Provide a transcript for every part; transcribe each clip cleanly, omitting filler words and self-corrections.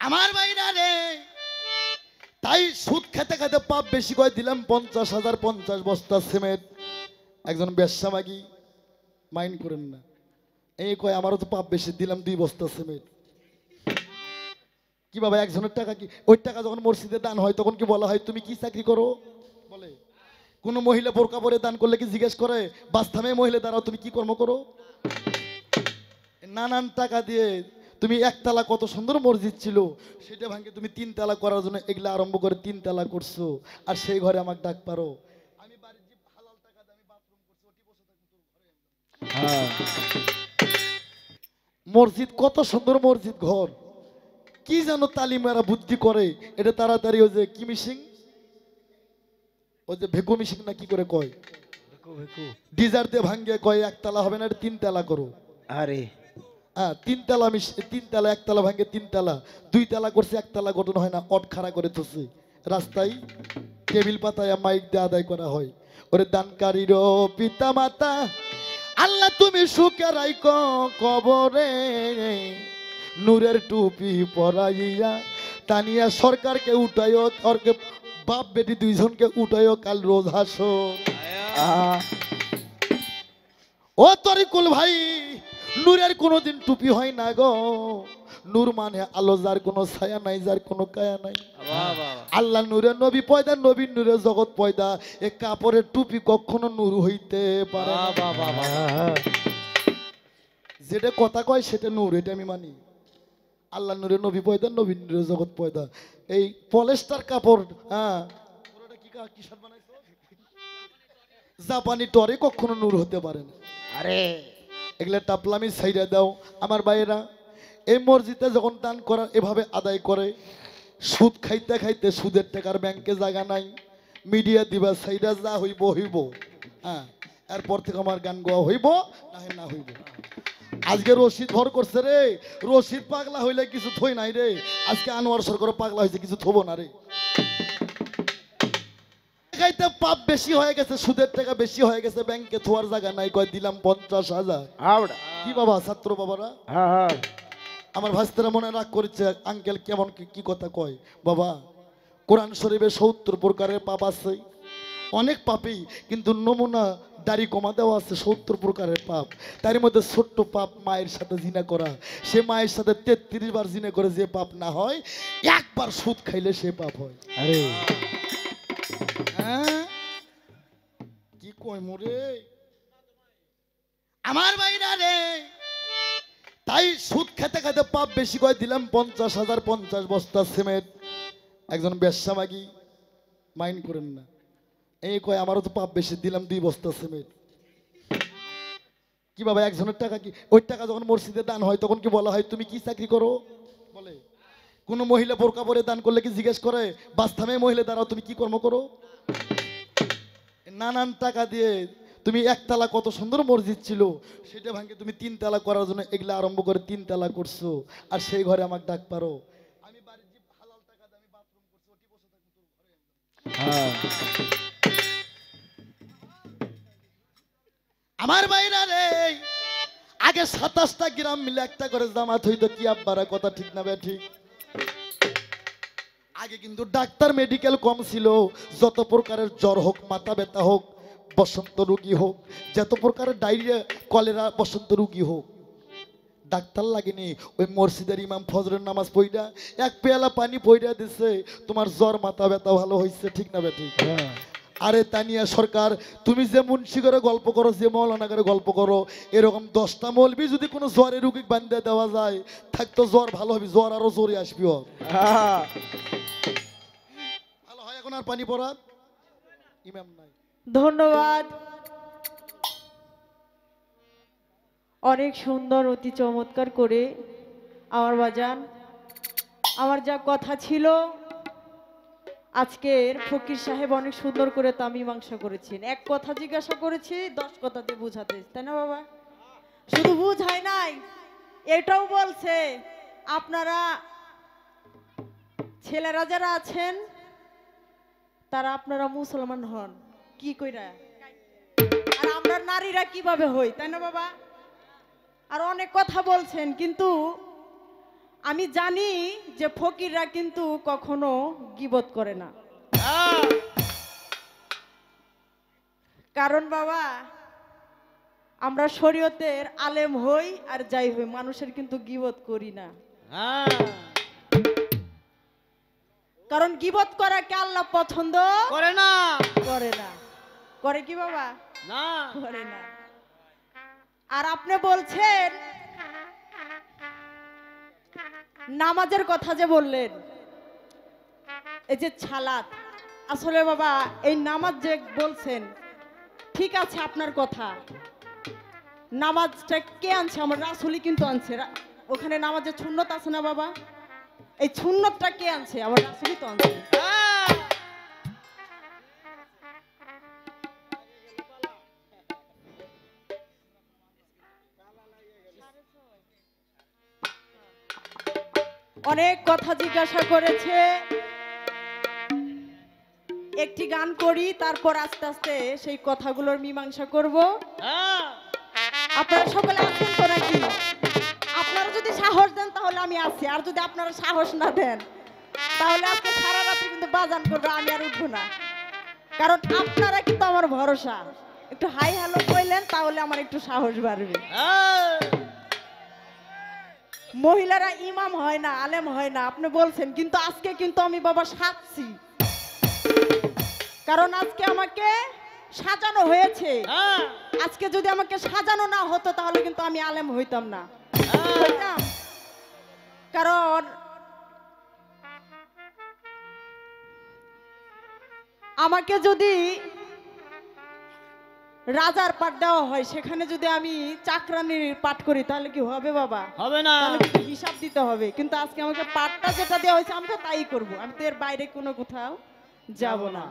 আমার ভাইরা রে, তাই সুদ খেতে খেতে পাপ বেশি করে দিলাম 50,000 50 বস্তা সিমেন্ট। একজন বেশ্যামাগি মাইন্ড করেন না, এই কয় আমারও তো পাপ বেশি, দিলাম 2 বস্তা সিমেন্ট। কি বাবা, একজনের টাকা কি ওই টাকা যখন মসজিদে দান হয় তখন কি বলা হয় তুমি কি চাকরি করো? বলে কোন মহিলা বোরকা পরে দান করলে কি জিজ্ঞেস করে বাস্তবে মহিলা দাঁড়াও তুমি কি কর্ম করো? নানান টাকা দিয়ে তুমি একতলা কত সুন্দর মসজিদ ছিল সেটা ভাঙে তুমি 3 তালা করার জন্য এগুলা আরম্ভ করে 3 তালা করছো, আর সেই ঘরে আমাকে ডাক পারো। আমি বাড়ির যে হালাল টাকা দিয়ে আমি বাথরুম করছি ওটি বসে থাকি তোর ঘরে। হ্যাঁ, মসজিদ কত সুন্দর মসজিদ ঘর, কি যেন তালিমেরা বুদ্ধি করে এটা তাড়াতাড়ি ওই যে কি মিশিং, ওই যে ভেকু মিশিং না কি করে কয়, ডিজার দিয়ে ভাঙ্গে কয় একতলা হবে না এটা 3 তালা করো। আরে হ্যাঁ, 3 তালা 3 তালা, একতলা ভাঙ্গে 3 তালা, 2 তালা করছে, একতলা গঠন হয় না, অট খাড়া করে থুসি রাস্তায় টেবিল পাতায় মাইক দিয়ে আদায় করা হয়। ওরে দানকারীর পিতা মাতা আল্লাহ তুমি সুখে রাইকো কবরে, নূরের টুপি পরাইয়া তানিয়া সরকারকে উঠাইও, ওরকে বাপ বেটি দুইজনকে উঠাইও কাল রোজ হাসর। ও তরিকুল ভাই, নূরের কোনোদিন টুপি হয় না গো, নূর মানে আলো, যার কোনো ছায়া নাই, যার কোনো কায়া নাই। আল্লাহ নূরের নবী পয়দা, নবীর নূরের জগৎ পয়দা, এ কাপড়ের টুপি কখনো নূর হইতে পারে না। যেটা কথা কয় সেটা নূর, এটা আমি মানি। আল্লাহ নূরের নবী পয়দা, নবীর নূরের জগৎ পয়দা। এই পলেস্টার কাপড়, হ্যাঁ কি শার্ট বানাইছো, জাপানি টরে কখনো নূর হতে পারে না। আরে এগুলা টাপলামি ছাইড়া দাও আমার ভাইয়েরা। এই মসজিদে যখন দান করা এভাবে আদায় করে, সুদ খাইতে খাইতে সুদের টাকার ব্যাংকে জায়গা নাই, মিডিয়া দিবা ছাইড়া যা হইব হইব। হ্যাঁ, এরপর থেকে আমার গান গাওয়া হইব না হয় না হইব। আজকে রশিদ ভর করছে রে, রশিদ পাগলা হইলে কিছু থই নাই রে, আজকে আনোয়ার সরকার পাগলা হয়েছে কিছু থবো না রে। খাইতে পাপ বেশি হয়ে গেছে, সুদের টাকা বেশি হয়ে গেছে, ব্যাংকে থোয়ার জায়গা নাই, কয় দিলাম 50,000। কি বাবা ছাত্র বাবারা, আমার ভাস্তারা মনে রাগ করেছে, আঙ্কেল কেমন কি কথা কয়। বাবা কোরআন শরীফে 70 প্রকারের পাপ আছে, অনেক পাপই কিন্তু নমুনা দাড়ি কমা দেওয়া আছে 70 প্রকারের পাপ। তার মধ্যে ছোট্ট পাপ মায়ের সাথে জিনা করা, সে মায়ের সাথে 33 বার জিনা করে যে পাপ না হয়, একবার সুদ খাইলে সে পাপ হয়। আরে হ্যাঁ, কি কই মোরে আমার ভাইরা রে, তাই সুদ খেতে খেতে পাপ বেশি করে দিলাম 50,000 50 বস্তা সিমেন্ট। একজন বেশ্যামাগি মাইন্ড করেন না, এই কয় আমারও তো পাপ বেশি, দিলাম 2 বস্তা সিমেন্ট। কি বাবা, একজনের টাকা কি ওই টাকা যখন মসজিদে দান হয় তখন কি বলা হয় তুমি কি চাকরি করো? বলে কোন মহিলা বোরকা পরে দান করলে কি জিজ্ঞেস করে বাস্তবে মহিলা দাঁড়াও তুমি কি কর্ম করো? নানান টাকা দিয়ে তুমি একতলা কত সুন্দর মসজিদ ছিল সেটা ভাঙে তুমি 3 তালা করার জন্য এগুলা আরম্ভ করে 3 তালা করছো, আর সেই ঘরে আমাকে ডাক পারো। আমি বাড়ির যে হালাল টাকা দিয়ে আমি বাথরুম করছি ওটি বসে থাকি তোর ঘরে। হ্যাঁ, আমার ভাইরা রে, আগে 27টা গ্রাম মিলে একটা করে জামাত হইতো, কি আব্বারা কথা ঠিক না বে ঠিক? আগে কিন্তু ডাক্তার মেডিকেল কম ছিল, যত প্রকারের জ্বর হোক, মাথা ব্যথা হোক, বসন্ত রোগী হোক, যত প্রকারের ডায়রিয়া কলেরা বসন্ত রোগী হোক, ডাক্তার লাগেনি। ওই মসজিদের ইমাম ফজরের নামাজ পড়া 1 পেয়ালা পানি পড়া দিছে, তোমার জ্বর মাথা ব্যথা ভালো হয়েছে, ঠিক না বে ঠিক? আরে তানিয়া সরকার, তুমি যে মুন্সি করে গল্প করো, যে মৌলানা করে গল্প করো, এরকম 10টা মৌলবি যদি কোনো জ্বরের রুগী বান্ধে দেওয়া যায় থাকতো জ্বর ভালো হবে, জ্বর আরো জোরে আসবি। ভালো হয় এখন আর পানি পড়ার ইমাম নাই। ধন্যবাদ, অনেক সুন্দর অতি চমৎকার করে আমার বাজান, আমার যা কথা ছিল আজকের ফকির সাহেব অনেক সুন্দর করে তা মীমাংসা করেছেন। এক কথা জিজ্ঞাসা করেছি 10 কথাতে বুঝাতে, তাই না বাবা? শুধু বুঝায় নাই, এটাও বলছে আপনারা ছেলেরা যারা আছেন তারা আপনারা মুসলমান হন কি কইরা, আর আমরা নারীরা কিভাবে হই, তাই না বাবা? আর অনেক কথা বলছেন, কিন্তু আমি জানি যে ফকিররা কিন্তু কখনো গীবত করে না, কারণ বাবা আমরা শরীয়তের আলেম হই আর যাই হই, মানুষের কিন্তু গীবত করি না। কারণ গীবত করাকে আল্লাহ পছন্দ করে না। করে না। করে কি বাবা? না করে না। আর আপনি বলছেন নামাজের কথা যে বললেন, এই যে সালাত, আসলে বাবা এই নামাজ যে বলছেন ঠিক আছে আপনার কথা, নামাজটা কে আনছে? আমার রাসূলই কিন্তু আনছে। ওখানে নামাজের সুন্নত আছে না বাবা, এই সুন্নতটা কে আনছে? আমার রাসূলই তো আনছে। অনেক কথা জিজ্ঞাসা করেছে, একটি গান করি, তারপর আস্তে আস্তে সেই কথাগুলোর মীমাংসা করব। আপনারা সকলে আছেন তো নাকি? আপনারা যদি সাহস দেন তাহলে আমি আছি, আর যদি আপনারা সাহস না দেন তাহলে আজকে সারা রাত্রি কিন্তু বাজান করবে, আমি আর উঠবো না। কারণ আপনারা কিন্তু আমার ভরসা। একটু হাই হ্যালো কইলেন তাহলে আমার একটু সাহস বাড়বে। মহিলারা ইমাম হয় না, আলেম হয় না আপনি বলছেন, কিন্তু আজকে কিন্তু আমি বাবা সাজছি, কারণ আজকে আমাকে সাজানো হয়েছে। আজকে যদি আমাকে সাজানো না হতো তাহলে কিন্তু আমি আলেম হইতাম না, হইতাম? কারণ আমাকে যদি রাজার পাঠ দেওয়া হয়, সেখানে যদি আমি চাকরানির পাঠ করি তাহলে কি হবে বাবা? হবে না। তাহলে কিন্তু হিসাব দিতে হবে। কিন্তু আজকে আমাকে পাঠটা যেটা দেওয়া হয়েছে আমি তো তাই করব, আমি তো এর বাইরে কোনো কোথাও যাব না।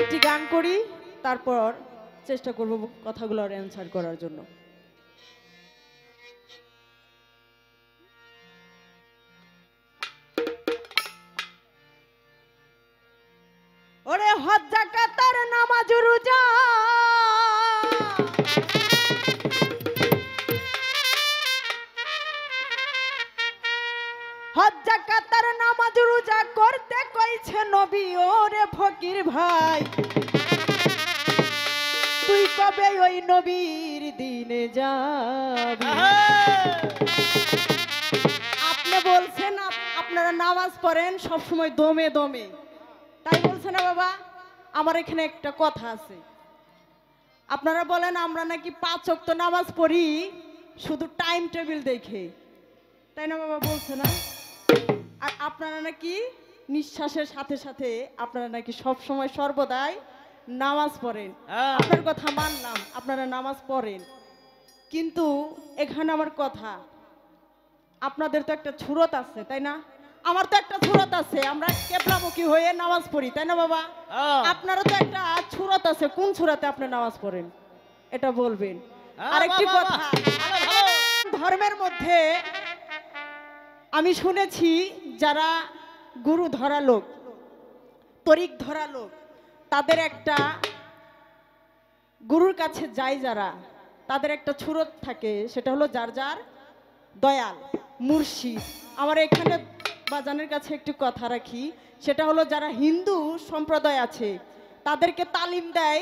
একটি গান করি, তারপর চেষ্টা করব কথাগুলোর অ্যান্সার করার জন্য। ওরে হজ যাকাতের নামাজ রোজা, হজ যাকাতের নামাজ রোজা করতে কইছে নবী। ওরে ফকির ভাই তুই কবে ওই নবীর দিনে যাবি? আপনি বলছেন আপনারা নামাজ পড়েন সব সময় দমে দমে, তাই বলছে না বাবা? আমার এখানে একটা কথা আছে, আপনারা বলেন আমরা নাকি 5 ওয়াক্ত নামাজ পড়ি শুধু টাইম টেবিল দেখে, তাই না বাবা? বলছে না? আর আপনারা নাকি নিঃশ্বাসের সাথে সাথে আপনারা নাকি সব সময় সর্বদাই নামাজ পড়েন। আপনার কথা মানলাম, আপনারা নামাজ পড়েন, কিন্তু এখানে আমার কথা, আপনাদের তো একটা ছুরত আছে তাই না? আমার তো একটা ছুরত আছে, আমরা কেবলামুখী হয়ে নামাজ পড়ি তাই না বাবা? আপনারও তো একটা ছুরত আছে, কোন ছুরাতে আপনি নামাজ পড়েন এটা বলবেন। আরেকটি কথা, ধর্মের মধ্যে আমি শুনেছি যারা গুরু ধরা লোক, তরিক ধরা লোক, তাদের একটা গুরুর কাছে যায় যারা, তাদের একটা ছুরত থাকে, সেটা হলো যার যার দয়াল মুর্শিদ। আমার এখানে বাজানের কাছে একটু কথা রাখি, সেটা হলো যারা হিন্দু সম্প্রদায় আছে তাদেরকে তালিম দেয়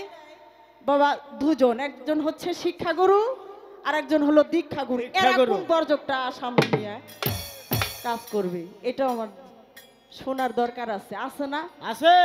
বাবা দুজন, একজন হচ্ছে শিক্ষাগুরু আর একজন হলো দীক্ষাগুরু। এরা কোন বর্জকটা সামনে নিয়ে কাজ করবে এটা আমার শোনার দরকার আছে, আছে না? আছে।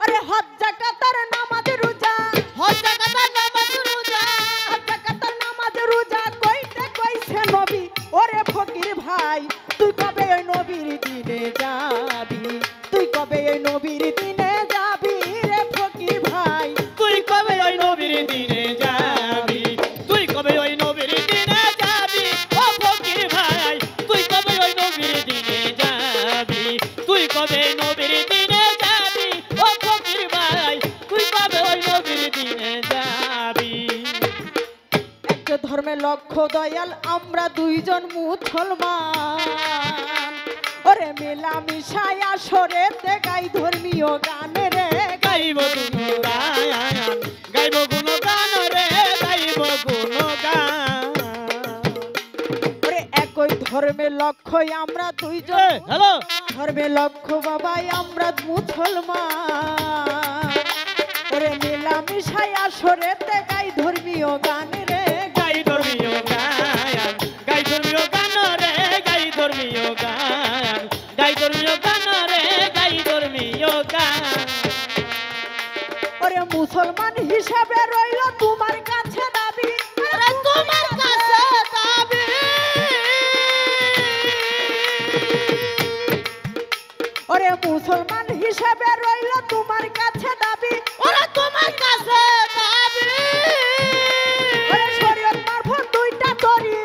আরে হজ যাকাতের নামাজ রোজা, হজ যাকাতের নামাজ রোজা, হজ যাকাতের নামাজ রোজা কইতে কইছে নবী। ওরে ফকির ভাই তুই কবে ওই নবীর দিনে যাবি? তুই কবে ওই নবীর দিনে যাবি রে ফকির ভাই? তুই কবে ওই নবীর দিনে যাবি? তুই কবে ওই নবীর দিনে যাবি? ও ফকির ভাই তুই কবে ওই নবীর দিনে যাবি? তুই কবে নবীর দিনে যাবি? ও ফকির ভাই তুই কবে ওই নবীর দিনে যাবি? একটা ধর্মের লক্ষ্য দয়াল আমরা দুইজন মুসলমান, ওরে মেলামিশায় আসরেতে গাই ধর্মীয় গান রে, গাই গাইব গুণগান, গাইব গুণগান রে গাইব গুণগান। ওরে একই ধর্মের লক্ষ্যই আমরা দুইজন, হ্যালো ধর্মের লক্ষ্য বাবাই আমরা মুসলমান। ওরে মিলামিশাই আসরেতে গাই ধর্মীয় গান রে, গাই ধর্মীয় গান, গাই ধর্মীয় গান রে গাই ধর্মীয় গান, গাই ধর্মীয় গান রে গাই ধর্মীয় গান। ওরে মুসলমান হিসাবে রইল তোমার কাছে দাবি, আরে তোমার কাছে দাবি। ওরে মুসলমান হিসাবে রইল তোমার কাছে দাবি, ওরে তোমার কাছে দাবি। ওরে শরীয়ত মারফত দুইটা দড়ি,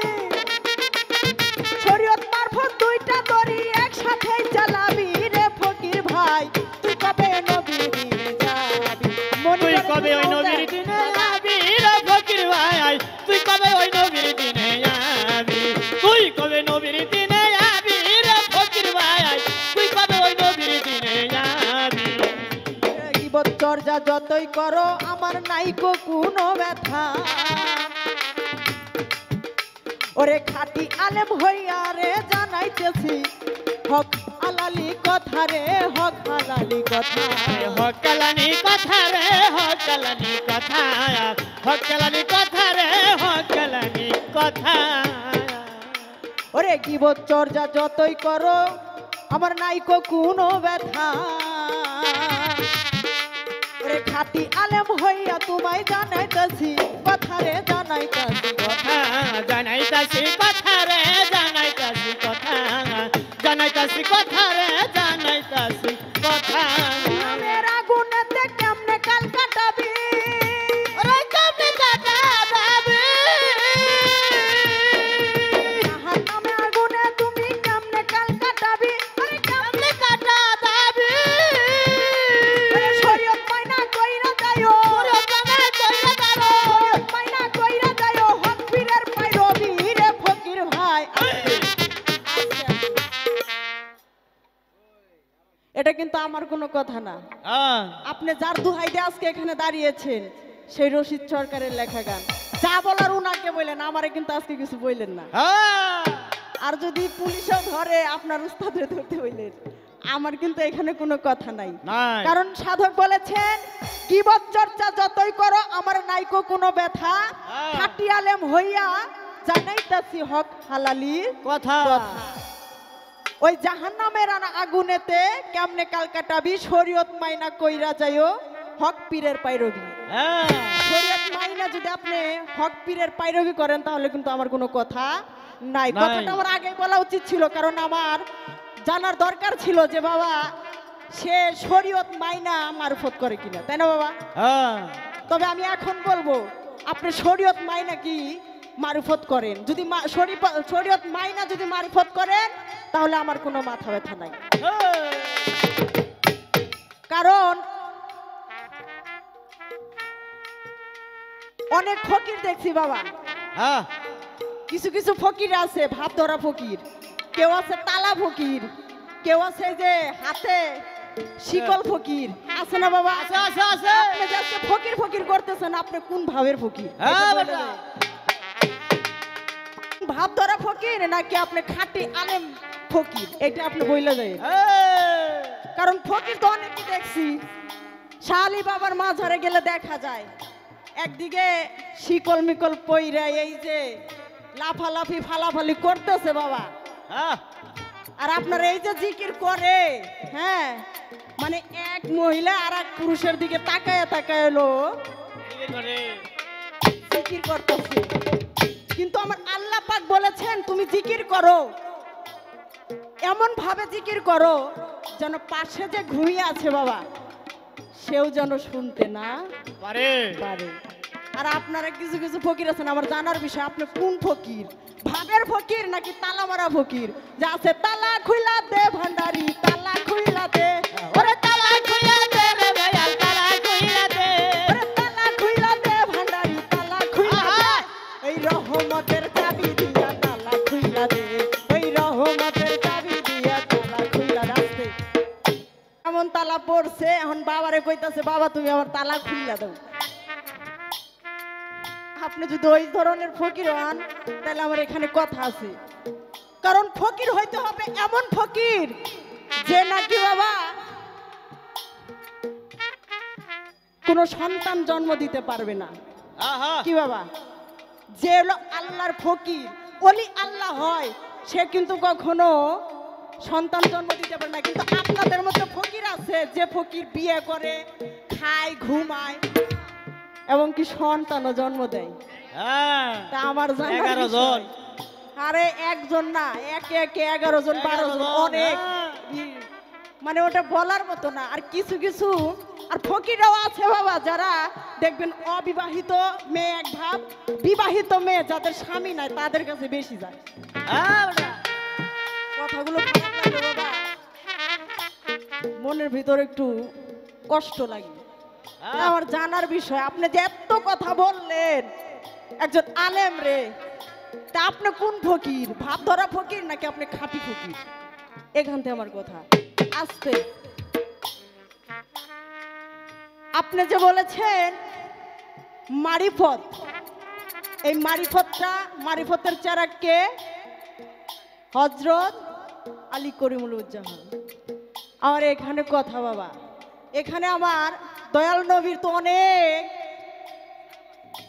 শরীয়ত মারফত দুইটা দড়ি একসাথেই চালাবি রে ফকির ভাই, তুই কবে নবীর দিনে যাবি? তুই কবে ওই নবীর দিনে যাবি রে ফকির ভাই, তুই কবে ওই নবীর দিনে যাবি? তুই কবে নবীর দিনে যাবি রে ফকির ভাই, তুই কবে ওই নবীর দিনে যাবি? গীবত চর্চা যতই করো আমার নাইকো কোনো ব্যথা। ওরে খাটি আলেম হইয়া রে জানাইতেছি হক হালালি কথা রে, হক হালালি কথা। হকালানি কথা রে হকালানি কথা, হকালানি কথা রে হকালানি কথা। ওরে গীবত চর্চা যতই করো আমার নাইকো কোনো ব্যথা। ওরে খাটি আলেম হইয়া তোমায় জানাইতেছি কথা রে, জানাইতেছি কথা। জানাইতাছি কথা রে জানাইতাছি কথা, জানাইতাছি কথা রে জানাইতাছি কথা। নামের আগুনেতে কেমনে কাল কাটাবি, ওরে কেমনে কাটাবি? জাহান্নামে আগুনে তুমি কেমনে কাল কাটাবি, ওরে কেমনে কাটাবি? ওরে শরীয়ত মাইনা কইরা যাইও, শরীয়ত মাইনা কইরা যাইও, শরীয়ত মাইনা কইরা যাইও, হক পীরের পাইরবি রে ফকির ভাই। এটা কিন্তু আমার কোনো কথা না, আপনি যার দুহাই দিয়ে আজকে এখানে দাঁড়িয়েছেন সেই রশিদ সরকারের লেখা গান। যা বলার উনাকে বললেন, আমারে কিন্তু আজকে কিছু বললেন না। আর যদি পুলিশও ধরে আপনার উস্তাদে ধরতে হইলেন, আমার কিন্তু এখানে কোনো কথা নাই। কারণ সাধক বলেছেন গীবত চর্চা যতই করো আমার নাইকো কোনো ব্যথা, খাটি আলেম হইয়া জানাইতাছি হক হালালির কথা। ওই জাহান্নামের আগুনেতে কেমনে কাল কাটাবি, শরীয়ত মাইনা কইরা যাইও, হক পীরের পাইরবি। শরীয়ত মাইনা যদি আপনি হক পীরের পাইরবি করেন তাহলে কিন্তু আমার কোনো কথা নাই। কথাটা আমার আগে বলা উচিত ছিল, কারণ আমার জানার দরকার ছিল যে বাবা সে শরীয়ত মাইনা মারফত করে কিনা, তাই না বাবা? তবে আমি এখন বলবো আপনি শরীয়ত মাইনা কি মারফত করেন? যদি শরীয়ত মাইনা যদি মারফত করেন তাহলে আমার কোনো মাথা ব্যথা নাই। কারণ অনেক ফকির দেখছি বাবা, কিছু কিছু ফকির আছে ভাত ধরা ফকির, কেউ আছে তালা ফকির, কেউ আছে যে হাতে শিকল ফকির, আছে না বাবা? আছে আছে আছে। আপনি যে আজকে ফকির ফকির করতেছেন, আপনি কোন ভাবের ফকির? ভাব ধরা ফকির নাকি আপনি খাঁটি আলেম ফকির, এটা আপনি বইলে যায়। কারণ ফকির তো অনেকই দেখছি, শালি বাবার মাঝারে গেলে দেখা যায় একদিকে শিকল মিকল পইরা এই যে লাফালাফি ফালাফালি করতেছে বাবা, আর আপনার এই যে জিকির করে, হ্যাঁ মানে এক মহিলা আর এক পুরুষের দিকে তাকায় তাকায় এলো জিকির করতেছে। কিন্তু আমার আল্লাহ পাক বলেছেন তুমি জিকির করো, এমন ভাবে জিকির করো যেন পাশে যে ঘুমিয়ে আছে বাবা সেও যেন শুনতে না পারে। আর আপনারা কিছু কিছু ফকির আছেন, আমার জানার বিষয় আপনি কোন ফকির, ভাগের ফকির নাকি তালা মারা ফকির? যে আছে তালা খুইলা দে ভান্ডারি, তালা খুইলা দে, ওরে তালা খুইলা দে রে ভাইয়া, তালা খুইলা দে, ওরে তালা খুইলা দে ভান্ডারি, তালা খুইলা দে, এই রহমতের চাবি দিয়া তালা খুইলা দে, ওই রহমতের চাবি দিয়া তালা খুইলা রাখতে। এমন তালা পড়ছে আছে, এখন বাবারে কইতাছে বাবা তুমি আমার তালা খুইলা দাও। আপনি যদি ওই ধরনের ফকির হন তাহলে আমার এখানে কথা আছে, কারণ ফকির হইতে হবে এমন ফকির যে নাকি বাবা কোনো সন্তান জন্ম দিতে পারবে না। কি বাবা, যে হলো আল্লাহর ফকির, ওলি আল্লাহ হয়, সে কিন্তু কখনো সন্তান জন্ম দিতে পারে না। কিন্তু আপনাদের মধ্যে ফকির আছে যে ফকির বিয়ে করে, খায়, ঘুমায় এবং কি সন্তানও জন্ম দেয়। তা আমার জানার 11 জন। বিষয়। আরে একজন না, একে একে 11 জন 12 জন, অনেক মানে ওটা বলার মতো না। আর কিছু কিছু আর ফকিরাও আছে বাবা, যারা দেখবেন অবিবাহিত মেয়ে এক ভাব, বিবাহিত মেয়ে যাদের স্বামী নাই তাদের কাছে বেশি যায়। কথাগুলো খারাপ লাগে বাবা, মনের ভিতর একটু কষ্ট লাগে। আমার জানার বিষয়, আপনি যে এত কথা বললেন একজন আলেম রে, তা আপনি কোন ফকির, ভাব ধরা ফকির নাকি আপনি খাঁটি ফকির? এখান থেকে আমার কথা আসতে, আপনি যে বলেছেন মারিফত, এই মারিফতটা, মারিফতের চেরাগকে হযরত আলী করিমুল্লাহ। আমার এখানে কথা বাবা, এখানে আমার দয়াল নবীর তো অনেক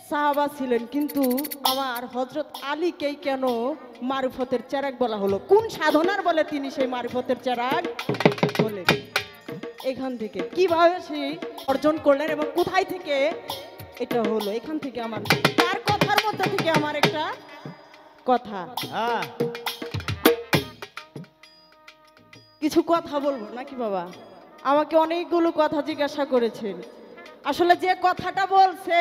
সাহাবা ছিলেন, কিন্তু আমার হযরত আলীকেই কেন মারিফতের চেরাগ বলা হলো? কোন সাধনার বলে তিনি সেই মারিফতের চেরাগ বলে? এখান থেকে কিভাবে সে অর্জন করলেন এবং কোথায় থেকে এটা হলো? এখান থেকে আমার তার কথার মধ্যে থেকে আমার একটা কথা, কিছু কথা বলবো নাকি বাবা? আমাকে অনেকগুলো কথা জিজ্ঞাসা করেছেন। আসলে যে কথাটা বলছে,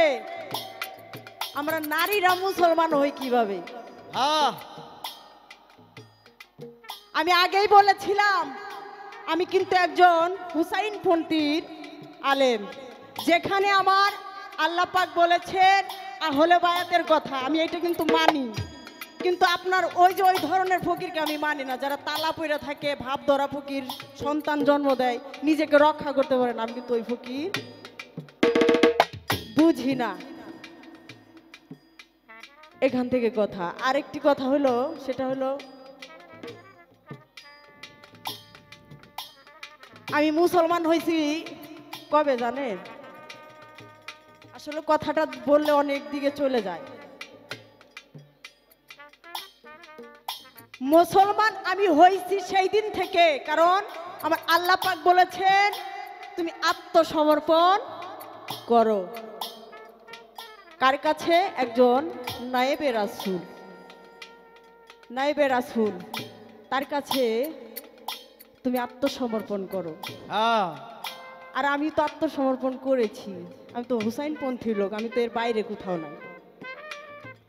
আমরা নারীরা মুসলমান হই কিভাবে? আমি আগেই বলেছিলাম আমি কিন্তু একজন হুসাইন পন্থীর আলেম, যেখানে আমার আল্লাহ পাক বলেছেন আহলে বায়াতের কথা, আমি এটা কিন্তু মানি। কিন্তু আপনার ওই যে ওই ধরনের ফকিরকে আমি মানি না, যারা তালা পইরা থাকে, ভাব ধরা ফকির, সন্তান জন্ম দেয়, নিজেকে রক্ষা করতে পারে না, আমি কিন্তু ওই ফকির বুঝি না। এখান থেকে কথা। আরেকটি কথা হলো, সেটা হলো আমি মুসলমান হয়েছি কবে জানেন? আসলে কথাটা বললে অনেক দিকে চলে যায়। মুসলমান আমি হয়েছি সেই দিন থেকে, কারণ আমার আল্লাহ পাক বলেছেন তুমি আত্মসমর্পণ করো। কার কাছে? একজন নায়েবে রাসূল, নায়েবে রাসূল, তার কাছে তুমি আত্মসমর্পণ করো। আর আমি তো আত্মসমর্পণ করেছি, আমি তো হুসাইন পন্থীর লোক, আমি তো এর বাইরে কোথাও নাই।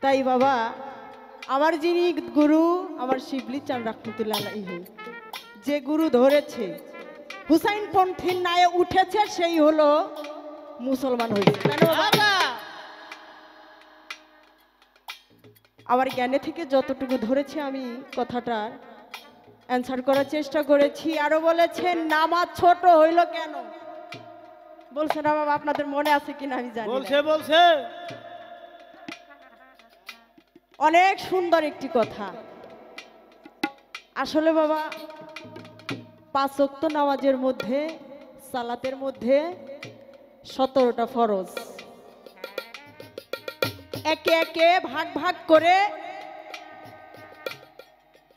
তাই বাবা, আমার যিনি গুরু, আমার শিবলি চাঁদ রাহমাতুল্লাহ আলাইহি, যে গুরু ধরেছে, হুসাইন পন্থীর ন্যায় উঠেছে, সেই হলো মুসলমান হয়েছে। আমার জ্ঞানে থেকে যতটুকু ধরেছি আমি কথাটার অ্যান্সার করার চেষ্টা করেছি। আরো বলেছেন নামাজ ছোট হইল কেন? বলছে না বাবা, আপনাদের মনে আছে কিনা আমি জানি না। বলছে অনেক সুন্দর একটি কথা। আসলে বাবা, 5 ওয়াক্ত নামাজের মধ্যে, সালাতের মধ্যে 17টা ফরজ, একে একে ভাগ ভাগ করে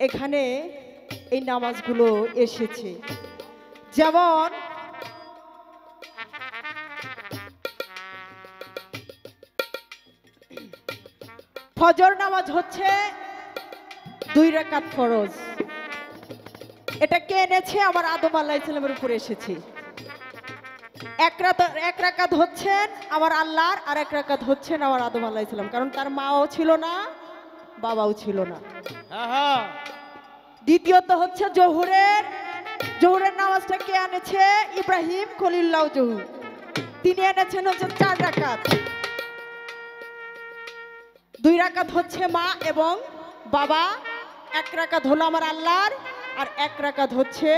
এখানে এই নামাজগুলো এসেছে। যেমন ফজর নামাজ হচ্ছে 2 রাকাত ফরজ। এটা কে এনেছে? আমার আদম আলাইহিস সালামের উপরে এসেছে। এক রাকাত হচ্ছেন আমার আল্লাহর, আর 1 রাকাত হচ্ছেন আমার আদম আলাইহিস সালাম, কারণ তার মাও ছিল না, বাবাও ছিল না। দ্বিতীয়ত হচ্ছে জোহরের নামাজটা কে এনেছে? ইব্রাহিম খলিলুল্লাহ জহুর, তিনি এনেছেন হচ্ছে 4 রাকাত। 2 রাকাত হচ্ছে মা এবং বাবা, 1 রাকাত হলো আমার আল্লাহর, আর 1 রাকাত হচ্ছে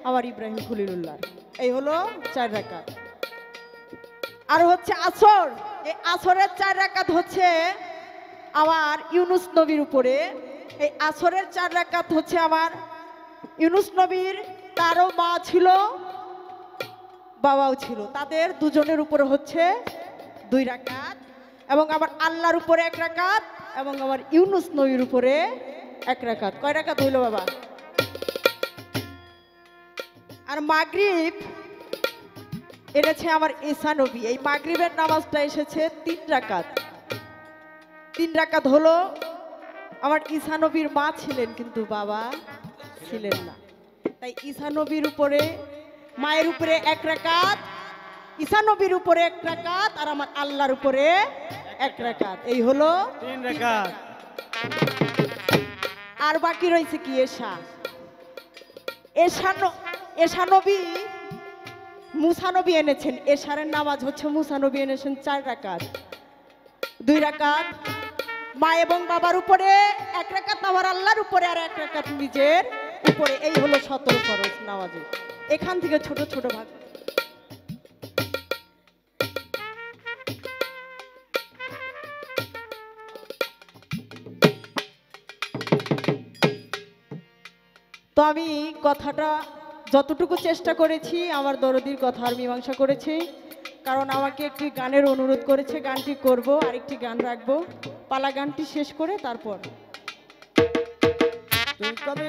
আমার ইব্রাহিম খলিলুল্লাহ। এই হলো 4 রাকাত। আর হচ্ছে আসর, এই আসরের 4 রাকাত হচ্ছে আমার ইউনুস নবীর উপরে। এই আসরের 4 রাকাত হচ্ছে আমার ইউনুস নবীর, তারও মা ছিল বাবাও ছিল, তাদের দুজনের উপরে হচ্ছে 2 রাকাত, এবং আমার আল্লাহর উপরে 1 রাকাত, এবং আমার ইউনুস নবীর উপরে 1 রাকাত। কয় রাকাত হইল বাবা? আর মাগরিব এনেছে আমার ঈসা নবী। এই মাগরিবের নামাজটা এসেছে 3 রাকাত। 3 রাকাত হলো আমার ঈসা নবীর মা ছিলেন কিন্তু বাবা ছিলেন না, তাই ঈসা নবীর উপরে, মায়ের উপরে 1 রাকাত, ঈসা নবীর উপরে 1 রাকাত, আর আমার আল্লাহর উপরে 1 রাকাত। এই হলো 3 রাকাত। আর বাকি রয়েছে কি এশা। এশা নবী মুসা নবী এনেছেন। এশারের নামাজ হচ্ছে মুসা নবী এনেছেন 4 রাকাত। 2 রাকাত মা এবং বাবার উপরে, 1 রাকাত আমার আল্লাহর উপরে, আর 1 রাকাত নিজের উপরে। এই হলো 17 ফরজ নামাজে। এখান থেকে ছোট ছোট ভাগ। তো আমি কথাটা যতটুকু চেষ্টা করেছি আমার দরদির কথার মীমাংসা করেছি, কারণ আমাকে একটি গানের অনুরোধ করেছে, গানটি করব, আরেকটি গান রাখবো, পালা গানটি শেষ করে তারপর। তুই কবে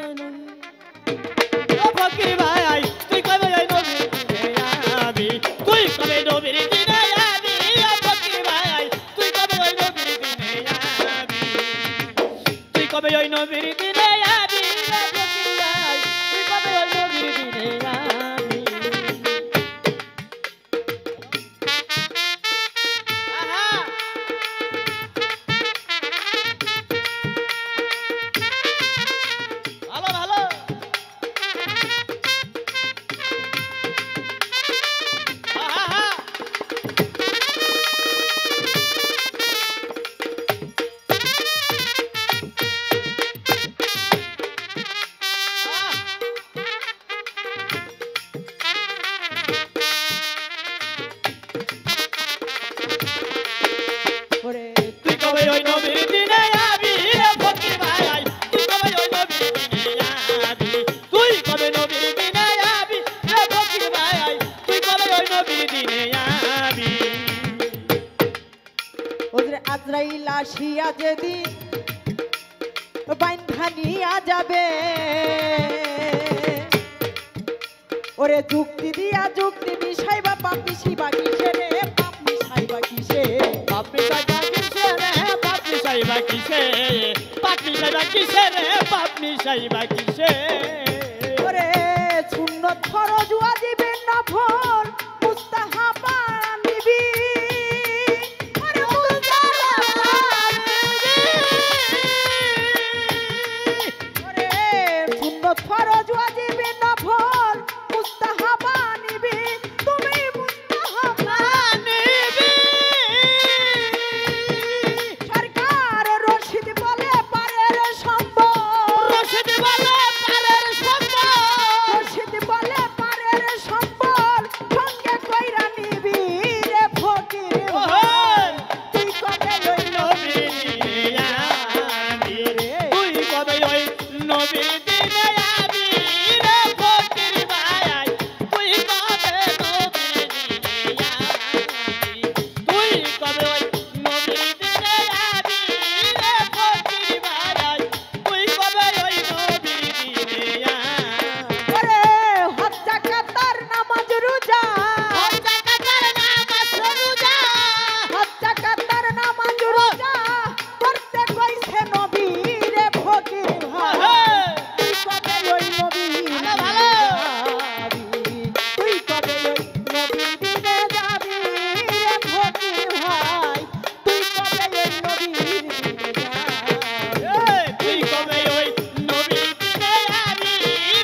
ও ফকির ভাই, তুই কবে ওই নবীর দিনে যাবি? তুই কবে নবীর দিনে যাবি? ও ফকির ভাই, তুই কবে ওই নবীর দিনে যাবি? তুই কবে ওই নবীর দিনে যাবি? ও ফকির ভাই, তুই কবে ওই নবীর দিনে যাবি? আহা, ভালো ভালো। আহা, ওরে তুই কবে ওই নবীর দিনে যাবি? রে ফকির ভাই, তুই কবে ওই নবীর দিনে যাবি? তুই কবে নবীর দিনে যাবি? রে ফকির ভাই, তুই কবে ওই নবীর দিনে যাবি? ওরে আজরাইল আসিয়া যেদিন বাইন্ধা নিয়া যাবে, ওরে যুক্তি দিয়া যুক্তি মিশাইবা, পাপ মিশাইবা কিসে রে, পাপ মিশাইবা কিসে? পাপি সাইবা কিসে রে? পাপি সাইবা কিসে? পাপি সাইবা কিসে রে? পাপি সাইবা কিসে? ওরে সুন্নত ফরজ ওয়াজিবের নফল মুস্তাহাবা নিবি, ওরে মুস্তাহাবা নিবি, ওরে সুন্নত ফরজ ওয়াজিবের নফল মুস্তাহাবা নিবি, তুমি মুস্তাহাবা নিবি। সরকার রশিদ বলে পারের সম্ভব, রশিদ বলে পারের সম্ভব, রশিদ বলে পারের সম্বল, সঙ্গে কইরা নিবি রে ফকির ভাই, তুই কবে ওই নবীর দিনে যাবি? তুই কবে ওই নবীর দিনে যাবি? রে ফকির ভাই, তুই কবে নবীর দিনে যাবি? তুই কবে ওই নবীর দিনে যাবি? রে ফকির ভাই, তুই কবে ওই নবীর দিনে যাবি? ওরে হজ্জা কাতার নামাজ রোজা, হজ্জা কাতার নামাজ রোজা, হজ্জা কাতার নামাজ রোজা করতে কইছে নবী রে ফকির ভাই, তুই কবে ওই নবী ভালো, যাবি? তুই কবে ওই নবীর দিনে যাবি রে ফকির ভাই, তুই কবে ওই নবীর দিনে যাবি? তুই কবে ওই নবীর দিনে যাবি?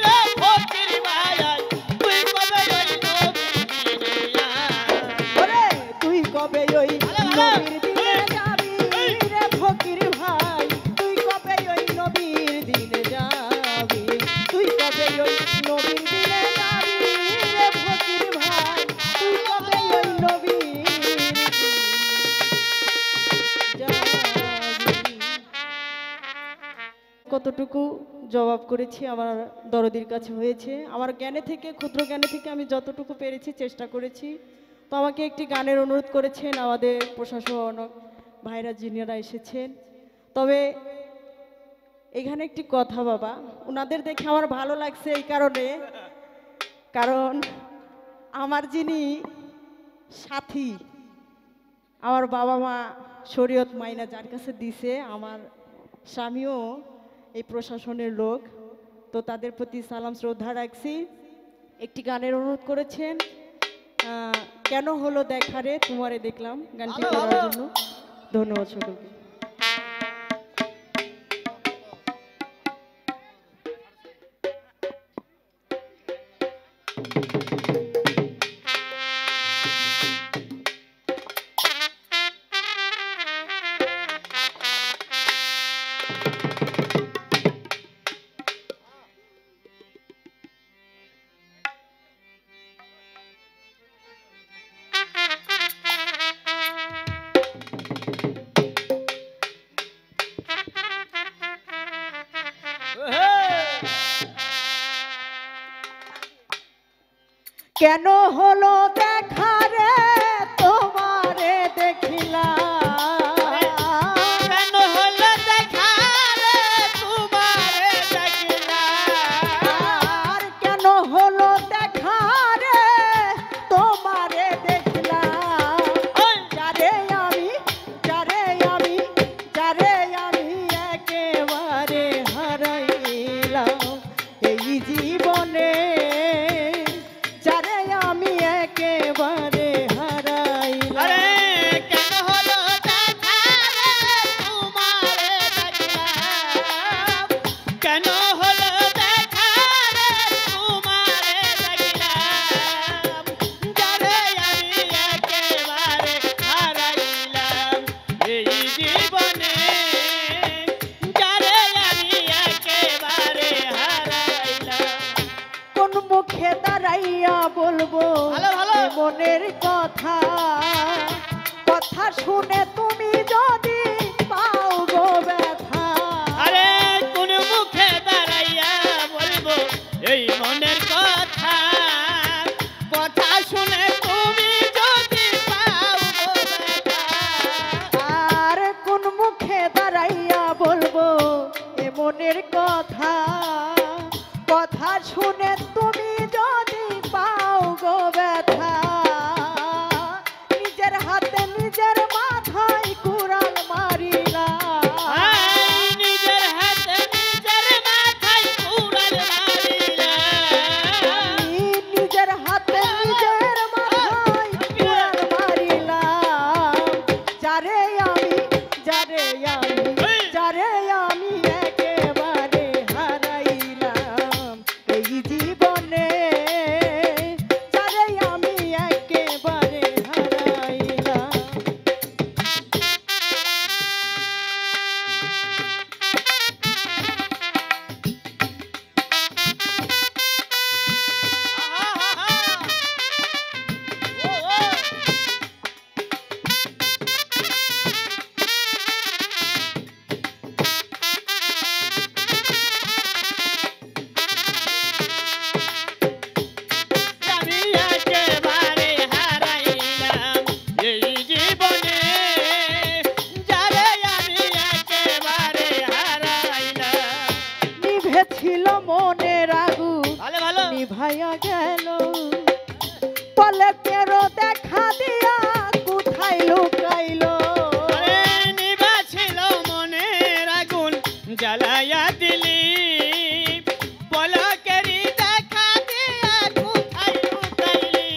রে ফকির ভাই, তুই কবে ওই নবীর দিনে যাবি? ওরে তুই কবে ওই ভালো, নবীর দিনে যাবি রে ফকির ভাই, তুই কবে ওই নবীর দিনে যাবি? তুই কবে ওই নবীর দিনে যাবি রে ফকির কতটুকু জবাব করেছি আমার দরদির কাছে হয়েছে। আমার জ্ঞানে থেকে, ক্ষুদ্র জ্ঞানে থেকে আমি যতটুকু পেরেছি চেষ্টা করেছি। তো আমাকে একটি গানের অনুরোধ করেছেন আমাদের প্রশাসন ভাইরা জিনিয়রা এসেছেন। তবে এখানে একটি কথা বাবা, ওনাদের দেখে আমার ভালো লাগছে এই কারণে, কারণ আমার যিনি সাথী, আমার বাবা মা শরীয়ত মাইনা যার কাছে দিছে, আমার স্বামীও এই প্রশাসনের লোক, তো তাদের প্রতি সালাম শ্রদ্ধা রাখছি। একটি গানের অনুরোধ করেছেন, কেন হলো দেখা রে তোমারে দেখলাম, গানটি করার জন্য ধন্যবাদ সকলকে। কেন হলো দেখা রে তোমারে দেখিলাম, কেন হলো দেখা রে তোমারে দেখিলাম, আর কেন হলো দেখা রে তোমারে দেখলাম, যারে আমি একেবারে হারাইলাম এই জীবনে, যারে আমি একেবারে হারাইলাম। আরে কেন হলো দেখা রে তোমারে দেখিলাম, কেন হলো দেখা রে তোমারে দেখিলাম, যারে আমি একেবারে হারাইলাম এই জীবনে, যারে আমি একেবারে হারাইলাম। কোন মুখে দাঁড়াইয়া বলবো ভালো, ভালো। এ মনের কথা, কথা শুনে তুমি যদি পাও গো ব্যথা, আরে কোন মুখে দাঁড়াইয়া বলবো এই মনের কথা, কথা শুনে তুমি যদি পাও গো ব্যথা। আর কোন মুখে দাঁড়াইয়া বলবো এ মনের কথা, কথা শুনে তুমি যদি পাও গো ব্যথা, নিজের হাতে নিজের মাথায় কুড়াল মারিলাম, আই নিজের হাতে নিজের মাথায় কুড়াল মারিলাম, নিজের হাতে নিজের মাথায় কুড়াল মারিলাম, যারে আমি একেবারে হারাইলাম এই জীবনে, যারে আমি একেবারে হারাইলাম। আমি একেবারে হারাইলাম এই জীবনে, যারে আমি একেবারে হারাইলাম। নিভে ছিল মনের আগুন, ভালো ভালো নিভাইয়া গেল, পলকেরও দেখা দিয়া কোথায় লুকাইলো, আরে নিভা ছিল মনের আগুন জ্বালাইয়া দিলি, পলকেরই দেখা দিয়া কোথায় লুকাইলি।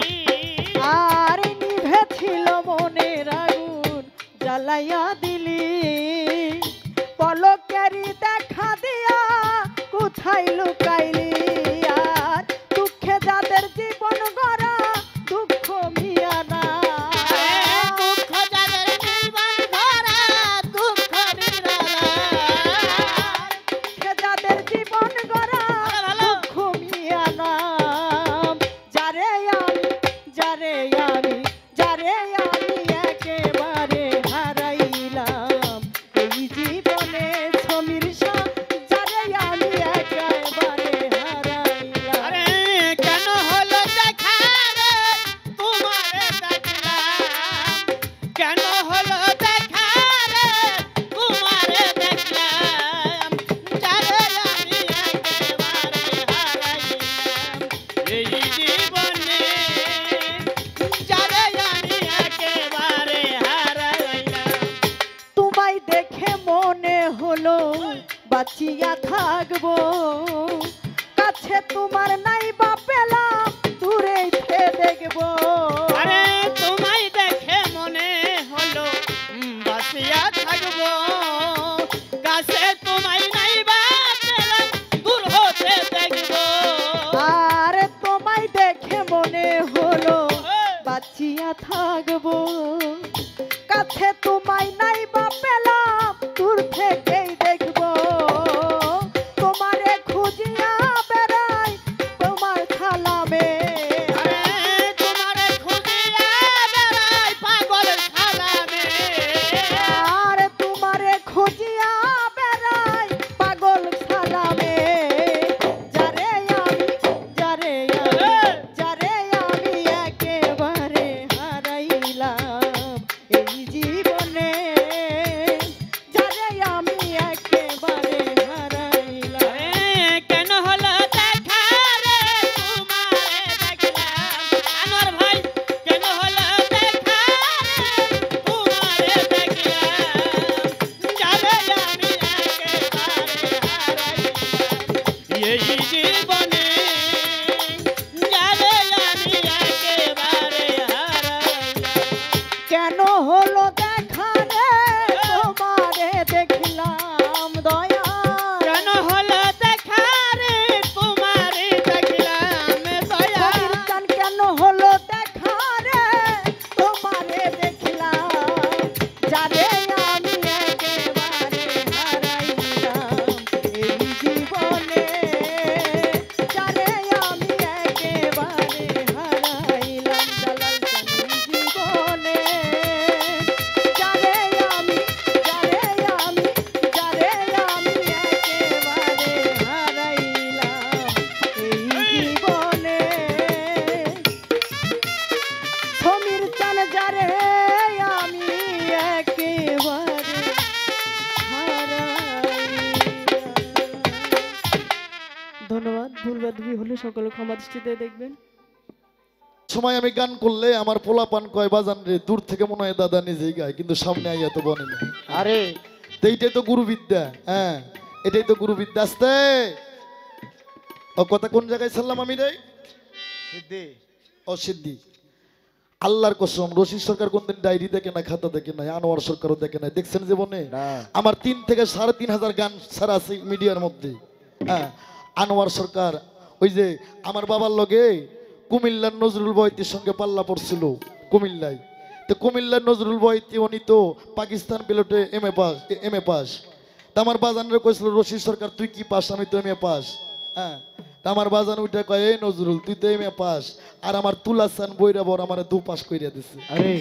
আর নিভে ছিল মনের আগুন জ্বালাইয়া দিলি, পলকেরই দেখা দিয়া কোথায় লুকাইলি, আর দুঃখে যাদের জীবন গড়া দুঃখ মিয়া না, দুঃখ যাদের জীবন ভরা দুঃখ নিরালা, দুঃখে যাদের জীবন গড়া ভালো। দুঃখ মিয়া না, যারে আমি একেবারে হারাইলাম এই জীবনে, সমীর শাহ, যারে হলো দেখা রে তোমারে দেখলাম যারে আমি একেবারে হারাইলাম এই জীবনে যারে আমি একেবারে হারাইলাম তোমায় দেখে মনে হলো বাঁচিয়া থাকবো কাছে তোমার নাই বা পেলাম দূরে দেখবো আরে তোমায় দেখে মনে হলো বাঁচিয়া থাকবো কাছে তোমায় নাই বা পেলাম দূর হতে দেখবো আর তোমায় দেখে মনে হলো বাঁচিয়া থাকবো কাছে তোমায় নাই বা পেলাম দূর থেকেই দেখবো তোমারে খুঁজিয়া বেড়াই তোমার খালামে আরে তোমারে খুঁজিয়া বেড়াই পাগল খালামে আর তোমারে খুঁজিয়া বেড়াই পাগল খালামে যারে আমি একেবারে হারাইলাম এই জীবনে যারে আমি একেবারে হারাইলাম কেন হলো দেখা রে তোমারে দেখলাম আমার ভাই কেন হলো দেখা রে তোমারে দেখলাম যারে আমি একেবারে হারাইলাম এই জীবনে যারে আমি একেবারে হারাইলাম কেন হলো দেখা রে তোমারে দেখলাম দয়া কেন হলো দেখা রে তোমারে দেখলাম দয়া চান কেন হলো দেখা রে তোমারে দেখলাম যারে আমি একেবারে হারাইলাম এই জীবনে যারে আমি একেবারে হারাইলাম জালাল জানি জীবনে যারে আমি একেবারে হারাইলাম এই জীবনে সমীর চান যারে আমি একেবারে ধন্যবাদ ভুলবাদবি হলে সকলে ক্ষমা দৃষ্টিতে দেখবেন সময় আমি গান করলে আমার পোলাপান কয় বাজান রে দূর থেকে মনে হয় দাদা নিজেই গায় কিন্তু সামনে আইয়া তো বনে না আরে তো এইটাই তো গুরুবিদ্যা হ্যাঁ এটাই তো গুরুবিদ্যা আসতে ও কথা কোন জায়গায় ছাড়লাম আমি রে সিদ্ধি অসিদ্ধি আল্লাহর কসম রশিদ সরকার কোনদিন ডায়েরি দেখে না খাতা দেখে নাই আনোয়ার সরকারও দেখে নাই দেখছেন জীবনে আমার 3 থেকে 3,500 গান ছাড়া আছে মিডিয়ার মধ্যে হ্যাঁ আনোয়ার সরকার ওই যে আমার বাবার লগে কুমিল্লার নজরুল বয়তির সঙ্গে পাল্লা পড়ছিল কুমিল্লায় তো কুমিল্লার নজরুল বয়তি উনি তো পাকিস্তান পিলটে এম এ পাস তা আমার বাজানরে কইছিল রশিদ সরকার তুই কি পাস আমি তো এম এ পাস হ্যাঁ তা আমার বাজান উঠে কয় এই নজরুল তুই তো এম এ পাস আর আমার তুলাসান বইরা বর আমার 2 পাস কইরা দিছে আরে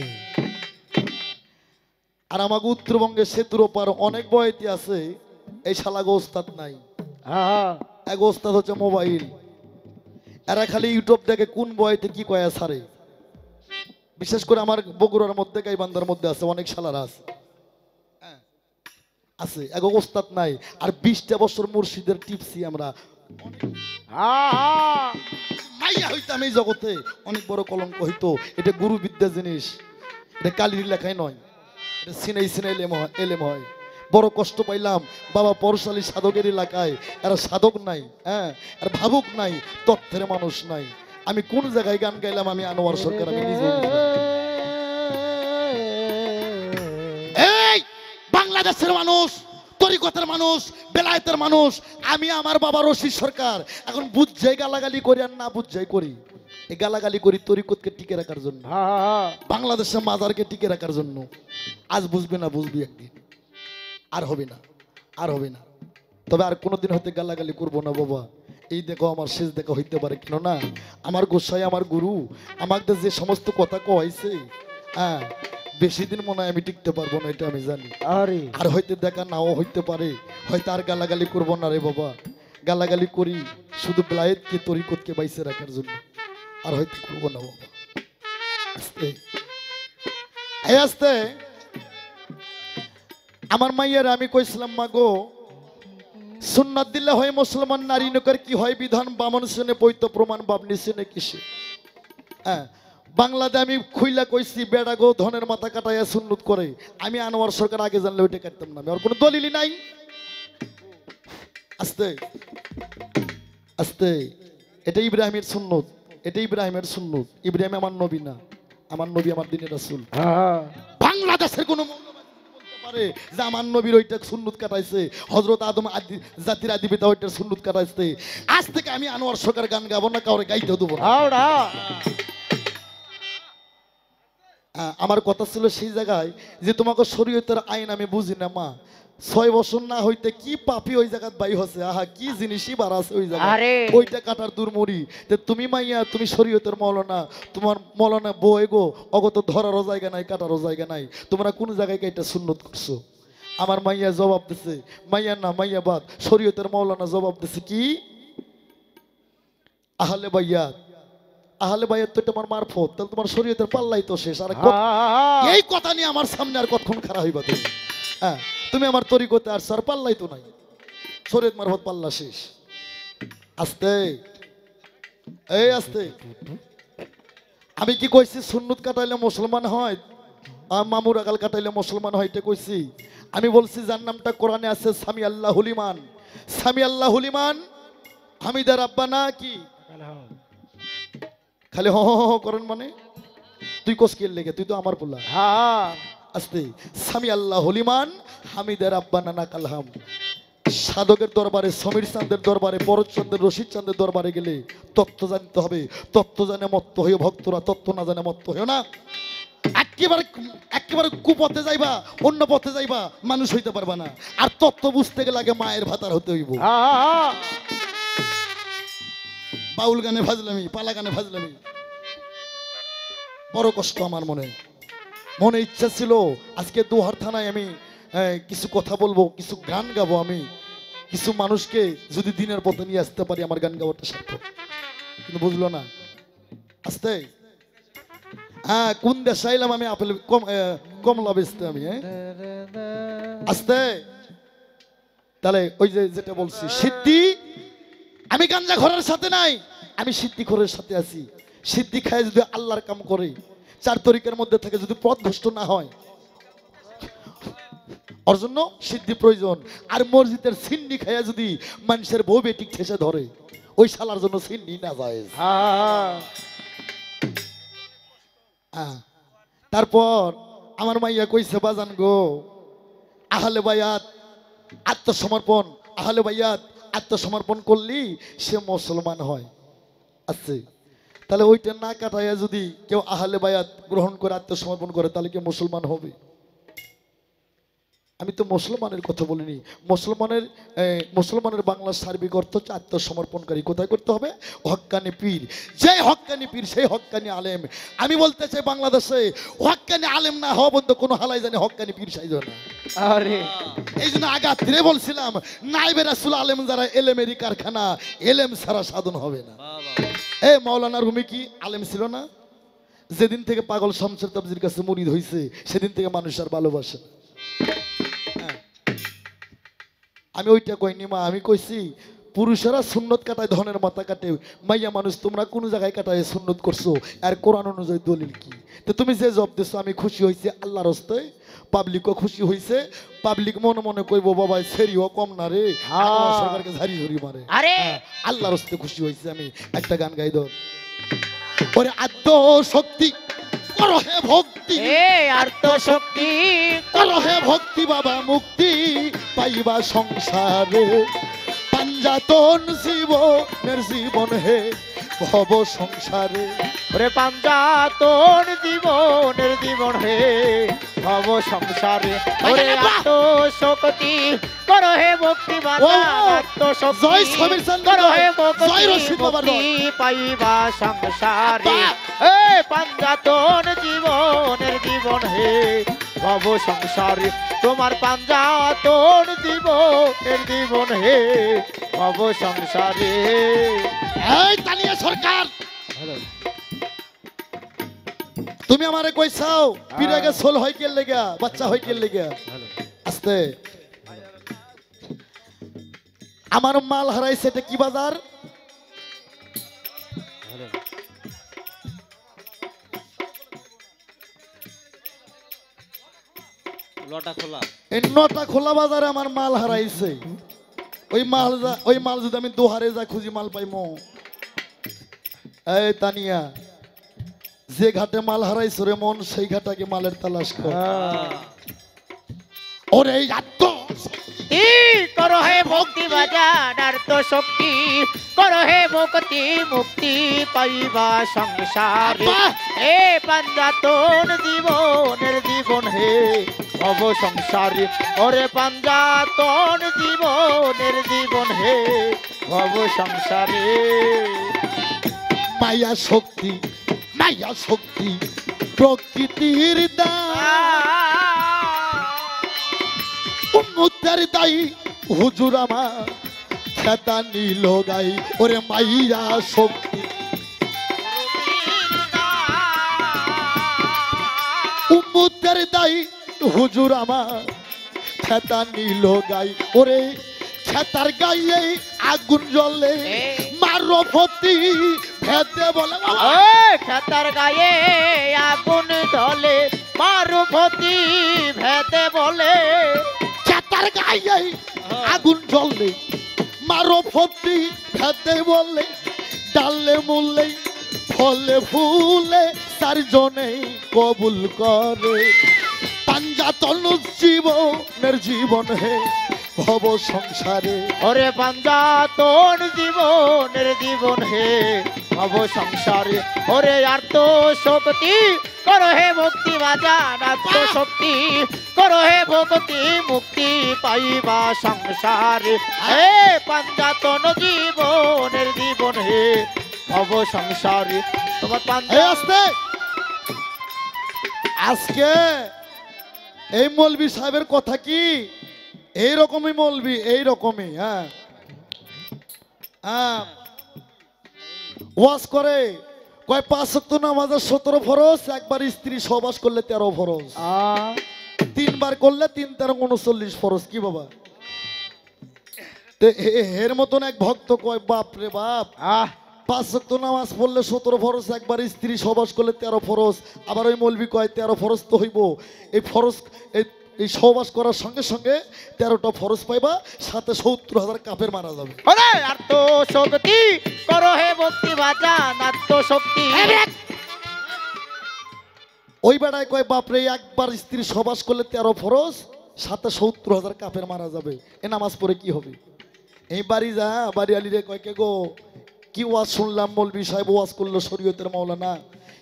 আর আমাকে উত্তরবঙ্গের সেতুর ওপার অনেক বয়তি আছে এই শালাগো ওস্তাদ নাই হ্যাঁ এক ওস্তাদ হচ্ছে মোবাইল এরা খালি ইউটিউব দেখে কোন বয়তে কি কয়া ছাড়ে বিশেষ করে আমার বগুড়ার মধ্যে গাইবান্ধার মধ্যে আছে অনেক শালারা আছে হ্যাঁ, আছে এক ওস্তাদ নাই আর 20টা বছর মুর্শিদের টিপসি আমরা মাইয়া হইতাম এই জগতে অনেক বড় কলঙ্ক হইতো এটা গুরু বিদ্যা জিনিস এটা কালির লেখায় নয় এটা সিনাই সিনাই এলেম হয় বড় কষ্ট পাইলাম বাবা পরশালী সাধকের এলাকায় এরা সাধক নাই হ্যাঁ আর ভাবুক নাই তথ্যের মানুষ নাই আমি কোন জায়গায় গান গাইলাম আমি আনোয়ার সরকার আমি নিজে এই বাংলাদেশের মানুষ তরিকতের মানুষ বেলায়েতের মানুষ আমি আমার বাবা রশিদ সরকার এখন বুঝাই গালাগালি করি আর না বুঝাই করি এই গালাগালি করি তরিকতকে টিকে রাখার জন্য বাংলাদেশের মাজারকে টিকে রাখার জন্য আজ বুঝবে না বুঝবি একদিন আর হবে না আর হবে না তবে আর কোনোদিন হতে গালাগালি করবো না বাবা এই দেখো আমার শেষ দেখা হইতে পারে কেন না আমার গোসাই আমার গুরু আমাদের যে সমস্ত কথা কইছে হ্যাঁ বেশি দিন মনে হয় আমি টিকতে পারবো না এটা আমি জানি আর হয়তো দেখা নাও হইতে পারে হয়তো আর গালাগালি করবো না রে বাবা গালাগালি করি শুধু বেলায়েতকে তরিকতকে বাইসে রাখার জন্য আর হয়তো করবো না বাবা আস্তে আস্তে আমার মাইয়ার আমি কইছিলাম মা গো সুন্নাত দিলে হয় মুসলমান নারী নকর কি হয় বিধান বামন শুনে পৈত প্রমাণ বাবনি শুনে কিসে হ্যাঁ বাংলাতে আমি খুইলা কইছি বেড়া গো ধনের মাথা কাটাইয়া সুন্নত করে আমি আনোয়ার সরকার আগে জানলে ওইটা কাটতাম না আর কোনো দলিলই নাই আস্তে আস্তে এটা ইব্রাহিমের সুন্নত এটা ইব্রাহিমের সুন্নত ইব্রাহিম আমার নবী না আমার নবী আমার দিনের রাসূল বাংলাদেশের কোনো বলতে পারে যে আমার নবীর ওইটা সুন্নত কাটাইছে হযরত আদম আদি জাতির আদি পিতা ওইটার সুন্নত কাটাইছে আজ থেকে আমি আনোয়ার সরকার গান গাবো না কাউরে গাইতে দেবো না আমার কথা ছিল সেই জায়গায় যে তোমাকে শরীয়তের আইন আমি বুঝি না মা 6 বছর না হইতে কি পাপি ওই জায়গায় বাই হচ্ছে আহা কি জিনিসই বার আছে ওই জায়গায় ওইটা কাটার দুর্মরি তে তুমি মাইয়া তুমি শরীয়তের মৌলানা তোমার মৌলানা বই গো অগত ধরারও জায়গা নাই কাটারও জায়গা নাই তোমরা কোন জায়গায় এটা সুন্নত করছো আমার মাইয়া জবাব দিছে মাইয়া না মাইয়া বাদ শরীয়তের মৌলানা জবাব দিছে কি আহলে বাইয়াত আহলে বাইয়াত তো তোমার মারফত তাহলে তোমার শরীয়তের পাল্লাই তো শেষ আর এই কথা নিয়ে আমার সামনে আর কতক্ষণ খারাপ হইবা তুমি হ্যাঁ তুমি আমার তরিকতে আর স্যার পাল্লাই তো নাই শরীয়ত মারফত পাল্লা শেষ আস্তে এই আস্তে আমি কি কইছি সুন্নত কাটাইলে মুসলমান হয় মামুর আগাল কাটাইলে মুসলমান হয় এটা কইছি আমি বলছি যার নামটা কোরআনে আছে সামি আল্লাহুল ইমান সামি আল্লাহুল ইমান হামিদা রাব্বানা কি খালি হ হ করেন মানে তুই কোসকের লেগে তুই তো আমার পোলা হ্যাঁ আস্তে সামি আল্লাহুল ইমান হামিদা রাব্বানা না কালহাম সাধকের দরবারে সমীর চাঁদের দরবারে পরশ চন্দ্রের রশিদ চাঁদের দরবারে গেলে তত্ত্ব জানতে হবে তত্ত্ব জানে মত্ত হয়ে ভক্তরা তত্ত্ব না জানে মত্ত হয়ে না একেবারে একেবারে কুপথে যাইবা অন্য পথে যাইবা মানুষ হইতে পারবা না আর তত্ত্ব বুঝতে গেলে আগে মায়ের ভাতার হতে হইব বাউল গানে ভাজলামি পালা গানে ভাজলামি বড় কষ্ট আমার মনে মনে ইচ্ছা ছিল আজকে দোহার থানায় আমি কিছু কথা বলবো কিছু গান গাবো আমি কিছু মানুষকে যদি দিনের পথে নিয়ে আসতে পারি আমার গান গাওয়াটা সার্থক কিন্তু বুঝলো না আসতে হ্যাঁ কোন দেশে আইলাম আমি আপেল কমলা বেচতে আমি আসতে তাহলে ওই যে যেটা বলছি সিদ্ধি আমি গাঞ্জা ঘরের সাথে নাই আমি সিদ্ধি ঘরের সাথে আছি সিদ্ধি খায় যদি আল্লাহর কাম করে 4 তরিকার মধ্যে থেকে যদি পথ ভ্রষ্ট না হয় ওর জন্য সিদ্ধি প্রয়োজন আর মসজিদের সিন্নি খায়া যদি মানুষের বউ বেটি ঠেসে ধরে ওই শালার জন্য সিন্নি না যায় তারপর আমার মাইয়া কইছে বাজান গো আহলে বাইয়াত আত্মসমর্পণ আহলে বাইয়াত আত্মসমর্পণ করলি সে মুসলমান হয় আছে তাহলে ওইটা না কাটাইয়া যদি কেউ আহলে বাইয়াত গ্রহণ করে আত্মসমর্পণ করে তাহলে কি মুসলমান হবে আমি তো মুসলমানের কথা বলিনি মুসলমানের বাংলা সার্বিক অর্থ হচ্ছে আত্মসমর্পণকারী কোথায় করতে হবে হক্কানি পীর যে হক্কানি পীর সেই হক্কানি আলেম আমি বলতে চাই বাংলাদেশে হক্কানি আলেম না হওয়া বন্ধ কোনো হালাই জানে হক্কানি পীর সাইজ না আরে এই জন্য আগাত্রে বলছিলাম নাইবে রাসূল আলেম যারা এলেমেরই কারখানা এলেম ছাড়া সাধন হবে না এই মাওলানা রুমি কি আলেম ছিল না যেদিন থেকে পাগল শামসুর তাবজির কাছে মুরিদ হইছে সেদিন থেকে মানুষ আর ভালোবাসে আমি ওইটা কইনি মা আমি কইছি পুরুষেরা সুন্নত কাটায় ধনের মাথা কাটে মাইয়া মানুষ তোমরা কোন জায়গায় কাটায় সুন্নত করছো আর কোরআন অনুযায়ী দলিল কি তো তুমি যে জব দিছো আমি খুশি হইছি আল্লাহর হস্তে পাবলিকও খুশি হইছে পাবলিক মনে মনে কইবো বাবা সেরিও কম না রে সরকারকে ঝাড়ি ঝুড়ি মারে আরে আল্লাহর হস্তে খুশি হইছি আমি একটা গান গাই দাও ওরে আদ্য শক্তি করো হে ভক্তি আত্মশক্তি করো হে ভক্তি বাবা মুক্তি পাইবা সংসারে পাঞ্জাতন জীবনের জীবন হে ভব সংসারে ওরে পাঞ্জাতন জীবনের জীবন হে ভব সংসারে ওরে আত্মশক্তি করো হে ভক্তি বাবা আত্মশক্তি জয় সমীর চন্দ্র করো হে ভক্তি জয় রশিদ বাবা পাইবা সংসারে এ পাঞ্জাতন জীবনের জীবন হে ভব সংসারে তোমার পাঞ্জাতন জীবনের জীবন হে ভব সংসারে এই তালিয়া সরকার তুমি আমারে কইছাও পীরাগে সোল হয় কে লাগা বাচ্চা হয় কে লাগা আস্তে আমার মাল হারাইছে, এটা কি বাজার? লটা খোলা। এই নটা খোলা বাজারে আমার মাল হারাইছে। ওই মাল যদি আমি দোহারে যা খুঁজি মাল পাইমো। এই তানিয়া, যে ঘাটে মাল হারাইছো রে মন, সেই ঘাটাকে মালের তালাশ কর। ওরে আত্ম করো হে ভক্তি বাজান আর তো শক্তি, করো হে মুক্তি মুক্তি পাইবা সংসার। এ পাঞ্জাতন জীবনের জীবন হে ভব সংসার। ওরে পাঞ্জাতন জীবনের জীবন হে ভব সংসারে। মায়া শক্তি, মায়া শক্তি প্রকৃতির দান, উন্মুক্তের দায়ী হুজুর আমার খেতা নীল গাই। ওরে মাইয়া শক্তি, উন্মুক্তের দায়ী হুজুর আমার খেতা নীল গাই। ওরে খেতার গায়ে আগুন জ্বলে মারফতি ভেদে বলে। খেতার গায়ে আগুন জ্বলে মারুপতি ভেদে বলে। খেতার গায়ে আগুন জ্বলে মারফতি ভেদে বলে। ডালে মূলে ফলে ফুলে চারজনে কবুল করে। পাঞ্জাতন জীবনের জীবন হে ভব সংসারে। ওরে পাঞ্জাতন জীবনের জীবন হে ভব সংসারে। ওরে আর্ত শক্তি করো হে মুক্তি বাজান, আত্ম শক্তি করো হে ভক্তি মুক্তি পাইবা সংসারে। হে পাঞ্জাতন জীবনের জীবন হে ভব সংসারে। তোমার আস্তে আজকে এই মৌলবী সাহেবের কথা কি এইরকমই মৌলবী, এইরকমই। হ্যাঁ হ্যাঁ, ওয়াজ করে কয় 5 ওয়াক্ত নামাজের 17 ফরজ, একবার স্ত্রী সহবাস করলে 13 ফরজ, 3 বার করলে 3 13 39 ফরজ। কি বাবা, এর মতন এক ভক্ত কয় বাপ রে বাপ, 5 ওয়াক্ত নামাজ পড়লে 17 ফরজ, একবার স্ত্রী সহবাস করলে 13 ফরজ। আবার ওই মৌলবী কয় 13 ফরজ তো হইব। এই ফরজ এই সহবাস করার সঙ্গে সঙ্গে 13টা ফরজ পাইবা, সাথে 70,000 কাফের মারা যাবে। ওরে আত্ম শক্তি করো হে ভক্তি বাজান, আত্ম শক্তি। ওই বেড়ায় কয় বাপরে একবার স্ত্রী সহবাস করলে 13 ফরজ, সাথে 70,000 কাফের মারা যাবে। এ নামাজ পড়ে কি হবে? এই বাড়ি যা, বাড়ি আলিরে কয় কে গো কি ওয়াজ শুনলাম, মৌলবী সাহেব ওয়াজ করলো শরীয়তের মাওলানা,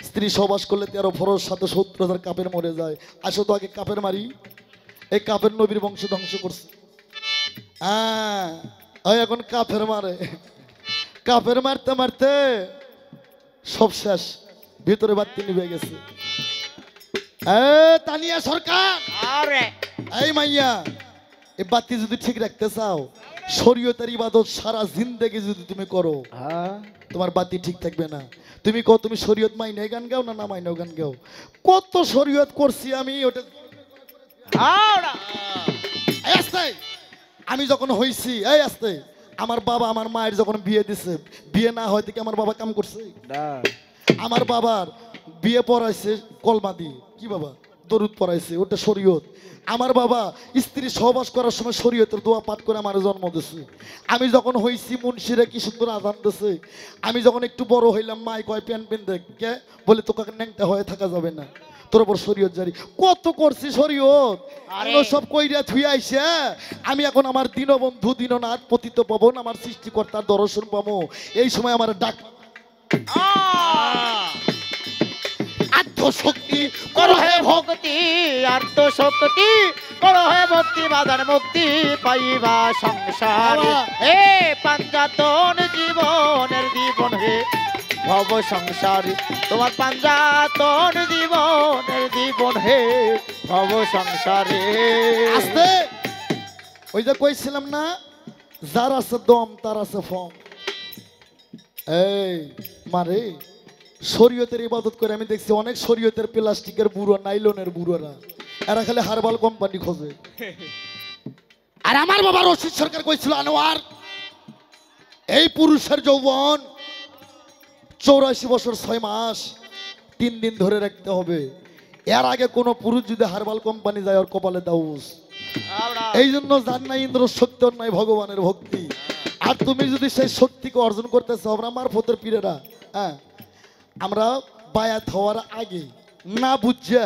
স্ত্রী সহবাস করলে 13 ফরজ, সাথে 70,000 কাফের মরে যায়। আসো তো আগে কাফের মারি। এই কাফের নবীর বংশ ধ্বংস করছে। এখন কাফের মারে, কাফের মারতে মারতে সব শেষ, ভিতরে বাতি নিভে গেছে। তানিয়া সরকার, আরে এই মাইয়া, এই বাতি যদি ঠিক রাখতে চাও, শরীয়তের ইবাদত সারা জিন্দেগি যদি তুমি করো, তোমার বাতি ঠিক থাকবে না। তুমি কো তুমি শরীয়ত মাইনে গান গাও না, না মাইনেও গান গাও। কত শরীয়ত করছি আমি, ওটা আমি যখন হইছি, এই আসতে আমার বাবা আমার মায়ের যখন বিয়ে দিছে, বিয়ে না হয় থেকে আমার বাবা কাম করছে না। আমার বাবার বিয়ে পড়াইছে কলমা দিয়ে, কি বাবা দরুদ পড়াইছে, ওটা শরীয়ত। আমার বাবা স্ত্রী সহবাস করার সময় শরীয়তের দোয়া পাঠ করে আমার জন্ম দিছে। আমি যখন হইছি মুন্সিরা কি সুন্দর আজান দিছে। আমি যখন একটু বড় হইলাম, মাই কয় প্যান পেন দেখ কে বলে তোকে ন্যাংটা হয়ে থাকা যাবে না, তোর উপর শরীয়ত জারি। কত করছি শরীয়ত, সব কইরা থুই আইছে। আমি এখন আমার দীনবন্ধু দীননাথ পতিত পাবন আমার সৃষ্টিকর্তার দর্শন পাবো। এই সময় আমার ডাক আত্মশক্তি করো হে ভক্তি, আত্ম শক্তি করো হে ভক্তি বাজার মুক্তি পাইবা সংসারে। হে পাঞ্জাতন জীবনের জীবন হে ভব সংসারে। তোমার পাঞ্জাতন জীবনের জীবন হে ভব সংসারে। আস্তে ওই যে কইছিলাম না, যার আছে দম তার আছে ফম। এই মারে শরীয়তের ইবাদত করে আমি দেখছি অনেক শরীয়তের প্লাস্টিকের বুড়ো, নাইলনের বুড়োরা, এরা খালি হারবাল কোম্পানি খোঁজে। আর আমার বাবা রশিদ সরকার কইছিল আনোয়ার এই পুরুষের যৌবন 84 বছর 6 মাস 3 দিন ধরে রাখতে হবে। এর আগে কোন পুরুষ যদি হারবাল কোম্পানি যায় ওর কপালে দাউস। এই জন্য যার নাই ইন্দ্র শক্তি ওর নাই ভগবানের ভক্তি। আর তুমি যদি সেই শক্তিকে অর্জন করতে চাও, আমরা মারফতের পীরেরা হ্যাঁ আমরা বায়াত হওয়ার আগে না বুঝছে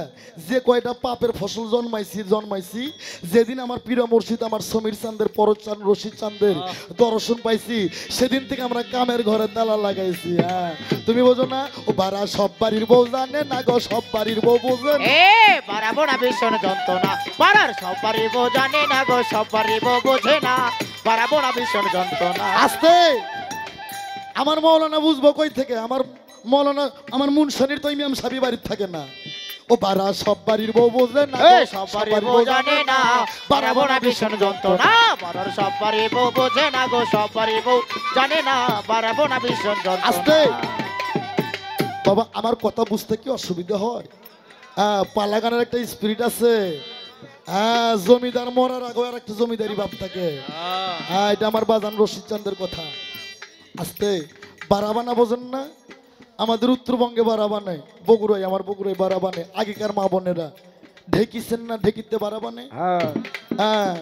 যে কয়টা পাপের ফসল জন্মাইছি যেদিন আমার পীর মুর্শিদ আমার সমীর চাঁদের পরশ চাঁদ রশিদ চাঁদের দর্শন পাইছি সেদিন থেকে আমরা কামের ঘরে তালা লাগাইছি। হ্যাঁ তুমি বোঝো না? ও বারা সব বাড়ির বউ জানে না গো, সব বাড়ির বউ বোঝে না। এ বাড়াবো না ভীষণ যন্ত্রণা, পাড়ার সব বাড়ির বউ জানে না গো, সব বাড়ির বউ বোঝে না, বাড়াবো না ভীষণ যন্ত্রণা। আস্তে আমার মৌলানা বুঝবো কই থেকে? আমার মৌলানা আমার মুনশানির তো ইমাম সাহেব বাড়ির থাকে না। ও বারা সব বাড়ির বউ বোঝে না এ গো, সব বাড়ির বউ জানে না, বাড়াবো না ভীষণ যন্ত্রণা, পাড়ার সব বাড়ির বউ বোঝে না গো, সব বাড়ির বউ জানে না, বাড়াবো না ভীষণ আস্তে যন্ত্রণা। বাবা আমার কথা বুঝতে কি অসুবিধা হয়? হ্যাঁ পালা গানের একটা স্পিরিট আছে। হ্যাঁ জমিদার মরার আগে আর একটা জমিদারি ভাব থাকে। হ্যাঁ এটা আমার বাজান রশিদ চাঁদের কথা। আস্তে বারাবানা বোঝেন না? আমাদের উত্তরবঙ্গে বারাবানে, বগুড়ায় আমার বগুড়ায় বারাবানে, আগেকার মা বোনেরা ঢেকিছেন না? ঢেকিতে বারাবানে হ্যাঁ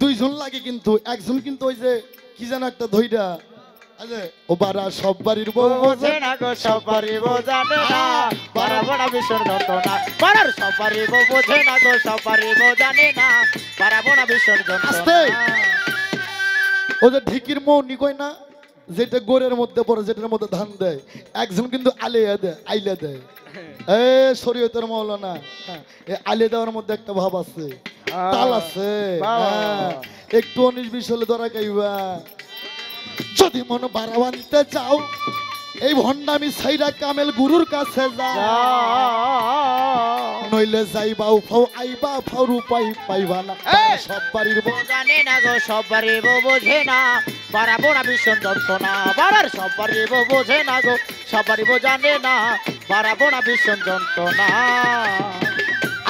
দুইজন লাগে কিন্তু একজন কিন্তু ওই যে কি যেন একটা ধইরা আরে ও বারা সব বাড়ির বউ বোঝে বোঝে না গো, সব বাড়ির বউ জানে না, বাড়াবো না ভীষণ যন্ত্রণা, পাড়ার সব বাড়ির বউ বোঝে না গো, সব বাড়ির বউ জানে না, বাড়াবো না ভীষণ আস্তে। যন্ত্রণা। ও যে ঢিকির মৌনি কই না, যেটা গোড়ের মধ্যে পড়ে যেটার মধ্যে ধান দেয়, একজন কিন্তু আলিয়া দেয় আইলে দেয়। এ শরীয়তের মৌলানা হ্যাঁ, এ আলিয়া দেওয়ার মধ্যে একটা ভাব আছে, তাল আছে। হ্যাঁ, একটু 19-20 হলে ধরা খাইবা। যদি মন বাড়াবানতে চাও এই ভণ্ডামি সাইরা কামেল গুরুর কাছে যা, নইলে যাইবা উফাও আইবা ফাও রূপাই পাইবা না। সব বাড়ির বউ জানে না গো, সব বাড়ির বউ বোঝে না, বাড়াবো না ভীষণ যন্ত্রণা, বাড়ার সব বাড়ির বউ বোঝে না গো, সব বাড়ির বউ জানে না, বাড়াবো না ভীষণ যন্ত্রণা।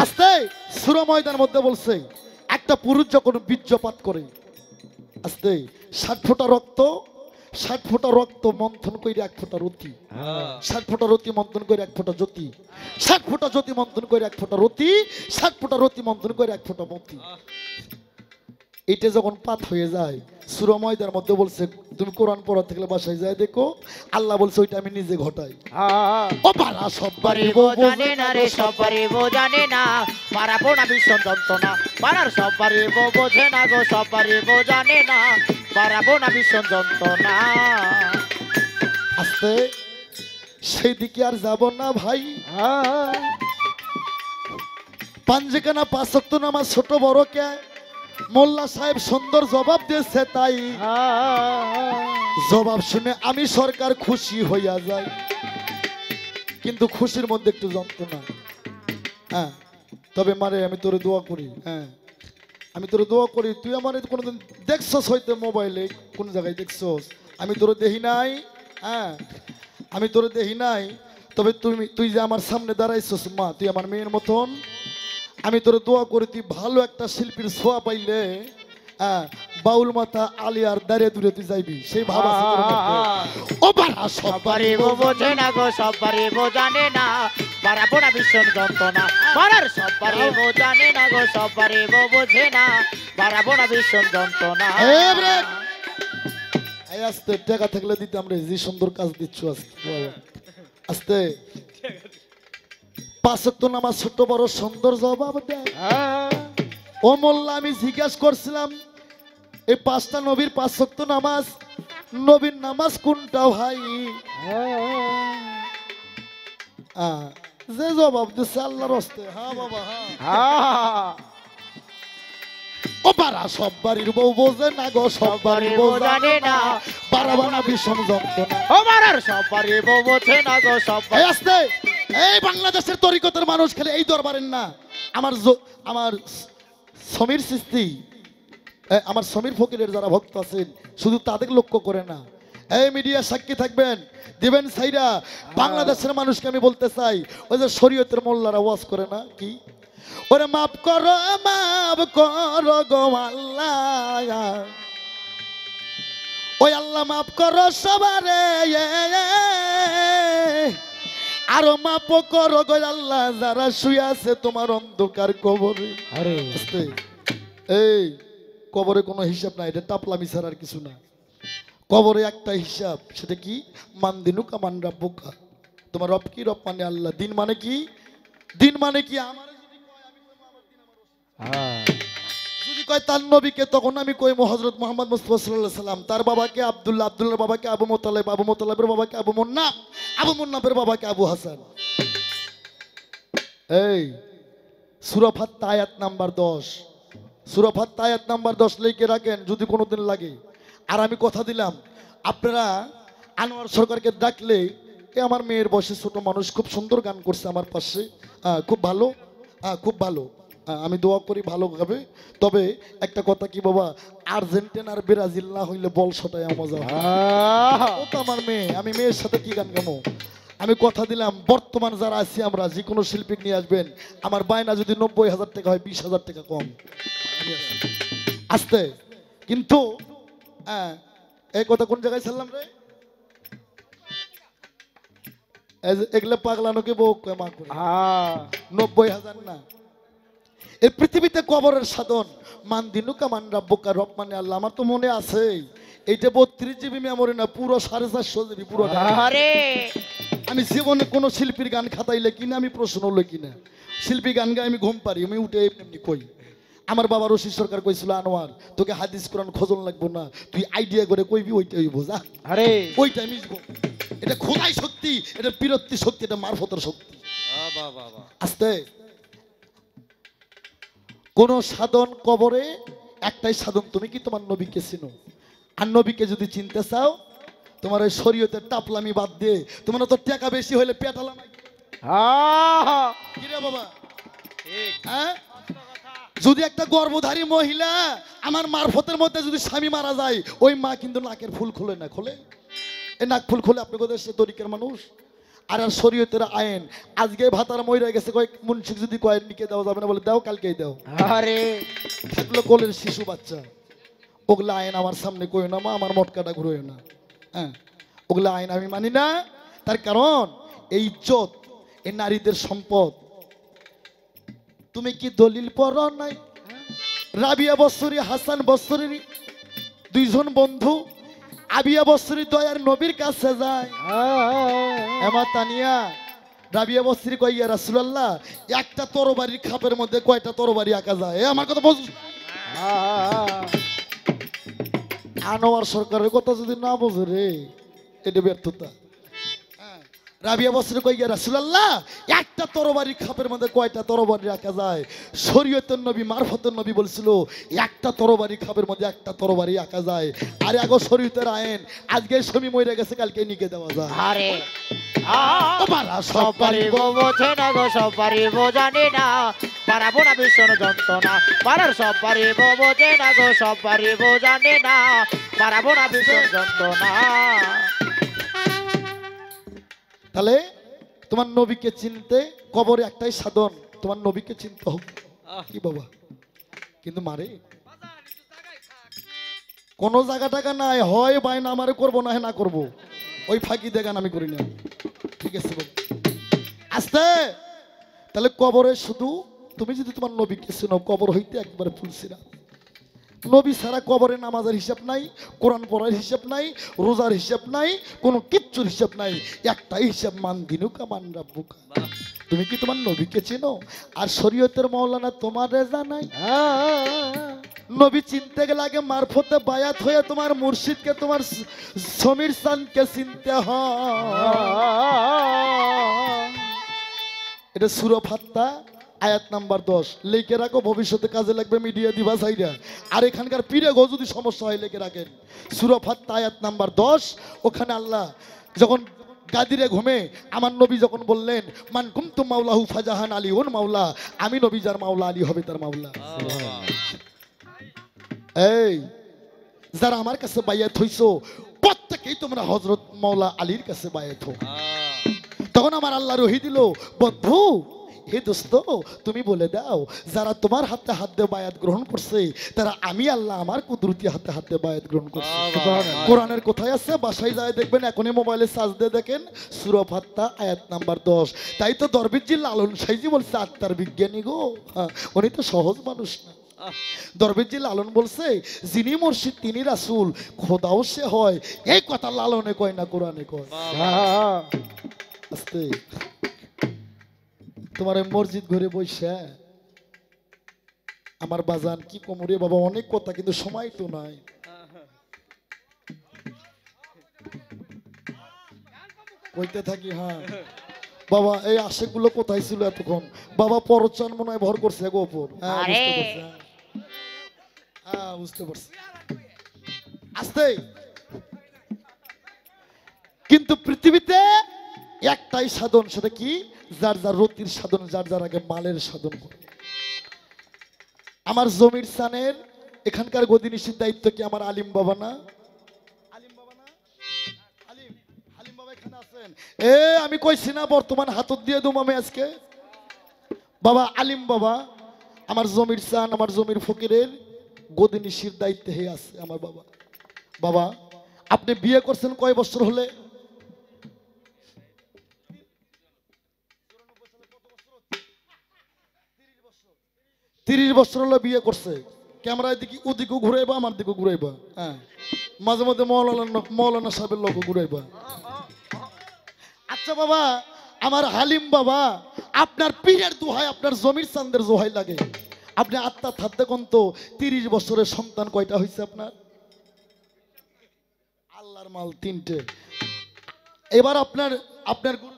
আস্তে সুরা ময়দার মধ্যে বলছে একটা পুরুষ যখন বীর্যপাত করে আস্তে 60 ফোঁটা রক্ত মন্থন করে 1 ফোঁটা রতি, 60 ফোঁটা রতি মন্থন করে 1 ফোঁটা জ্যোতি, 60 ফোঁটা জ্যোতি মন্থন করে 1 ফোঁটা রতি, 60 ফোঁটা রতি মন্থন করে 1 ফোঁটা মতি। এটা যখন পাত হয়ে যায় সূরা ময়দার মধ্যে বলছে তুমি কোরআন পড়া থাকলে বাসায় যায় দেখো, আল্লাহ বলছে ওইটা আমি নিজে ঘটাই। ও বারা সব বাড়ির বউ জানে না রে, সব বাড়ির বউ জানে না, বাড়াবো না ভীষণ যন্ত্রণা, পাড়ার সব বাড়ির বউ বোঝে না গো, সব বাড়ির বউ জানে না, বাড়াবো না ভীষণ যন্ত্রণা। আস্তে সেই দিকে আর যাব না ভাই। পাঞ্জেখানা 5 ওয়াক্ত নামাজ ছোট বড় কে মোল্লা সাহেব সুন্দর জবাব দিয়েছে, তাই জবাব শুনে আমি সরকার খুশি হইয়া যাই, কিন্তু খুশির মধ্যে একটু যন্ত্রণা। হ্যাঁ তবে মারে আমি তোরে দোয়া করি, হ্যাঁ আমি তোরে দোয়া করি, তুই আমার কোনোদিন দেখছস হয়তো মোবাইলে কোন জায়গায় দেখছস, আমি তোরে দেখি নাই। হ্যাঁ আমি তোরে দেখি নাই, তবে তুই যে আমার সামনে দাঁড়াইছস মা, তুই আমার মেয়ের মতন, আমি তোরে দোয়া করি তুই ভালো একটা শিল্পীর ছোঁয়া পাইলে হ্যাঁ বাউল মাথা আলিয়ার দাঁড়িয়ে দূরে তুই যাইবি, সেই ভাব আছে তোর মধ্যে। ও বাড়া সব সব বাড়ির বউ বোঝে না গো, সব বাড়ির বউ জানে না, বাড়াবো না ভীষণ যন্ত্রণা, পাড়ার সব বাড়ির বউ জানে না গো, সব বাড়ির বউ বোঝে না, বাড়াবো না ভীষণ যন্ত্রণা। এই আস্তে টাকা থাকলে দিতাম রে, যে সুন্দর কাজ দিচ্ছ আজকে বাবা। আস্তে 5 ওয়াক্ত নামাজ ছোট বড় সুন্দর জবাব দেয়। ও মোল্লা আমি জিজ্ঞাসা করছিলাম এই 5টা নবীর 5 ওয়াক্ত নামাজ, নবীর নামাজ কোনটা ভাই? যে জবাব দিচ্ছে আল্লাহর হস্তে। হ্যাঁ বাবা হ্যাঁ। ও বারা সব বাড়ির বউ বোঝে না গো, সব বাড়ির বউ জানে না, বারাবানা বিষম যন্ত্রণা। ও মারার সব বাড়ির বউ বোঝে না গো, সব এই আস্তে এই বাংলাদেশের তরিকতের মানুষ খেলে এই দরবারের না, আমার সমীর সৃষ্টি আমার সমীর ফকিরের যারা ভক্ত আছেন শুধু তাদের লক্ষ্য করে না, এই মিডিয়া সাক্ষী থাকবেন দিবেন সাইরা বাংলাদেশের মানুষকে আমি বলতে চাই, ওই যে শরীয়তের মোল্লারা ওয়াজ করে না কি ওরে মাফ করো গো আল্লাহ, ওই আল্লাহ মাফ করো সবারে, আরো মাফ করো গো আল্লাহ যারা শুয়ে আছে তোমার অন্ধকার কবরে। আরে এই কবরে কোনো হিসাব নাই, এটা টাপলামি ছাড়া আর কিছু না। কবরে একটা হিসাব, সেটা কি? মান দিনুকা মান রাব্বুকা, তোমার রব কি? রব মানে আল্লাহ। দিন মানে কি? দিন মানে কি? আমারে যদি কয় তার নবীকে, তখন আমি কইমু হযরত মুহাম্মদ মুস্তাফা সাল্লাল্লাহু আলাইহি সাল্লাম। তার বাবাকে আব্দুল্লাহ, আব্দুল্লাহর বাবাকে আবু মুতালিব, আবু মুতালিবের বাবাকে আবু মুন্না, আবু মুন্নাবের বাবাকে আবু হাসান। এই সূরা ফাত আয়াত নাম্বার 10, সূরা ফাত আয়াত নাম্বার 10 লিখে রাখেন যদি কোনোদিন লাগে। আর আমি কথা দিলাম, আপনারা আনোয়ার সরকারকে ডাকলে, এ আমার মেয়ের বয়সে ছোট মানুষ, খুব সুন্দর গান করছে আমার পাশে, খুব ভালো, খুব ভালো, আমি দোয়া করি ভালো হবে। তবে একটা কথা কি বাবা, আর্জেন্টিনা আর ব্রাজিল না হইলে বল শটায় মজা হয়। ও তো আমার মেয়ে, আমি মেয়ের সাথে কি গান গামো? আমি কথা দিলাম, বর্তমান যারা আছি আমরা, যে কোনো শিল্পী নিয়ে আসবেন, আমার বায়না যদি 90,000 টাকা হয়, 20,000 টাকা কম আসতে। কিন্তু এই কথা কোন জায়গায় ছিলাম রে? এগুলো পাগলানোকে বউ মা করে 90,000 না। এই পৃথিবীতে কবরের সাধন মান দিনুকা মান রাব্বুকা, রব মানে আল্লাহ। আমার তো মনে আছে এইটা 32 জিবি মেমোরি না, পুরো 450 জিবি পুরো। আমি জীবনে কোন শিল্পীর গান খাতাইলে কিনা আমি প্রশ্ন হলো কিনা, শিল্পী গান গায়ে আমি ঘুম পারি, আমি উঠে এমনি কই। আমার বাবা রশিদ সরকার কইছিল, আনোয়ার তোকে হাদিস কোরআন খোঁজন লাগবো না, তুই আইডিয়া করে কইবি, ওইটাই বোঝা। আরে ওইটাই মিশবো, এটা খোদাই শক্তি, এটা বীরত্ব শক্তি, এটা মারফতের শক্তি। আস্তে কোন সাধন কবরে একটাই সাধন, তুমি কি তোমার নবীকে চিনো? আর নবীকে যদি চিনতে চাও, তোমার ওই শরীয়তের টাপলামি বাদ দিয়ে, তোমার তো টাকা বেশি হইলে পেটালাম কি রে বাবা? হ্যাঁ, যদি একটা গর্ভধারী মহিলা আমার মারফতের মধ্যে যদি স্বামী মারা যায়, ওই মা কিন্তু নাকের ফুল খোলে না, খোলে? এই নাক ফুল খোলে আপনাকে দেশে তরিকের মানুষ। আর আর শরীয়তের আইন, আজকে ভাতার মইরা গেছে, কয়েক মুন্সিক যদি কয়েক নিকে দেওয়া যাবে না, বলে দাও কালকেই দাও। আরে থাকলো কোলের শিশু বাচ্চা, ওগুলা আইন আমার সামনে কই না মা, আমার মটকাটা ঘুরোয় না। হ্যাঁ, ওগুলা আইন আমি মানি না। তার কারণ এই ইজ্জত, এই নারীদের সম্পদ। তুমি কি দলিল পড়ো নাই? রাবিয়া বছরী, হাসান বছরী, দুইজন বন্ধু আবিয়া বছরী দয়ার নবীর কাছে যায়। এমা তানিয়া, রাবিয়া বছরী কয়, ইয়া রাসূলুল্লাহ, একটা তরবারির খাপের মধ্যে কয়টা তরবারি আঁকা যায়? আমার কথা বুঝ। আনোয়ার সরকারের কথা যদি না বোঝে রে, এটা ব্যর্থতা। রাবিয়া বছরে কই, ইয়া রাসূলুল্লাহ, একটা তরবারি খাপের মধ্যে কয়টা তরবারি রাখা যায়? শরীয়তের নবী, মারফতের নবী বলছিল একটা তরবারি খাপের মধ্যে একটা তরবারি রাখা যায়। আরে আগো শরীয়তের আইন, আজকে স্বামী মরে গেছে, কালকে নিকে দেওয়া যায়। আরে বাবা সব পারিব বোঝে না গো, সব পারিব জানি না, পারাবো না ভীষণ যন্ত্রণা, পারার সব পারিব বোঝে না গো, সব পারিব জানি না, পারাবো না ভীষণ যন্ত্রণা। তাহলে তোমার নবীকে চিনতে কবরে একটাই সাধন, তোমার নবীকে চিনতে হবে। কি বাবা, কিন্তু মারে কোন জায়গা টাকা নাই, হয় বায়না আমারে করবো না, না করবো, ওই ফাঁকি দেগান আমি করি না। ঠিক আছে বাবা, আস্তে। তাহলে কবরে শুধু তুমি যদি তোমার নবীকে চিনো, কবর হইতে একবারে ফুলছিরা। নবী ছাড়া কবরে নামাজের হিসাব নাই, কোরআন পড়ার হিসাব নাই, রোজার হিসাব নাই, কোনো কিচ্ছুর হিসাব নাই। একটাই হিসাব, মান দিনুকা মান রাব্বুকা। তুমি কি তোমার নবীকে চেনো? আর শরীয়তের মাওলানা তোমারে জানাই। নবী চিনতে গেলে আগে মারফতে বায়াত হয়ে তোমার মুর্শিদকে, তোমার সমীর চাঁদকে চিনতে হয়। এটা সূরা ফাত্তা আয়াত নাম্বার 10 লিখে রাখো, ভবিষ্যতে কাজে লাগবে মিডিয়া দিবা চাইরা। আর এখানকার পীরে গো যদি সমস্যা হয় লিখে রাখেন, সূরা ফাত্তা আয়াত নাম্বার 10। ওখানে আল্লাহ যখন গাদিরে ঘুমে আমার নবী যখন বললেন, মান কুনতু মাওলাহু ফাজাহান আলী ওর মাওলা, আমি নবী যার মাওলা, আলী হবে তার মাওলা। এই যারা আমার কাছে বায়াত হইছো, প্রত্যেকেই তোমরা হযরত মাওলা আলীর কাছে বায়াত হও। তখন আমার আল্লাহ রহি দিল, বন্ধু হে দোস্ত তুমি বলে দাও যারা তোমার হাতে হাত দিয়ে বায়াত গ্রহণ করছে তারা আমি আল্লাহ আমার কুদরতি হাতে হাতে বায়াত গ্রহণ করছে। কোরআনের কোথায় আছে? বাসায় যায় দেখবেন, এখনই মোবাইলে সার্চ দিয়ে দেখেন, সূরা ফাত্তা আয়াত নাম্বার 10। তাই তো দরবেশজি লালন সাইজি বলছে আত্মার বিজ্ঞানী গো, উনি তো সহজ মানুষ না। দরবেশজি লালন বলছে যিনি মুর্শিদ তিনি রাসূল, খোদাও সে হয়। এই কথা লালনে কয় না, কোরআনে কয়। আস্তে তোমার মসজিদ ঘুরে বইসা আমার বাজান কি কোমরে বাবা, অনেক কথা কিন্তু সময় তো নাই। কইতে থাকি হ্যাঁ বাবা, এই আশেকগুলো কোথায় ছিল এতক্ষণ? বাবা পরচান মনে হয় ভর করছে গো ওপর। হ্যাঁ বুঝতে পারছি, হ্যাঁ বুঝতে পারছি। আস্তে কিন্তু পৃথিবীতে একটাই সাধন, সেটা কি? যার যার রতির সাধন, যার যার আগে মালের সাধন করে। আমার জমির সানের এখানকার গদিনিশির দায়িত্ব কি আমার আলিম বাবা না? আলিম বাবা না? আলিম আলিম বাবা এখানে আছেন? আমি কইছি না বর্তমান হাতত দিয়ে দুম আমি আজকে। বাবা আলিম বাবা আমার জমির সান, আমার জমির ফকিরের গদিনিশির দায়িত্বে হে আছে আমার বাবা। বাবা আপনি বিয়ে করছেন কয় বছর হলে? 30 বছর হলো বিয়ে করছে। ক্যামেরায় দিকে ওদিকে ঘুরাইবা, আমার দিকে ঘুরাইবা, হ্যাঁ মাঝে মধ্যে মৌলানা সাহেবের লোক ঘুরাইবা। আচ্ছা বাবা আমার হালিম বাবা, আপনার পীরের দোহাই, আপনার জমির চান্দের দোহাই লাগে, আপনি আত্মা থাকতে কোন তো 30 বছরের সন্তান কয়টা হয়েছে আপনার? আল্লাহর মাল 3টে। এবার আপনার আপনার গুরু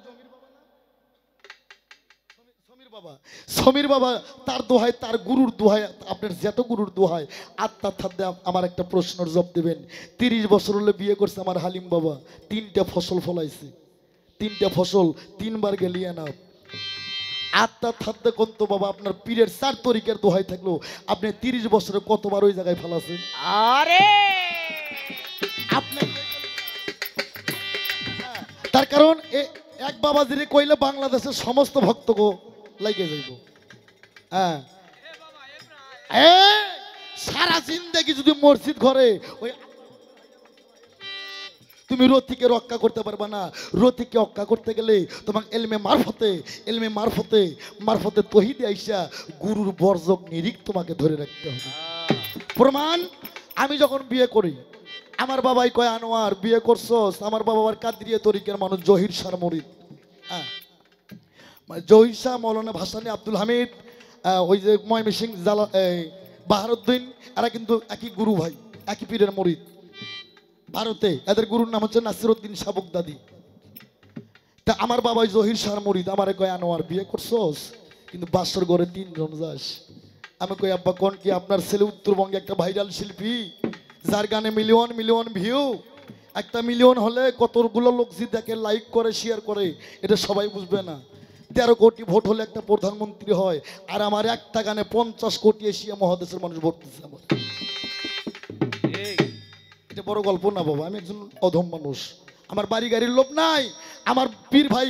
সমীর বাবা তার দোহাই, তার গুরুর দোহাই, আপনার যত গুরুর দোহাই আত্মা থাকতে আমার একটা প্রশ্নের জবাব দেবেন। 30 বছর হলে বিয়ে করছে আমার হালিম বাবা, 3টা ফসল ফলাইছে, 3টা ফসল 3 বার গেলিয়ে না। আত্মা থাকতে কোন তো বাবা আপনার পীরের 4 তরিকের দোহাই থাকলো আপনি 30 বছরে কতবার ওই জায়গায় ফেলাছেন? আরে আপনি তার কারণ এক বাবাজিরে কইলে বাংলাদেশের সমস্ত ভক্তগো লাগে যাইব। হ্যাঁ সারা জিন্দেগি যদি মসজিদ ঘরে ওই তুমি রতিকে রক্ষা করতে পারবা না। রতিকে রক্ষা করতে গেলে তোমাকে এলমে মারফতে তহিদে আইসা গুরুর বর্জক নিরিখ তোমাকে ধরে রাখতে হবে। প্রমাণ, আমি যখন বিয়ে করি আমার বাবাই কয় আনোয়ার বিয়ে করছস? আমার বাবা আবার কাদরিয়া তরিকের মানুষ, জহির শাহ মুরিদ। হ্যাঁ জহির শাহ, মৌলানা ভাসানী, আব্দুল হামিদ, ওই যে ময়মনসিং জালা, বাহারুদ্দিন, এরা কিন্তু একই গুরু ভাই, একই পীরের মুরিদ। ভারতে এদের গুরুর নাম হচ্ছে নাসিরউদ্দিন সাবুকদাদি। তা আমার বাবাই জহির শাহ মুরিদ, আমারে কয় আনোয়ার বিয়ে করছস? কিন্তু বাসর ঘরে 3 জন যাস। আমি কই আব্বা কোন কি? আপনার ছেলে উত্তরবঙ্গে একটা ভাইরাল শিল্পী, যার গানে মিলিয়ন মিলিয়ন ভিউ, 1 মিলিয়ন হলে কতগুলো লোক যে দেখে, লাইক করে, শেয়ার করে, এটা সবাই বুঝবে না। 13 কোটি ভোট হলে একটা প্রধানমন্ত্রী হয়, আর আমার একটা গানে 50 কোটি এশিয়া মহাদেশের মানুষ ভোট দিচ্ছে আমার। এটা বড় গল্প না বাবা, আমি একজন অধম মানুষ, আমার বাড়ি গাড়ির লোভ নাই। আমার পীর ভাই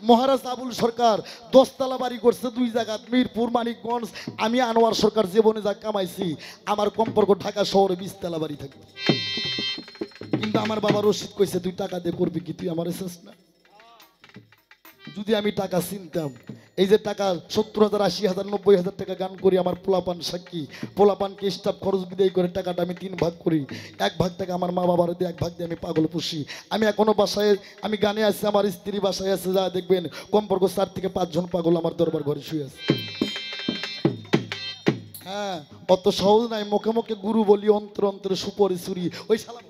মহারাজ আবুল সরকার 10 তলা বাড়ি করছে 2 জায়গা, মিরপুর, মানিকগঞ্জ। আমি আনোয়ার সরকার জীবনে যা কামাইছি আমার সম্পর্ক ঢাকা শহরে 20 তলা বাড়ি থাকে। কিন্তু আমার বাবা রশিদ কইছে তুই টাকা দিয়ে করবি কি? তুই আমার এসেস না। যদি আমি টাকা চিনতাম, এই যে টাকা 70,000, 80,000, 90,000 টাকা গান করি, আমার পোলাপান সাক্ষী, পোলাপানকে স্টাফ খরচ বিদায় করে টাকাটা আমি 3 ভাগ করি। 1 ভাগ টাকা আমার মা বাবার দিয়ে, 1 ভাগ দিয়ে আমি পাগল পুষি। আমি এখনো বাসায়, আমি গানে আছি, আমার স্ত্রী বাসায় আছে, যা দেখবেন কমপক্ষ 4 থেকে 5 জন পাগল আমার দরবার ঘরে শুয়ে আছে। হ্যাঁ অত সহজ নাই, মুখে মুখে গুরু বলি, অন্তর অন্তরে সুপরি চুরি। ওই শালা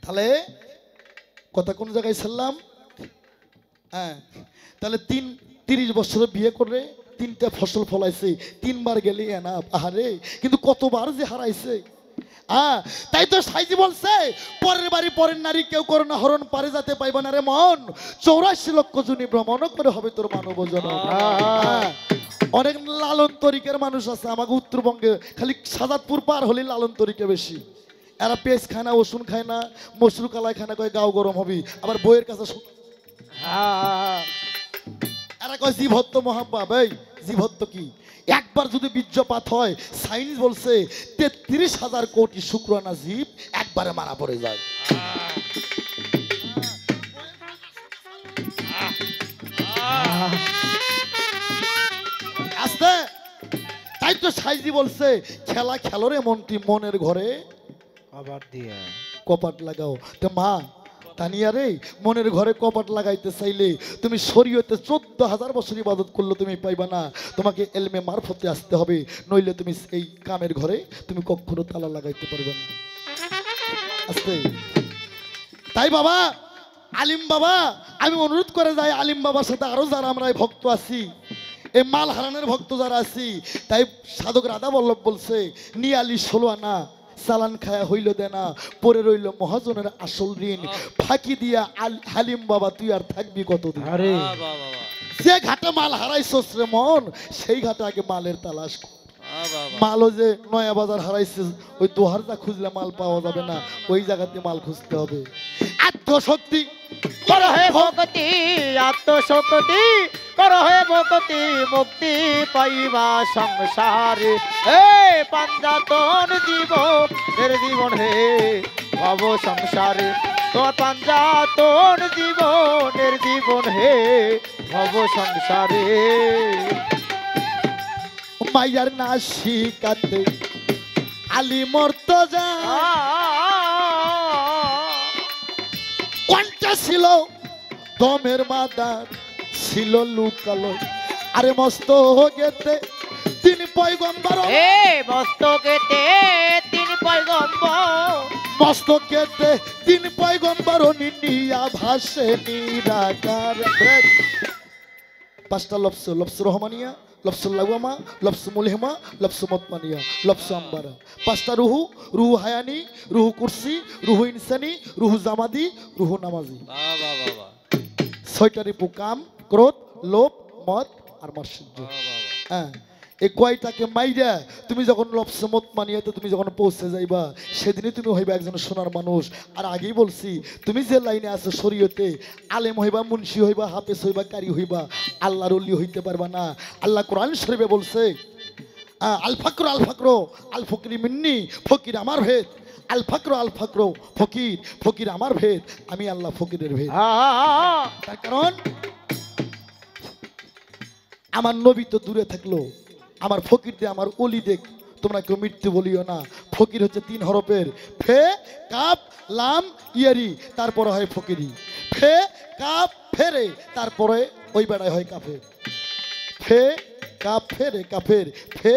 তাহলে কথা কোন জায়গায় ছিলাম? হ্যাঁ তাহলে 30 বছরে বিয়ে করে 3টা ফসল ফলাইছে, 3 বার গেলে না আহারে, কিন্তু কতবার যে হারাইছে। তাই তো সাইজি বলছে পরের বাড়ি পরের নারী কেউ করো না হরণ, পারে যাতে পাইবা না রে মন, 84 লক্ষ জনী ভ্রমণ করে হবে তোর মানব জনম। অনেক লালন তরিকের মানুষ আছে আমাকে উত্তরবঙ্গে, খালি সাজাদপুর পার হলে লালন তরিকে বেশি। এরা পেঁয়াজ খায় না, রসুন খায় না, মসুর কালাই খায় না, কয় গাও গরম হবে। আবার বইয়ের কাছে এরা কয় জীবহত্য মহাপাপ। এই জীবহত্য কি? একবার যদি বীর্যপাত হয়, সায়েন্স বলছে 33,000 কোটি শুক্রাণু জীব একবারে মারা পড়ে যায়। আস্তে তাই তো সাইজি বলছে খেলা খেলোরে মনটি মনের ঘরে আবার দিয়ে কপাট লাগাও। তো মা তানিয়া রে, মনের ঘরে কপাট লাগাইতে চাইলে তুমি শরীয়তে 14,000 বছর ইবাদত করলে তুমি পাইবা না, তোমাকে এলমে মারফতে আসতে হবে, নইলে তুমি এই কামের ঘরে তুমি কখনো তালা লাগাইতে পারবে না। আস্তে তাই বাবা, আলিম বাবা, আমি অনুরোধ করে যাই আলিম বাবার সাথে আরো যারা আমরা এই ভক্ত আছি, এই মাল হারানের ভক্ত যারা আছি, তাই সাধক রাধা বল্লভ বলছে নিয়ালি 16 আনা চালান খায়া হইল দেনা, পরে রইল মহাজনের আসল ঋণ, ফাঁকি দিয়া হালিম বাবা তুই আর থাকবি কতদিন। আরে যে ঘাটে মাল হারাইছস রে মন, সেই ঘাটে আগে মালের তালাশ কর। মালও যে নয়া বাজার হারাইছে, ওই দোহারটা খুঁজলে মাল পাওয়া যাবে না, ওই জায়গাতে মাল খুঁজতে হবে। আত্মশক্তি করো হে ভক্তি, আত্মশক্তি করো হে ভক্তি, মুক্তি পাইবা সংসারে। এ পাঞ্জাতন জীবনের জীবন হে ভব সংসারে, তোর পাঞ্জাতন জীবনের জীবন হে ভব সংসারে। মাইয়ার না শিকাতে আলী মর্তজা কোনটা ছিল দমের মাদার ছিল লুকালো, আরে মস্ত গেতে তিনি পয়গম্বর, এ মস্তকেতে তিন পয়গম্বর, মস্তকেতে তিনি পয়গম্বর, নিনিয়া ভাসে নিরাকার। ব্রেক 5টা লফস, লফস রহমানিয়া, লফস লাগুমা, লফস মুলহিমা, লফস মতমানিয়া, লফস আম্বারা। 5টা রুহু, রুহু হায়ানি, রুহু কুরসি, রুহু ইনসানি, রুহু জামাদি, রুহু নামাজি। 6টা রিপু কাম, ক্রোধ, লোভ, মদ আর মাৎসর্য। হ্যাঁ, এই কয়টাকে মাইরা তুমি যখন লফস মতমানিয়াতে তুমি যখন পৌঁছে যাইবা, সেদিনই তুমি হইবা একজন সোনার মানুষ। আর আগেই বলছি, তুমি যে লাইনে আছো শরীয়তে, আলেম হইবা, মুন্সি হইবা, হাফেজ হইবা, কারি হইবা, আল্লাহর ওলি হইতে পারবা না। আল্লাহ কোরআন শরীফে বলছে আল ফাকর আল ফাকর আল ফকিরি মিন্নি, ফকির আমার ভেদ। আল ফাকর আল ফাকর ফকির, ফকির আমার ভেদ, আমি আল্লাহ ফকিরের ভেদ। তার কারণ আমার নবী তো দূরে থাকলো, আমার ফকির দে, আমার অলি দেখ, তোমরা কেউ মৃত্যু বলিও না। ফকির হচ্ছে 3 হরফের, ফে কাপ লাম ইয়ারি, তারপরে হয় ফকিরি। ফে কাপ ফেরে, তারপরে ওই বেড়ায় হয় কাফের। ফে কাপ ফেরে কাফের, ফে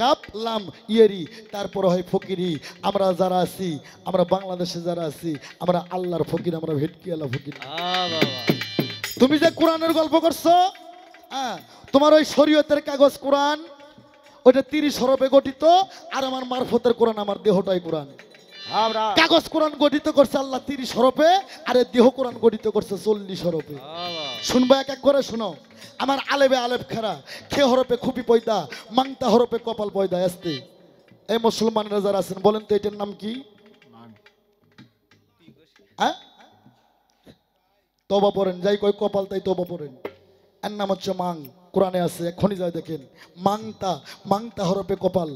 কাপ লাম ইয়ারি, তারপরে হয় ফকিরি। আমরা যারা আছি, আমরা বাংলাদেশে যারা আছি, আমরা আল্লাহর ফকির, আমরা ভেটকি আল্লাহ ফকির। তুমি যে কোরআনের গল্প করছো, তোমার ওই শরীয়তের কাগজ কোরআন, ওইটা 30 হরফে গঠিত, আর আমার মারফতের কোরআন, আমার দেহটাই কোরআন। কাগজ কোরআন গঠিত করছে আল্লাহ 30 হরফে, আর দেহ কোরআন গঠিত করছে 40 হরফে। শুনবা এক এক করে শুনো। আমার আলেবে আলেব খারা, খে হরফে খুপি পয়দা, মাংতা হরফে কপাল পয়দা। আসতে এই মুসলমানরা যারা আছেন বলেন তো এটার নাম কি? তবা পড়েন, যাই কয় কপাল তাই তবা পড়েন। এর নাম হচ্ছে মাং, কোরআনে আছে, এখনই যায় দেখেন। মাংতা, মাংতা হরফে কপাল,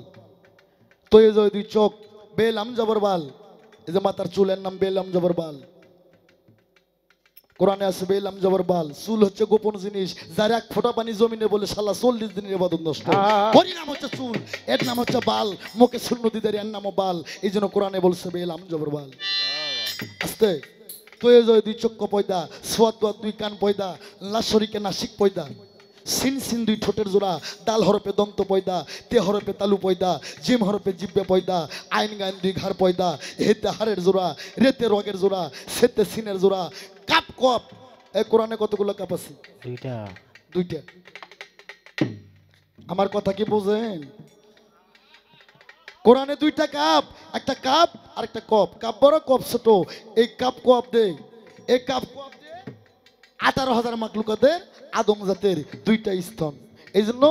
তো এই যে 2 চোখ, বেলাম জবর বাল, এই যে মাথার চুলের নাম বেলাম জবর বাল, কোরআনে আছে বেলাম জবর বাল। চুল হচ্ছে গোপন জিনিস, যার 1 ফোঁটা পানি জমিনে বলে শালা 40 দিনের ইবাদত নষ্ট। ওর নাম হচ্ছে চুল, এর নাম হচ্ছে বাল, মুখে সুন্নতি দাঁড়িয়ে এর নামও বাল, এই জন্য কোরআনে বলছে বেলাম জবর বাল। আস্তে তো এই যে 2 চক্ষু পয়দা, সোয়াদ 2 কান পয়দা, লাশরিকে নাসিক পয়দা, সিন সিন 2 ঠোঁটের জোড়া, দাল হরপে দন্ত পয়দা, তে হরপে তালু পয়দা, জিম হরপে জিব্বে পয়দা, আইন গাইন 2 ঘাড় পয়দা, হেতে হাড়ের জোড়া, রেতে রগের জোড়া, সেতে সিনের জোড়া, কাপ কপ। এই কোরআনে কতগুলো কাপ আছে? 2টা। আমার কথা কি বোঝেন? কোরআনে 2টা কাপ, একটা কাপ আর একটা কপ। কাপ বড়, কপ ছোট। এই কাপ কপ দে, এই কাপ কপ দে 18,000 মাকলুকাতের আদম জাতের 2টা স্তন। এই জন্য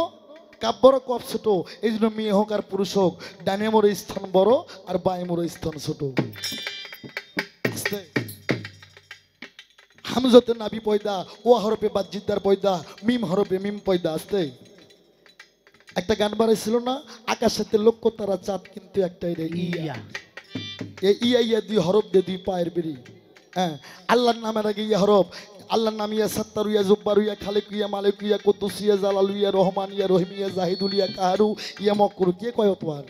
কাপ বড় কপ ছোট, এই জন্য মেয়ে হোক আর পুরুষ হোক, ডানে মোড়ে স্থান বড় আর বায়ে মোড়ে স্থান ছোট। আস্তে। হামজতে নাবি পয়দা, ও হরফে বাজ্জিদার পয়দা, মিম হরফে মিম পয়দা। আস্তে। একটা গান বাড়াইছিল না, আকাশেতে লক্ষ্য তারা চাঁদ কিন্তু একটাই রে ইয়া। এই ইয়া ইয়া দুই হরফ দে দুই পায়ের বেরি। হ্যাঁ, আল্লাহর নামের আগে ইয়া হরফ। আল্লাহর নাম ইয়া সাত্তারু ইয়া জব্বারু ইয়া খালিক ইয়া মালিক ইয়া কুদ্দুস ইয়া জালালু ইয়া রহমান ইয়া রহিম ইয়া জাহিদুল ইয়া কাহারু ইয়া মকরু। কে কয় অতবার?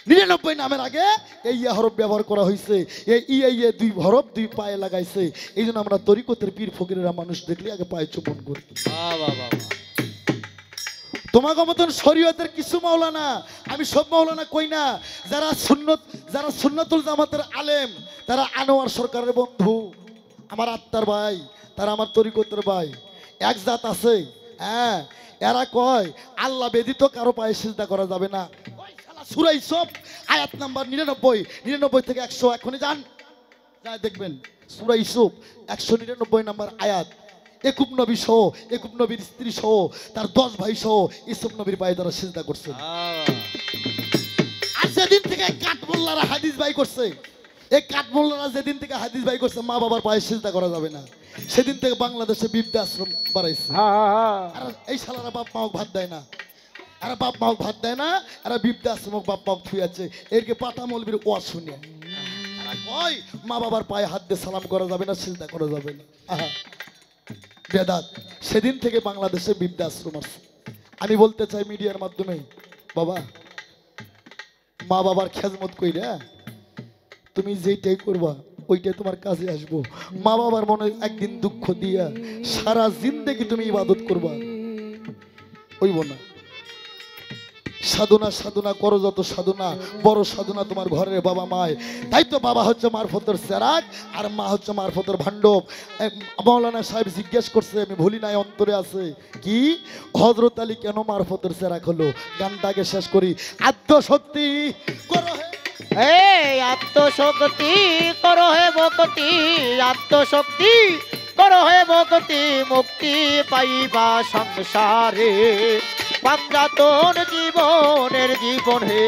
99 নামের আগে এই ইয়া হরফ ব্যবহার করা হয়েছে। এই ইয়া ইয়া দুই হরফ দুই পায়ে লাগাইছে। এই জন্য আমরা তরিকতের পীর ফকিরেরা মানুষ দেখলে আগে পায়ে চুম্বন করি। তোমাকে মতন শরীয়তের কিছু মাওলানা, আমি সব মাওলানা কই না, যারা সুন্নতুল জামাতের আলেম, তারা আনোয়ার সরকারের বন্ধু, আমার আত্মার ভাই, তারা আমার তরিকতের ভাই। এক জাত আছে, হ্যাঁ, এরা কয় আল্লাহ ব্যতীত কারো পায়ে সিজদা করা যাবে না। সূরা ইউসুফ আয়াত নাম্বার 99 থেকে 100 এখনই যান, যা দেখবেন। সূরা ইউসুফ 199 নাম্বার আয়াত। একুব নবী সহ, একুব নবীর স্ত্রী সহ, তার 10 ভাই সহ ইউসুফ নবীর পায়ে তারা সিজদা করছে। আর যেদিন থেকে কাঠমোল্লারা হাদিস বাই করছে, এই কাঠমোল্লারা যেদিন থেকে হাদিস বাই করছে মা বাবার পায়ে সিজদা করা যাবে না, সেদিন থেকে বাংলাদেশে বৃদ্ধা আশ্রম বাড়াইছে। আর এই শালারা বাপ মাও ভাত দেয় না, আর বাপ মাও ভাত দেয় না, আর বৃদ্ধা আশ্রম বাপ মাও থুই আছে। এরকে পাতা মৌলবীর ওয়াজ শুনে কয় মা বাবার পায়ে হাত দিয়ে সালাম করা যাবে না, সিজদা করা যাবে না। আহা বেদাত। সেদিন থেকে বাংলাদেশে বৃদ্ধা আশ্রম আছে। আমি বলতে চাই মিডিয়ার মাধ্যমে, বাবা মা বাবার খেজমত কইরা তুমি যেইটাই করবা ওইটাই তোমার কাজে আসবো। মা বাবার মনে একদিন দুঃখ দিয়া সারা জিন্দেগি তুমি ইবাদত করবা, ওইব না। সাধনা সাধনা করো, যত সাধনা বড় সাধনা তোমার ঘরের বাবা মায়। তাই তো বাবা হচ্ছে মারফতের সেরাক আর মা হচ্ছে মারফতের ভান্ডব। মাওলানা সাহেব জিজ্ঞেস করছে, আমি ভুলি নাই, অন্তরে আছে কি, হযরত আলী কেন মারফতের সেরাক হলো? গানটাকে শেষ করি। আত্মশক্তি করো হে, আত্মশক্তি করো হে ভক্তি, আত্মশক্তি করো হে ভক্তি, মুক্তি পাইবা সংসারে। পাঞ্জাতন জীবনের জীবন হে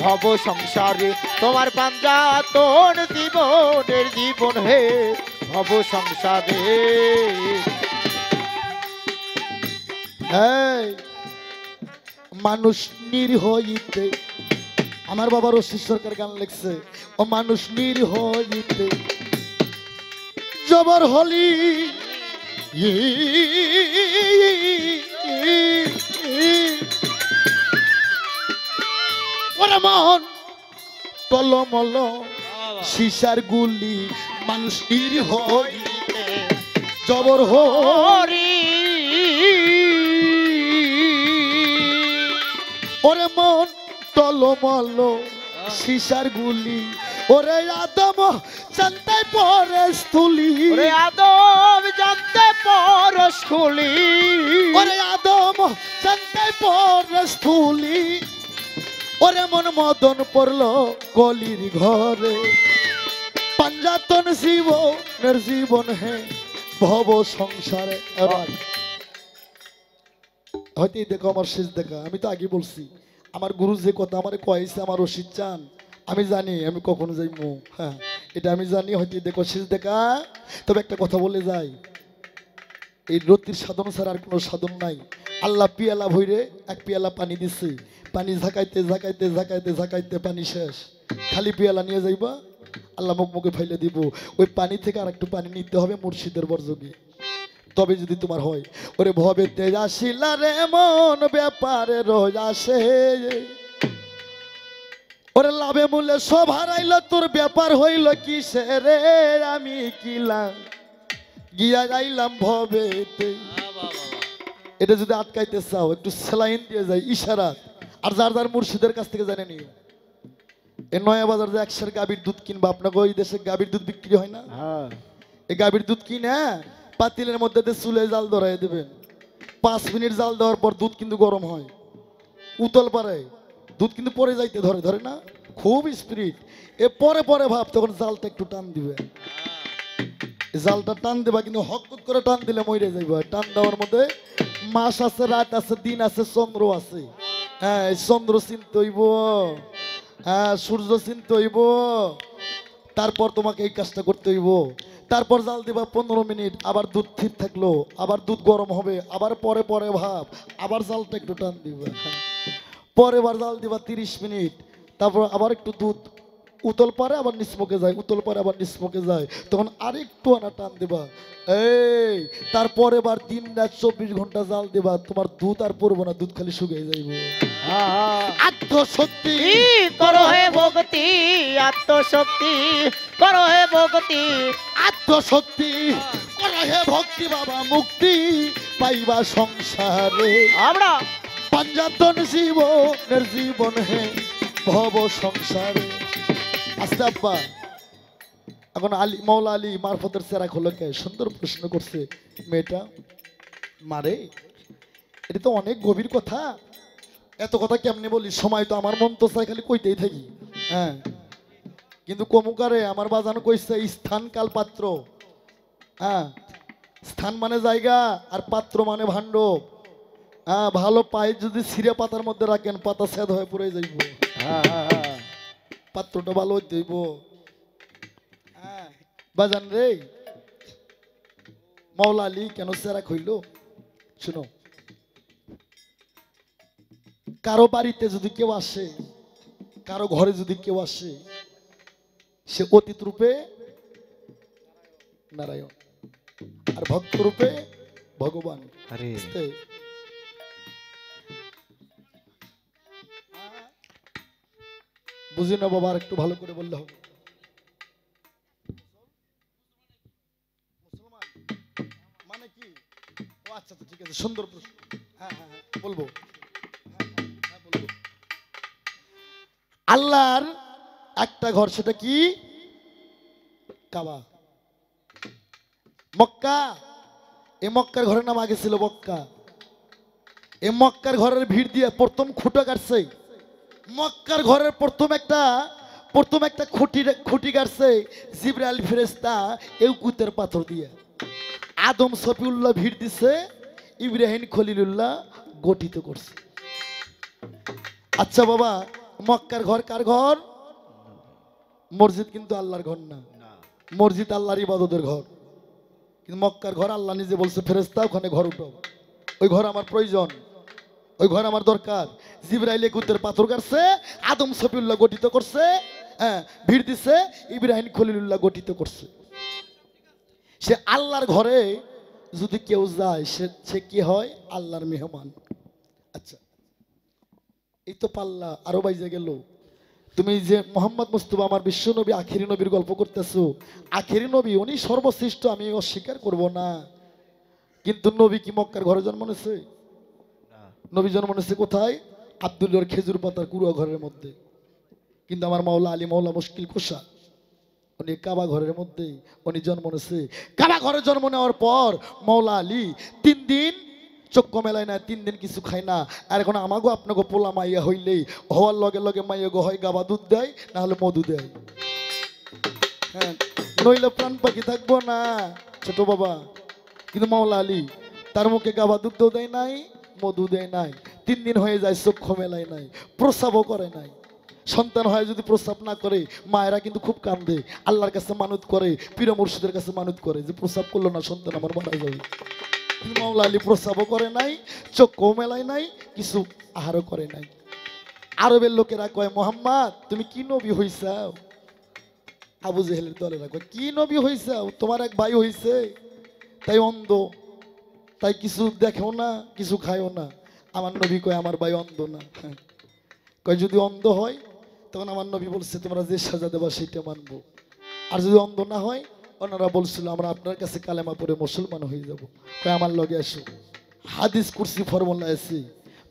ভব সংসারে, তোমার পাঞ্জাতন জীবনের জীবন হে ভব সংসারে। মানুষ নির্হইতে, আমার বাবা রশিদ সরকার গান লিখছে, ও মানুষ নির্হইতে জবর হলি ওরে মন টলমল সিসার গুলি, মানুষ নির্হইতে জবর হরি। ওরে মন টলমল সিসার গুলি, ওরে আদম জানতে পরশ তুলি, ওরে আদম জানতে পরশ তুলি, ওরে আদম জানতে পরশ তুলি। ওরে মন মদন পড়লো কলির ঘরে, পাঞ্জাতন জীবনের জীবন হে ভব সংসারে। এবার হয়তো দেখো আমার শেষ দেখা, আমি তো আগে বলছি আমার গুরু যে কথা আমার কয়েছে, আমার রশিদ চান, আমি জানি আমি কখনো যাইমু, হ্যাঁ এটা আমি জানি। হয়তো দেখো শেষ দেখা। তবে একটা কথা বলে যাই, এই রতির সাধন ছাড়া আর কোনো সাধন নাই। আল্লাহ পিয়ালা ভইরে এক পিয়ালা পানি দিচ্ছে, পানি ঝাঁকাইতে ঝাঁকাইতে ঝাঁকাইতে ঝাঁকাইতে পানি শেষ, খালি পিয়ালা নিয়ে যাইবা, আল্লাহ মুখ মুখে ফাইলে দিব। ওই পানি থেকে আর একটু পানি নিতে হবে মুর্শিদের বর্জগে, তবে যদি তোমার হয়। ওরে ভবে তেজ আসিলা রে মন ব্যাপারে রোজ আসে, ওরে লাভে মূল্যে সব হারাইল, তোর ব্যাপার হইল কি রে, আমি কিলাম গিয়া যাইলাম ভবেতে। এটা যদি আটকাইতে চাও একটু সেলাইন দিয়ে যায় ইশারা। আর যার যার মুর্শিদের কাছ থেকে জানে নিও, এই নয়া বাজার যে 100 গাভীর দুধ কিনবা, আপনাকে ওই দেশে গাভীর দুধ বিক্রি হয় না, এই গাভীর দুধ কিনে পাতিলের মধ্যে চুলে জাল ধরাই দেবেন। 5 মিনিট জাল দেওয়ার পর দুধ কিন্তু গরম হয়, উতল পারে, দুধ কিন্তু পরে যাইতে ধরে, ধরে না, খুব স্পিরিট। এ পরে পরে ভাব, তখন জালটা একটু টান দিবে, জালটা টান দেবা, কিন্তু হক করে টান দিলে মরে যাইবা। টান দেওয়ার মধ্যে মাস আছে, রাত আছে, দিন আছে, চন্দ্র আছে। হ্যাঁ, এই চন্দ্র চিনতে হইব, হ্যাঁ সূর্য চিনতে হইব, তারপর তোমাকে এই কাজটা করতে হইব। তারপর জাল দিবা 15 মিনিট, আবার দুধ ঠিক থাকলো, আবার দুধ গরম হবে, আবার পরে পরে ভাব, আবার জালটা একটু টান দিবা, পরে বার জাল দিবা 30 মিনিট, তারপর আবার একটু দুধ উতল পারে আবার নিচমুখে যায়, উতল পারে আবার নিচমুখে যায়, তখন আরেকটু আনা টান দিবা। এই তারপরে বার 3 রাত 24 ঘন্টা জাল দিবা, তোমার দুধ আর পড়বো না, দুধ খালি শুকিয়ে যাইব। আত্মশক্তি করো হে ভক্তি, আত্মশক্তি করো হে ভক্তি, আত্মশক্তি করো হে ভক্তি বাবা, মুক্তি পাইবা সংসারে। আমরা পাঞ্জাতন জীবনের জীবন হে ভব সংসারে। আস্তে আব্বা, এখন আলী মৌলা আলী মারফতের সেরা খোলো কে? সুন্দর প্রশ্ন করছে মেয়েটা। মারে, এটা তো অনেক গভীর কথা, এত কথা কেমনে বলি? সময় তো আমার মন তো চাই খালি কইতেই থাকি। হ্যাঁ, কিন্তু কমুকারে আমার বাজানো কইছে স্থান কাল পাত্র। হ্যাঁ, স্থান মানে জায়গা আর পাত্র মানে ভাণ্ড। হ্যাঁ, ভালো পায়ে যদি ছিঁড়ে পাতার মধ্যে রাখেন, পাতা সেদ হয়ে পড়ে যাইব। পাত্রটা ভালো হইতে হইব। হ্যাঁ বাজান রে, মৌলা আলী কেন সেরা হইল? শুনো, কারো বাড়িতে যদি কেউ আসে, কারো ঘরে যদি কেউ আসে, সে অতীত রূপে নারায়ণ আর ভক্ত রূপে ভগবান। বুঝি না বাবা, আর একটু ভালো করে বললে হবে। মুসলমান মানে কি? ও আচ্ছা, ঠিক আছে, সুন্দর প্রশ্ন। হ্যাঁ হ্যাঁ হ্যাঁ বলবো, হ্যাঁ বলবো। আল্লাহর একটা ঘর, সেটা কি? কাবা, মক্কা। এই মক্কার ঘরের নাম আগে ছিল মক্কা। এই মক্কার ঘরের ভিড় দিয়ে প্রথম খুঁটো কাটছে। মক্কার ঘরের প্রথম একটা খুঁটি কাটছে জিবরাইল ফেরেশতা এউকুতের পাথর দিয়ে। আদম সফিউল্লাহ ভিড় দিছে, ইব্রাহিম খলিলুল্লাহ গঠিত করছে। আচ্ছা বাবা, মক্কার ঘর কার ঘর? মসজিদ কিন্তু আল্লাহর ঘর না, মসজিদ আল্লাহর ইবাদতের ঘর। কিন্তু মক্কার ঘর আল্লাহ নিজে বলছে ফেরেশতা ওখানে ঘর উঠো, ওই ঘর আমার প্রয়োজন, ওই ঘর আমার দরকার। জিবরাইল একুতের পাথর কাটছে, আদম সফিউল্লাহ গঠিত করছে, হ্যাঁ ভিড় দিছে, ইব্রাহিম খলিলুল্লাহ গঠিত করছে। সে আল্লাহর ঘরে যদি কেউ যায়, সে কি হয়? আল্লাহর মেহমান। আচ্ছা, এই তো পাল্লা আরো বাইজে গেল। তুমি যে মোহাম্মদ মুস্তাফা আমার বিশ্ব নবী আখেরি নবীর গল্প করতেছো, আখেরি নবী উনি সর্বশ্রেষ্ঠ, আমি অস্বীকার করব না। কিন্তু নবী কি মক্কার ঘরে জন্ম নিয়েছে? নবী জন্ম নিয়েছে কোথায়? আব্দুল্লাহর খেজুর পাতার কুড়া ঘরের মধ্যে। কিন্তু আমার মাওলা আলী মাওলা মুশকিল কুশা, উনি কাবা ঘরের মধ্যে উনি জন্ম নিয়েছে। কাবা ঘরে জন্ম নেওয়ার পর মাওলা আলী 3 দিন চক্ষু মেলায় না, 3 দিন কিছু খায় না। আর এখন আমাগো আপনাকে পোলা মাইয়া হইলেই হওয়ার লগে লগে মাইয়া গো হয় গাবা দুধ দেয়, না হলে মধু দেয়। হ্যাঁ, নইলে প্রাণ পাখি থাকবো না ছোট বাবা। কিন্তু মাওলা আলী তার মুখে গাবা দুধ দেয় নাই, মধু দেয় নাই। 3 দিন হয়ে যায়, চক্ষু মেলায় নাই, প্রস্রাবও করে নাই। সন্তান হয় যদি প্রস্রাব না করে, মায়েরা কিন্তু খুব কান্দে, আল্লাহর কাছে মানত করে, পীর মুর্শিদের কাছে মানত করে যে প্রস্রাব করলো না সন্তান আমার মারা যাবে। মাওলা আলী প্রস্রাবও করে নাই, চক্ষু মেলায় নাই, কিছু আহারও করে নাই। আরবের লোকেরা কয়, মোহাম্মদ তুমি কি নবী হইছাও? আবু জেহেলের দলেরা কয়, কি নবী হইছাও? তোমার এক ভাই হইছে, তাই অন্ধ, তাই কিছু দেখেও না, কিছু খায়ও না। আমার নবী কয়, আমার ভাই অন্ধ না। কয় যদি অন্ধ হয়, তখন আমার নবী বলছে তোমরা যে সাজা দেবা সেটা মানবো। আর যদি অন্ধ না হয়, ওনারা বলছিল আমরা আপনার কাছে কালেমা পড়ে মুসলমান হয়ে যাব। কয় আমার লগে আসো। হাদিস কুরসি ফর্মুলা আছে,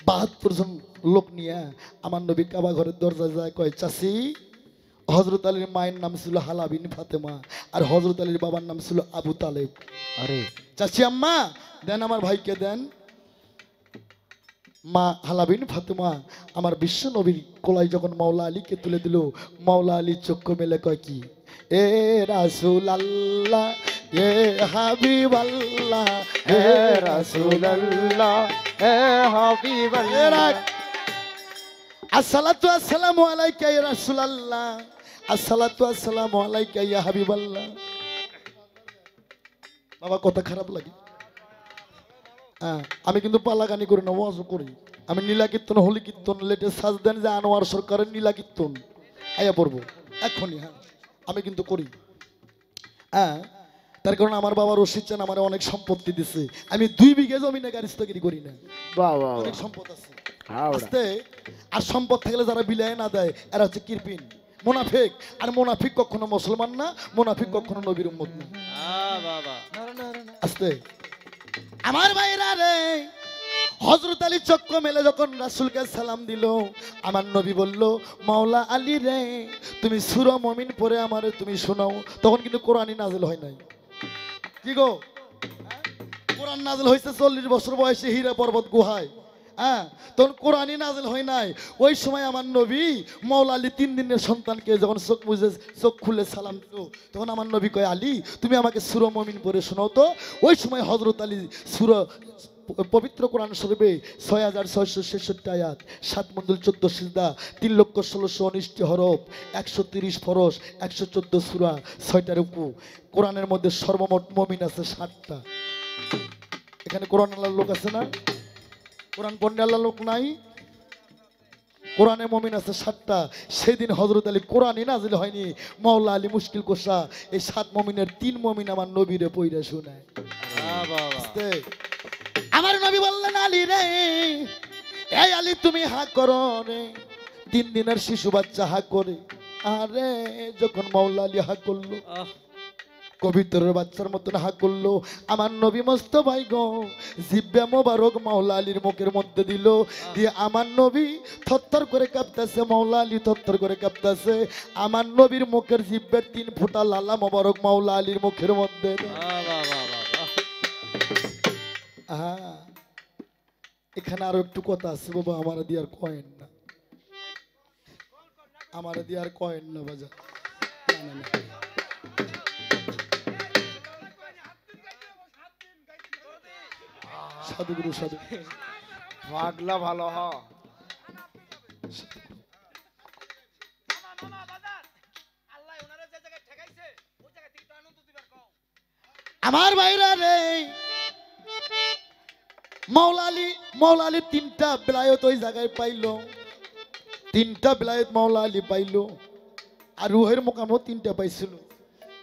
72 জন লোক নিয়ে আমার নবী কাবা ঘরের দরজায় যায়, কয় চাচি, হযরত আলীর মায়ের নাম ছিল হালা বিন ফাতেমা, আর হযরত আলীর বাবার নাম ছিল আবু তালেব। আরে চাচি আম্মা দেন, আমার ভাইকে দেন। মা হালা বিন ফাতেমা আমার বিশ্ব নবীর কোলাই যখন মাওলা আলীকে তুলে দিল, মাওলা আলী চক্ষু মেলে কয় কি, এ রাসূল আল্লাহ এ হাবিবাল্লাহ হে রাসূলুল্লাহ হে হাবিবাল্লাহ আসসালাতু আসসালামু আলাইকা ইয়া রাসূলুল্লাহ আসসালাতু আসসালামু আলাইকা ইয়া হাবিবাল্লাহ। বাবা কথা খারাপ লাগে? আমি কিন্তু পালা গানি করি না, ওয়াজও করি। আমি নীলা কীর্তন, হোলি কীর্তন, লেটে সাজদেন যে আনোয়ার সরকারের নীলা কীর্তন আয়া পড়বো এখনই। হ্যাঁ আমি কিন্তু করি। তার কারণ আমার বাবা রশিদ চান আমার অনেক সম্পত্তি দিছে। আমি 2 বিঘা জমিনে গারিস্তগিরি করি না, অনেক সম্পদ আছে। আস্তে আর সম্পদ থাকলে যারা বিলায় না দেয় এরা হচ্ছে কিরপিন, মুনাফিক। আর মুনাফিক কখনো মুসলমান না, মুনাফিক কখনো নবীর উম্মত না। আস্তে আমার ভাইরা রে, হযরত আলী চক্র মেলে যখন রাসূলকে সালাম দিল, আমার নবী বলল, মাওলা আলী রে তুমি সূরা মুমিন পড়ে আমারে তুমি শোনাও। তখন কিন্তু কোরআনই নাযিল হয় নাই। কি গো, কোরআন নাযিল হয়েছে 40 বছর বয়সে হীরা পর্বত গুহায়। তখন কোরআনই নাযিল হয় নাই। ওই সময় আমার নবী মাওলা আলী 3 দিনের সন্তানকে যখন চোখ খুলে সালাম দিল, তখন আমার নবী কয়, আলী তুমি আমাকে সূরা মুমিন পড়ে শোনাও তো। ওই সময় হযরত আলী সূরা পবিত্র কোরআন শরীফে 6666 আয়াত, 7 মণ্ডল 14 সিজদা, 3,16,19 হরফ, 130 ফরজ, 114 সূরা, 6টা রুকু। কোরআনের মধ্যে সর্বমোট মুমিন আছে 60টা। এখানে কোরআন আল্লাহর লোক আছে না? কোরআন পড়ে আল্লাহর লোক নাই? কোরআনে মুমিন আছে 60টা। সেদিন হযরত আলী কোরআনই নাযিল হয়নি, মাওলা আলী মুশকিল কোষা এই 7 মুমিনের 3 মুমিন আমার নবীরে পয়রা শোনায়। আমার নবী বললেন, আলী রে, এই আলী তুমি হা করো রে। 3 দিনের শিশু বাচ্চা হা করে। আরে যখন মাওলা আলী হা করলো, কবিতরের বাচ্চার মতন হা করলো, আমার নবী মোস্তফাই গো জিব্বা মোবারক মাওলা আলীর মুখের মধ্যে দিল। দিয়ে আমার নবী থরথর করে কাঁপতেছে, মাওলা আলী থরথর করে কাঁপতেছে। আমার নবীর মুখের জিব্বের 3 ফোঁটা লালা মোবারক মাওলা আলীর মুখের মধ্যে। এখানে আরো একটু কথা আছে বাবা, আমার দিয়ে আর কয়েন না, আমার দিয়ে আর কয়েন না বাজা। সাধু গুরু সাধু পাগলা ভালো হ। আমার ভাইরা রে, মাওলা আলী 3টা বেলায়েত ওই জায়গায় পাইলো। 3টা বেলায়েত মাওলা আলী পাইলো। আর রুহের মোকামও 3টা পাইছিল।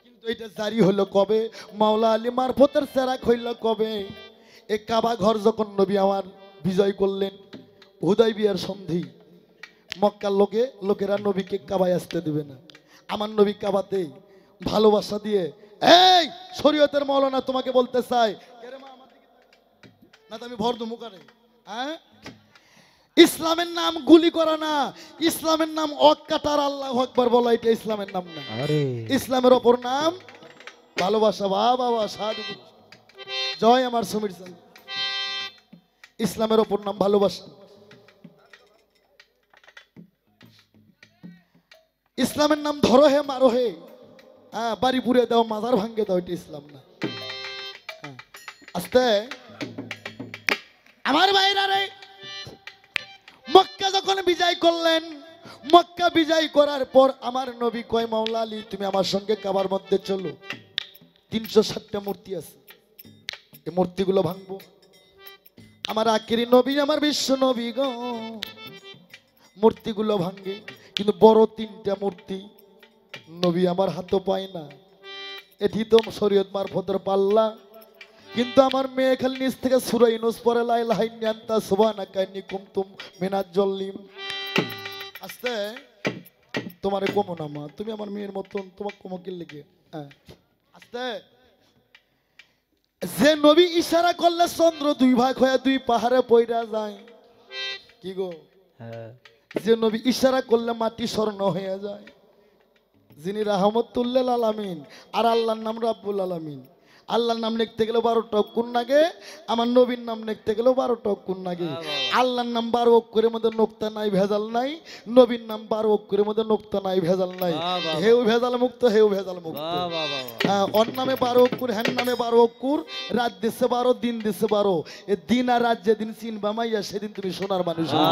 কিন্তু এটা জারি হলো কবে? মাওলা আলী মারফতের চেরাক হইল কবে? এই কাবা ঘর যখন নবী আমার বিজয় করলেন, হুদাইবিয়ার সন্ধি, মক্কার লোকেরা নবীকে কাবায় আসতে দেবে না। আমার নবী কাবাতে ভালোবাসা দিয়ে, এই শরীয়তের মাওলানা তোমাকে বলতে চাই না, তো আমি ভর দু মুখারে। ইসলামের নাম গুলি করা না, ইসলামের নাম অকাটার আল্লাহু আকবার বলা, এটা ইসলামের নাম না। ইসলামের অপর নাম ভালোবাসা। বাবা সাধু জয় আমার সমীর চান। ইসলামের অপর নাম ভালোবাসা। ইসলামের নাম ধরো হে মারো হে, বাড়ি পুড়ে দাও, মাজার ভাঙ্গে দাও, এটা ইসলাম না। আস্তে আমার ভাইরা রে, মক্কা যখন বিজয় করলেন, মক্কা বিজয় করার পর আমার নবী কয়, মাওলা আলী তুমি আমার সঙ্গে কাবার মধ্যে চলো। 360টা মূর্তি আছে, এই মূর্তিগুলো ভাঙবো। আমার আখিরি নবী, আমার বিশ্ব নবী গো মূর্তিগুলো ভাঙ্গে, কিন্তু বড় 3টা মূর্তি নবী আমার হাতও পায় না। এটি তো শরীয়ত মারফতের পাল্লা। কিন্তু আমার মেয়ে খালি নিচ থেকে সূরা ইউনূস পড়ে, লা ইলাহা ইল্লা আনতা সুবহানাকা ইন্নী কুনতু মিনাজ জালিম। আস্তে তোমারে কমো না মা, তুমি আমার মেয়ের মতন, তোমাকে কমো কি লেগে? আস্তে যে নবী ইশারা করলে চন্দ্র 2 ভাগ হয়ে 2 পাহাড়ে পয়রা যায়। কি গো, যে নবী ইশারা করলে মাটি স্বর্ণ হয়ে যায়, যিনি রাহমাতুল লিল আলামিন, আর আল্লাহর নাম রাব্বুল আলামিন। আল্লাহর নাম লিখতে গেলেও 12টা অক্ষর লাগে, আমার নবীর নাম লিখতে গেলেও 12টা অক্ষর লাগে। আল্লাহর নাম 12 অক্ষরের মধ্যে নোক্তা নাই, ভেজাল নাই। নবীর নাম 12 অক্ষরের মধ্যে নোক্তা নাই, ভেজাল নাই। হেউ ভেজাল মুক্ত, হেউ ভেজাল মুক্ত। হ্যাঁ, ওর নামে 12 অক্ষর, হ্যান নামে 12 অক্ষর। রাত দিছে 12, দিন দিছে 12। এ দিন আর রাত যেদিন চিনবা মাইয়া সেদিন তুমি সোনার মানুষ হবে।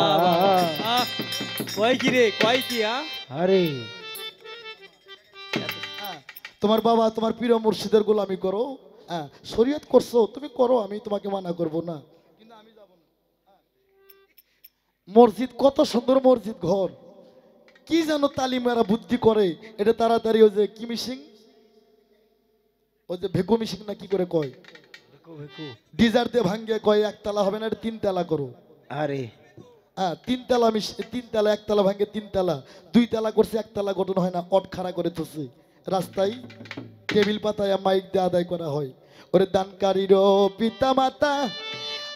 কয় কি রে, কয় কি? আরে তোমার বাবা তোমার প্রিয় মুর্শিদের গোলামি করো, হ্যাঁ শরীয়ত করছো তুমি করো, আমি তোমাকে মানা করব না, কিন্তু আমি যাব না। মসজিদ কত সুন্দর মসজিদ ঘর, কি যেন তালিমেরা বুদ্ধি করে, এটা তাড়াতাড়ি ওই যে কি মিশিং, ওই যে ভেকু মিশিং না কি করে কয়, ডিজার দিয়ে ভাঙ্গে কয় একতলা হবে না, এটা 3 তলা করো। আরে হ্যাঁ 3 তলা 3 তলা, একতলা ভাঙ্গে 3 তলা, 2 তলা করছে, একতলা গঠন হয় না, অট খাড়া করে থুসে রাস্তায় টেবিল পাতায় মাইক দিয়ে আদায় করা হয়। ওরে দানকারীর পিতা মাতা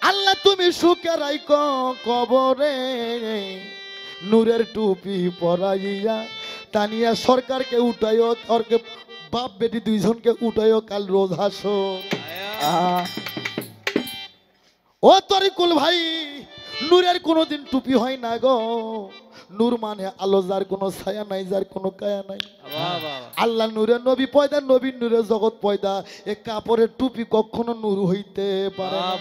আল্লাহ তুমি সুখে রাইকো কবরে, নূরের টুপি পরাইয়া তানিয়া সরকারকে উঠাইও, ওরকে বাপ বেটি দুইজনকে উঠাইও কাল রোজ হাসর। ও তরিকুল ভাই, নূরের কোনোদিন টুপি হয় না গো, নূর মানে আলো, যার কোনো ছায়া নাই, যার কোনো কায়া নাই। আল্লাহ নূরে নবী পয়দা, নবীর নূরে জগৎ পয়দা, এ কাপড়ের টুপি কখনো নূর হইতে পারে না।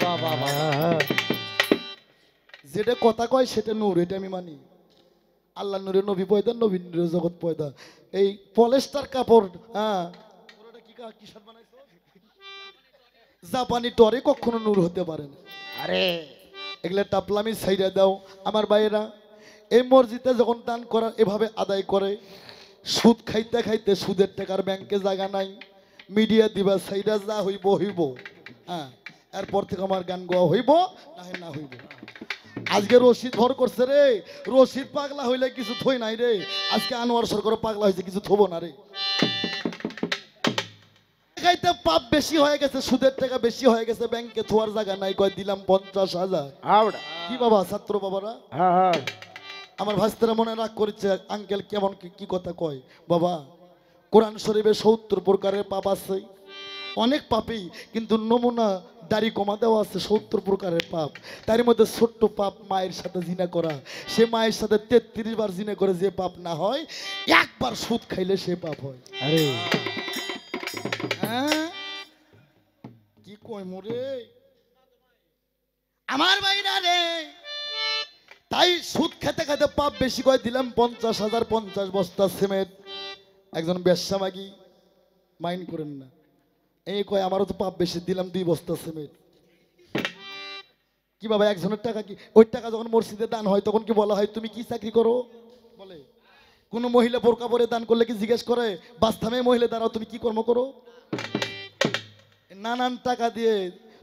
যেটা কথা কয় সেটা নূর, এটা আমি মানি। আল্লাহ নূরে নবী পয়দা, নবীর নূরে জগৎ পয়দা। এই পলেস্টার কাপড়, হ্যাঁ জাপানি টরে কখনো নূর হতে পারে না। আরে এগুলা টাপলামি ছাইড়া দাও আমার ভাইয়েরা। এই মসজিদে যখন দান করার এভাবে আদায় করে, সুদ খাইতে খাইতে সুদের টাকার ব্যাংকে জায়গা নাই, মিডিয়া দিবা ছাইড়া যা হইব হইব। হ্যাঁ এরপর থেকে আমার গান গাওয়া হইব না হইব। আজকে রশিদ ভর করছে রে, রশিদ পাগলা হইলে কিছু থই নাই রে, আজকে আনোয়ার সরকার পাগলা হয়েছে, কিছু থব না রে। খাইতে পাপ বেশি হয়ে গেছে, সুদের টাকা বেশি হয়ে গেছে, ব্যাংকে থোয়ার জায়গা নাই, কয় দিলাম 50,000। কি বাবা ছাত্র বাবারা, আমার ভাস্তারা মনে রাগ করেছে, আঙ্কেল কেমন কি কথা কয়। বাবা কোরআন শরীফে 70 প্রকারের পাপ আছে, অনেক পাপই, কিন্তু নমুনা দাড়ি কমা দেওয়া আছে 70 প্রকারের পাপ। তার মধ্যে ছোট্ট পাপ মায়ের সাথে জিনা করা, সে মায়ের সাথে 33 বার জিনা করে যে পাপ না হয়, একবার সুদ খাইলে সে পাপ হয়। আরে হ্যাঁ কি কই মোরে আমার ভাইরা রে, তাই সুদ খেতে খেতে পাপ বেশি কয়, দিলাম 50,000, 50 বস্তা সিমেন্ট। একজন ব্যবসা মাগি, মাইন্ড করেন না, এই কয় আমারও তো পাপ বেশি, দিলাম 2 বস্তা সিমেন্ট। কি বাবা একজনের টাকা কি, ওই টাকা যখন মসজিদে দান হয় তখন কি বলা হয় তুমি কি চাকরি করো? বলে কোন মহিলা বোরকা পরে দান করলে কি জিজ্ঞেস করে বাস্তবে মহিলা দাঁড়াও তুমি কি কর্ম করো? নানান টাকা দিয়ে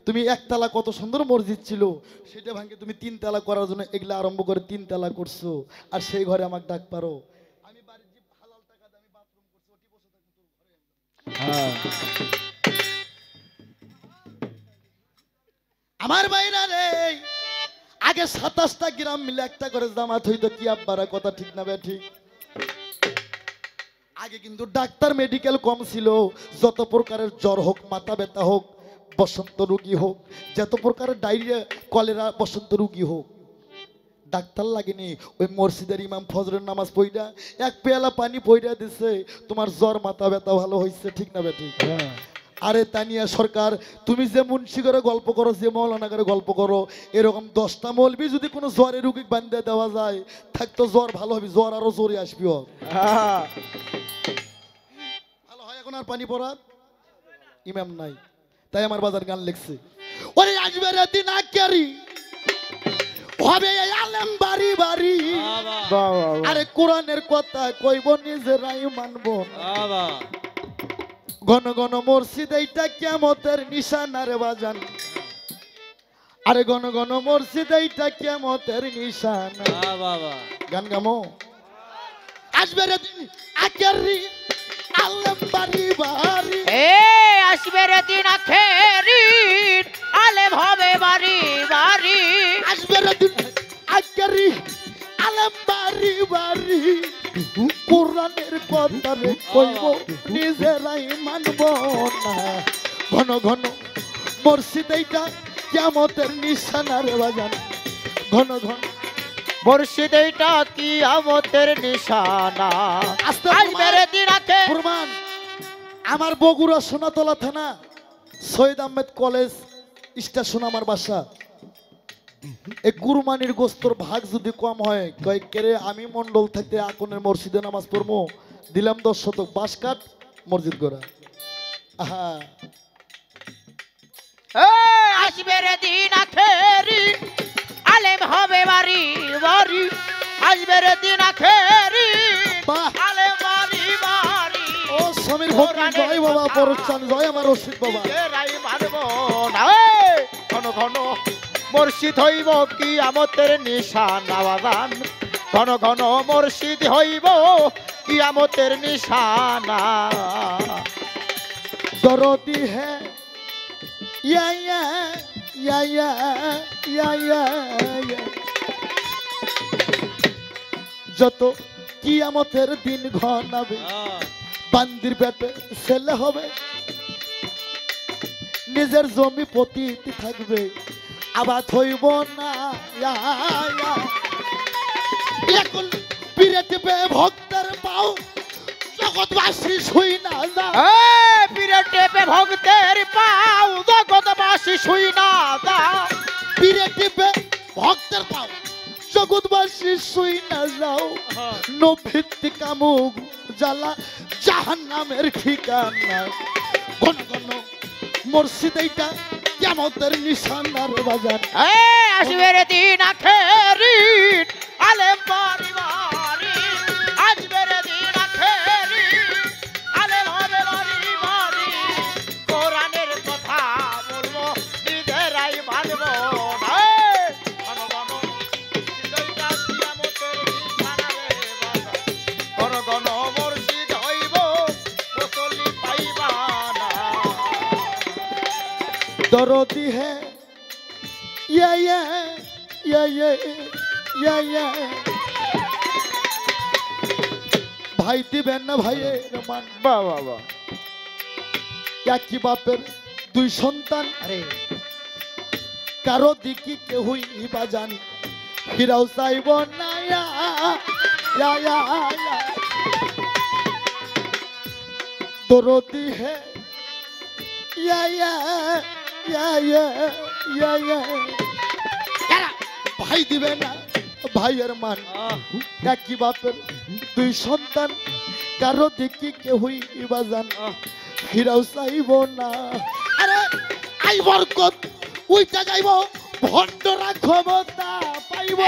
তুমি একতলা কত সুন্দর মসজিদ ছিল সেটা ভাঙে তুমি 3 তলা করার জন্য এগুলা আরম্ভ করে 3 তলা করছো, আর সেই ঘরে আমাকে ডাক পারো। আমি বাড়ির যে হালাল টাকা দিয়ে আমি বাথরুম করছি, ওটি বসে থাকি তোর ঘরে। আমার বাইরা রে, আগে 27টা গ্রাম মিলে একটা করে জামাত হইতো, কি আব্বারা কথা ঠিক না বে ঠিক? আগে কিন্তু ডাক্তার মেডিকেল কম ছিল, যত প্রকারের জ্বর হোক, মাথা ব্যথা হোক, বসন্ত রোগী হোক, যত প্রকারের ডায়রিয়া, কলেরা, বসন্ত রোগী হোক, ডাক্তার লাগেনি। ওই মসজিদের ইমাম ফজরের নামাজ পড়া 1 পেয়ালা পানি পড়া দিছে, তোমার জ্বর মাথা ব্যথা ভালো হয়েছে, ঠিক না বেঠিক? আরে তানিয়া সরকার, তুমি যে মুন্সি করে গল্প করো, যে মৌলানা করে গল্প করো, এরকম 10টা মৌলবি যদি কোনো জ্বরের রোগী বান্ধে দেওয়া যায়, থাকতো জ্বর ভালো হবে, জ্বর আরো জোরে আসবি। ভালো হয় এখন আর পানি পড়ার ইমাম নাই, তাই আমার বাজার গান লিখছে, ওরে আসবে রে দিন আকেরি হবে আলেম বাড়ি বাড়ি, আরে কোরআনের কথা কইব নিজেরাই মানবো না। ঘন ঘন মসজিদ এইটা কিয়ামতের নিশানা রে বাজান, আরে ঘন ঘন মসজিদ এইটা কিয়ামতের নিশানা। গান গামো আসবে রে দিন আকেরি আলেম বাড়ি বাড়ি, আসবে রে দিন আখেরি আলেম হবে বাড়ি বাড়ি, আসবে রে দিন আকেরি আলেম বাড়ি বাড়ি, কোরআনের কথা রে কইব নিজেরাই মানব না। ঘন ঘন মসজিদ এইটা কিয়ামতের নিশানা রে বাজান ঘন ঘন মুর্শিদ এইটা কিয়ামতের নিশানা আস্তে আসবে রে দিন আছে প্রমাণ আমার বগুড়া সোনাতলা থানা সৈয়দ আহমেদ কলেজ স্টেশন আমার বাসা এই কুরবানির গোস্তর ভাগ যদি কম হয় কয় কেরে আমি মন্ডল থাকতে আকনের মসজিদে নামাজ পড়বো দিলাম 10 শতক বাঁশ কাঠ মসজিদ গড়া আহা আসবে রে দিন আখেরি আলেম হবে বাড়ি বাড়ি আসবে রে দিন আখেরি বাহ আলেম বাড়ি বাড়ি ও সমীর ফকির জয় বাবা পরচান জয় আমার রশিদ বাবা রাই মানব না ঘন ঘন মুর্শিদ হইব কিয়ামতের নিশানা বাজান ঘন ঘন মুর্শিদ হইব কিয়ামতের নিশানা দরদি হে ইয়া ইয়া ইয়া ইয়া ইয়া ইয়া ইয়া। যত কিয়ামতের দিন ঘনাবে বান্দির পেটে ছেলে হবে নিজের জমি পতিত থাকবে আবাদ হইব না ইয়া, ইয়া। এখন বিরাট ভক্তের পাও জগৎবাসী শুই না যা পিরেটে ভক্তের পাও জগৎবাসী শুই না দা বিরাট ভক্তের পাও জগৎবাসী শুই না যাও নভিত্তি কামুক জ্বালা জাহান্নামের ঠিকানা ঘন ঘন মসজিদ এইটা কিয়ামতের নিশানার বাজার আসবে রে দিন আখেরি আলেম বাড়ি বাড়ি আসবে রে দিন আখেরি আলেম হবে বাড়ি বাড়ি কোরআনের কথা বলবো নিজেরাই মানব না ঘন ঘন সেইটা কিয়ামতের নিশানা রে বাবা ঘন ঘন মুর্শিদ হইব মুসল্লি পাইবা না দরদি হে ইয়া ইয়া ইয়া ইয়া ইয়া ইয়া ভাই দিবেন না ভাইয়ের মান বাহ বাহ বাহ একই বাপের 2 সন্তান আরে কারো দিকে কেউই বাজান ফিরাও চাইব না ইয়া ইয়া ইয়া ইয়া। দরদি হে ইয়া ইয়া ইয়া ইয়া ইয়া ইয়া এরা ভাই দিবে না ভাইয়ের মান একই বাপের 2 সন্তান কারো দিকে কেউই বাজান ফিরাও চাইব না আরে আই বরকত উইটা যাইব ভণ্ডরা ক্ষমতা পাইব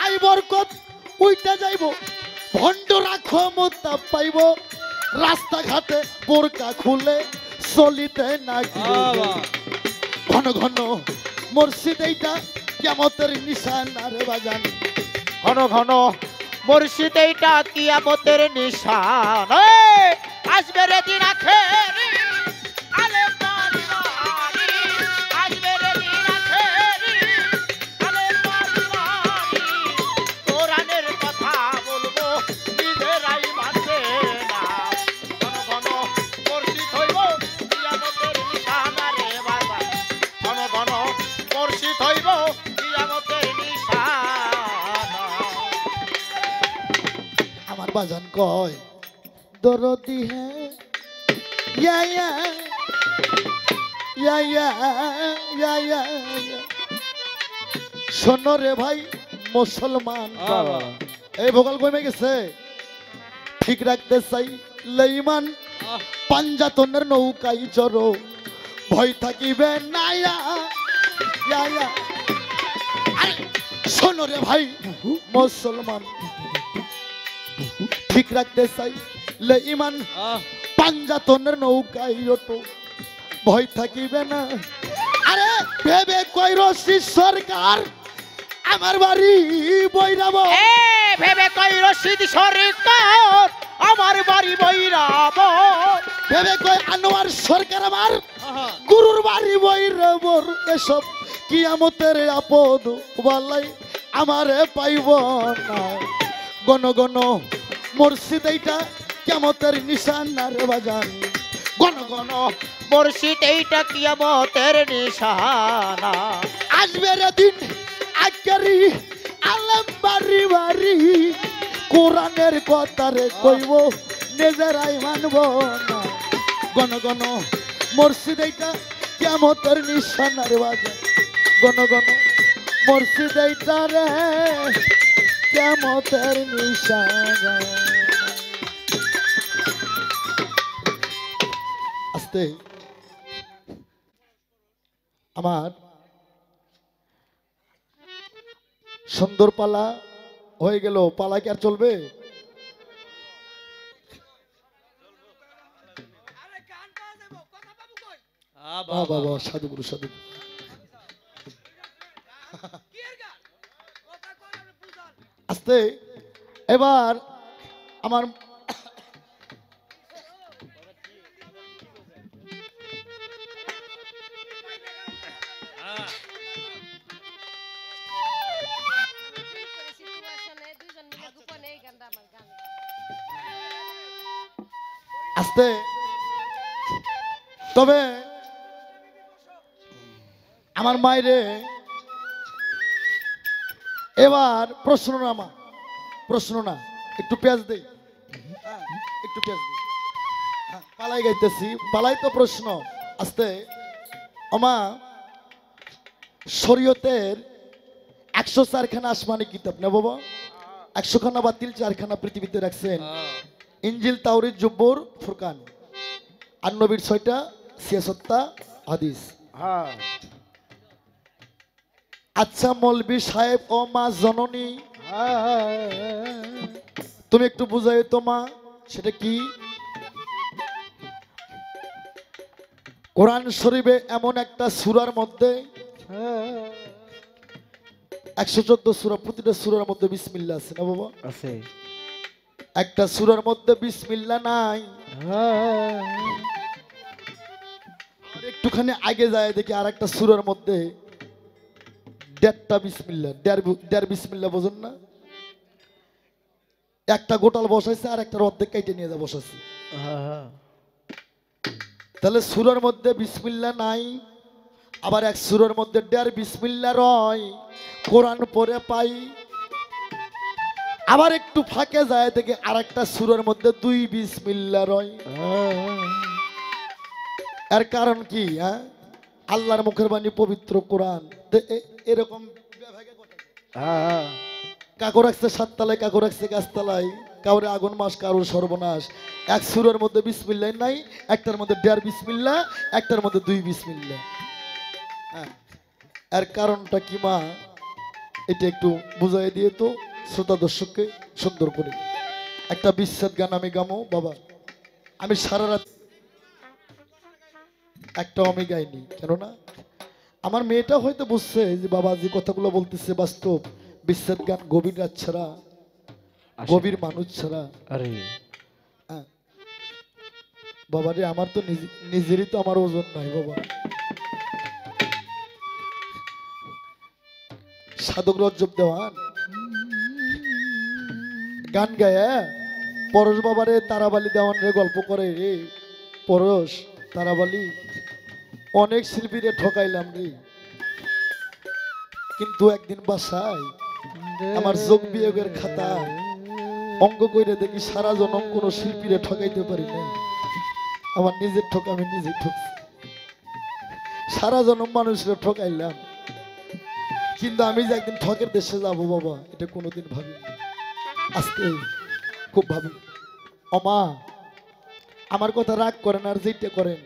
আই বরকত উইটা যাইব ভণ্ডরা ক্ষমতা পাইব রাস্তাঘাটে বোরকা খুলে চলিতে না ঘন ঘন মসজিদ এইটা কিয়ামতের নিশানা রে বাজান ঘন ঘন মুর্শিদ এইটা কিয়ামতের নিশান আসবে রে দিন আখেরি আলেম বাড়ি বাড়ি আসবে রে দিন আখেরি আলেম বাড়ি বাড়ি কোরআনের কথা বলবো নিজেরাই মানবে না ঘন ঘন মুর্শিদ হইব কিয়ামতের নিশানা রে বাবা ঘন ঘন মুর্শিদ হইব কিয়ামতের নিশানা আমার বাজান কয় দরদি হে ইয়া ইয়া ইয়া ইয়া ইয়া ইয়া ইয়া। শোনো রে ভাই মুসলমান এই ভোকাল কমে গেছে ঠিক রাখতে চাই লেইমান পাঞ্জাতনের নৌকাই চড়ো ভয় থাকিবে না ইয়া ইয়া ইয়া। আরে শোনো রে ভাই মুসলমান ঠিক রাখতে চাই লে ইমান পাঞ্জাতনের নৌকায় ওটো ভয় থাকিবে না আরে ভেবে কইরছি সরকার আমার বাড়ি বৈরাব ভেবে কই রশিদ সরকার আমার বাড়ি বৈরাব ভেবে কই আনোয়ার সরকার আমার গুরুর বাড়ি বৈরাব এসব কিয়ামতের আপদ বালাই আমারে পাইব না গণ গণ মুর্শিদ এইটা কেমতের নিশানা রে বাজান ঘন ঘন মুর্শিদ এইটা কিয়ামতের নিশানা আসবে রে দিন আজকেরই আলম বাড়ি বাড়ি কোরআনের কথা রে কইব নিজেরাই মানব না ঘন ঘন মুর্শিদ এইটা কেমতের নিশানা রে বাজান ঘন ঘন মুর্শিদ এইটা রে কেমতের নিশানা আস্তে আমার সুন্দর পালা হয়ে গেল পালা কি আর চলবে বাবা সাধু গুরু সাধু আস্তে এবার আমার আস্তে তবে আমার মায়েরে এবার প্রশ্ন না মা প্রশ্ন না একটু পেঁয়াজ দেই হ্যাঁ, একটু পেঁয়াজ দেই হ্যাঁ, পালাই গাইতেছি পালাই তো প্রশ্ন আস্তে আমা শরীয়তের 104খানা আসমানি কিতাব না বাবা 100খানা বাতিল 4খানা পৃথিবীতে রাখছেন ইনজিল তাওরীত জব্বুর ফুরকান আর নবীর 6টা 66টা হাদিস হ্যাঁ আচ্ছা মৌলবি সাহেব ও মা জননী তুমি একটু বুঝাই তো মা সেটা কি কোরআন শরীফে এমন একটা সূরার মধ্যে 114 সূরা প্রতিটা সূরার মধ্যে বিসমিল্লাহ আছে না বাবা আছে একটা সূরার মধ্যে বিসমিল্লাহ নাই আর একটুখানি আগে যায় দেখি আর একটা সূরার মধ্যে 1.5টা বিসমিল্লাহ 1.5 বিসমিল্লাহ বুঝুন না একটা গোটাল বসাইছে আর একটা অর্ধেক কেটে নিয়ে যা বসাইছে তাহলে সূরার মধ্যে বিসমিল্লাহ নাই আবার এক সূরার মধ্যে 1.5 বিসমিল্লাহ রয় কোরআন পড়ে পাই আবার একটু ফাঁকে যায় দেখে আর একটা সূরার মধ্যে 2 বিসমিল্লাহ রয় এর কারণ কি হ্যাঁ আল্লাহর মুখের বাণী পবিত্র কোরআন এরকম কাকু রাখছে 7 তলায় কাকু রাখছে গাছতলায় কাউরে আগুন মাস কারোর সর্বনাশ এক সূরার মধ্যে বিসমিল্লাহ নাই একটার মধ্যে 1.5 বিসমিল্লাহ একটার মধ্যে 2 বিসমিল্লাহ হ্যাঁ এর কারণটা কি মা এটা একটু বুঝাই দিয়ে তো শ্রোতা দর্শককে সুন্দর করে একটা বিচ্ছেদ গান আমি গামো বাবা আমি সারা রাত একটা আমি গাইনি কেননা আমার মেয়েটা হয়তো বুঝছে যে বাবা যে কথাগুলো বলতেছে বাস্তব বিচ্ছেদ গান গভীর রাত ছাড়া গভীর মানুষ ছাড়া আরে হ্যাঁ বাবা রে আমার তো নিজেরই তো আমার ওজন নাই বাবা সাধক রজ্জব দেওয়ান গান গায় পরশ বাবারে তারাবালি দেওয়ান রে গল্প করে রে পরশ তারাবালি অনেক শিল্পীরে ঠকাইলাম রে কিন্তু একদিন বাসায় আমার যোগ বিয়োগের খাতা অঙ্ক কইরে দেখি সারা জনম কোনো শিল্পীরে ঠকাইতে পারি না আমার নিজের ঠক আমি নিজে ঠকছি সারা জনম মানুষের ঠকাইলাম কিন্তু আমি যে একদিন ঠকের দেশে যাবো বাবা এটা কোনোদিন ভাবি আজকে খুব ভাবি অমা আমার কথা রাগ করেন আর যেটা করেন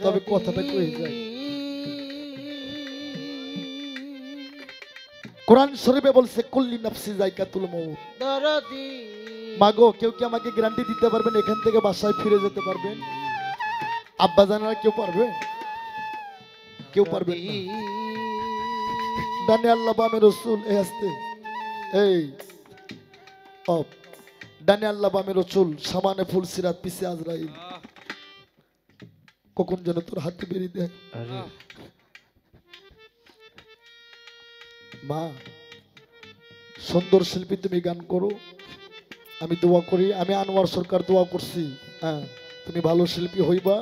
তবে কথাটা কয়ে যায় কোরআন শরীফে বলছে কুল্লি নাফসি যায়কাতুল মউত মাগো কেউ কি আমাকে গ্যারান্টি দিতে পারবেন এখান থেকে বাসায় ফিরে যেতে পারবেন আব্বা জানারা কেউ পারবে কেউ পারবেন না ডানে আল্লাহ বামে রসুল এই আসতে এই অপ ডানে আল্লাহ বামে রসুল সামানে ফুল সিরাত পিছে আজরাইল কখন যেন তোর হাতে বেরিয়ে দেয় মা সুন্দর শিল্পী তুমি গান করো আমি দোয়া করি, আমি আনোয়ার সরকার দোয়া করছি, হ্যাঁ তুমি ভালো শিল্পী হইবা,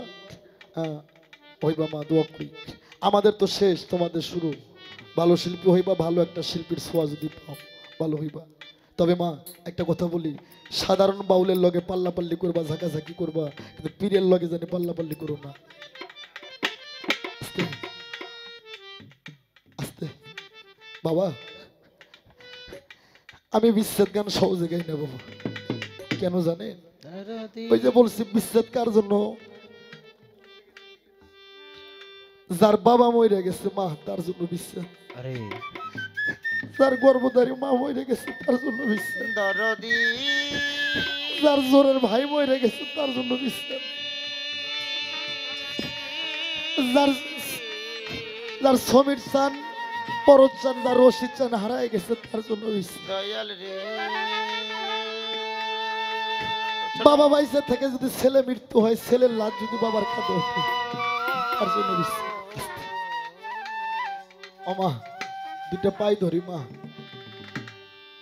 হ্যাঁ হইবা মা, দোয়া করি। আমাদের তো শেষ, তোমাদের শুরু। ভালো শিল্পী হইবা, ভালো একটা শিল্পীর ছোঁয়া যদি পাও ভালো হইবা। তবে মা একটা কথা বলি, সাধারণ বাউলের লগে পাল্লাপাল্লি করবা, ঝাঁকাঝাঁকি করবা, কিন্তু পীরের লগে জানি পাল্লাপাল্লি করো না। আস্তে আস্তে বাবা, আমি বিচ্ছেদ গান সহজে গাই না বাবা। কেন জানে? ওই যে বলছি বিচ্ছেদ কার জন্য? যার বাবা মরে গেছে মা, তার জন্য বিচ্ছেদ। আরে যার গর্ভধারী মা মরে গেছে তার জন্য বিচ্ছেদ। দরদি যার জোরের ভাই মরে গেছে তার জন্য বিচ্ছেদ। যার যার সমীর চান, পরত চান, যার রশিদ চান হারায় গেছে তার জন্য বিচ্ছেদ। দয়াল রে বাবা বাইসা থেকে যদি ছেলে মৃত্যু হয়, ছেলের লাশ যদি বাবার কাঁধে ওঠে, তার জন্য বিচ্ছেদ। ও মা, দুটা পাই ধরি মা,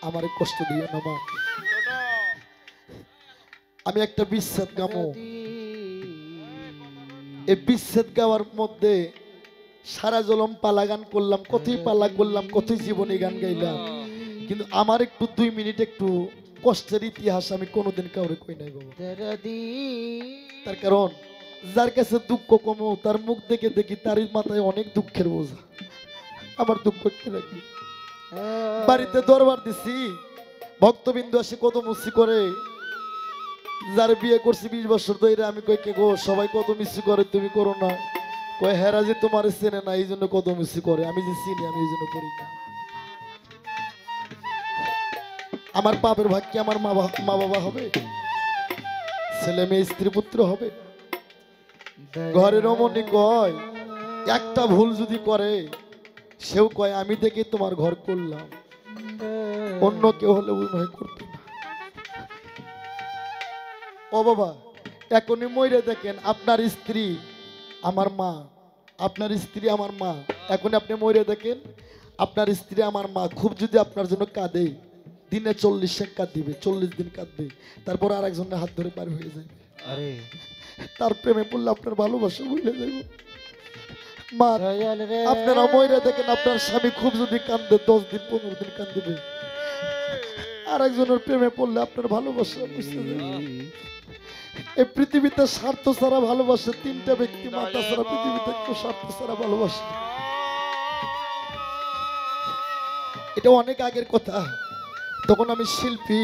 আমারে কষ্ট দিও না মা। আমি একটা বিচ্ছেদ গামো। এই বিচ্ছেদ গাওয়ার মধ্যে সারা জলম পালা গান করলাম, কতই পালা করলাম, কতই জীবনী গান গাইলাম, কিন্তু আমার একটু 2 মিনিট একটু কষ্টের ইতিহাস আমি কোনোদিন কাউরে কই নাই বাবা। তার কারণ যার কাছে দুঃখ কমো, তার মুখ দেখে দেখি তার মাথায় অনেক দুঃখের বোঝা। আমার দুঃখ একটু রাখি। বাড়িতে দরবার দিছি, ভক্তবিন্দু আসে কত মুসি করে। যার বিয়ে করছি 20 বছর ধরে, আমি কই কে গো সবাই কত মিসি করে, তুমি করো না? কয় হেরা যে তোমার চেনে না এই জন্য কত মিসি করে, আমি যে চিনি আমি এই জন্য করি না। আমার বাপের ভাগ কি আমার মা বাবা হবে? ছেলে মেয়ে স্ত্রী পুত্র হবে? ঘরের অমনি কয়, একটা ভুল যদি করে সেও কয় আমি দেখে তোমার ঘর করলাম, অন্য কেউ হলে মনে হয় করতো না। ও বাবা, এখনই মইরে দেখেন, আপনার স্ত্রী আমার মা, আপনার স্ত্রী আমার মা। এখন আপনি মইরে দেখেন, আপনার স্ত্রী আমার মা খুব যদি আপনার জন্য কাঁদে, দিনে 40 সেক কাঁদিবে, 40 দিন কাঁদবে, তারপর আর একজনের হাত ধরে পার হয়ে যাবে। আরে তার প্রেমে পড়লে আপনার ভালোবাসা ভুলে যাবে। মা আপনারা মইরা দেখেন, আপনার স্বামী খুব যদি কান্দে 10 দিন 15 দিন কান্দিবে, আর একজনের প্রেমে পড়লে আপনার ভালোবাসা বুঝতে যাবে। এই পৃথিবীতে স্বার্থ ছাড়া ভালোবাসে 3টা ব্যক্তি, মাতা ছাড়া পৃথিবীতে কেউ স্বার্থ ছাড়া ভালোবাসে। এটা অনেক আগের কথা, তখন আমি শিল্পী,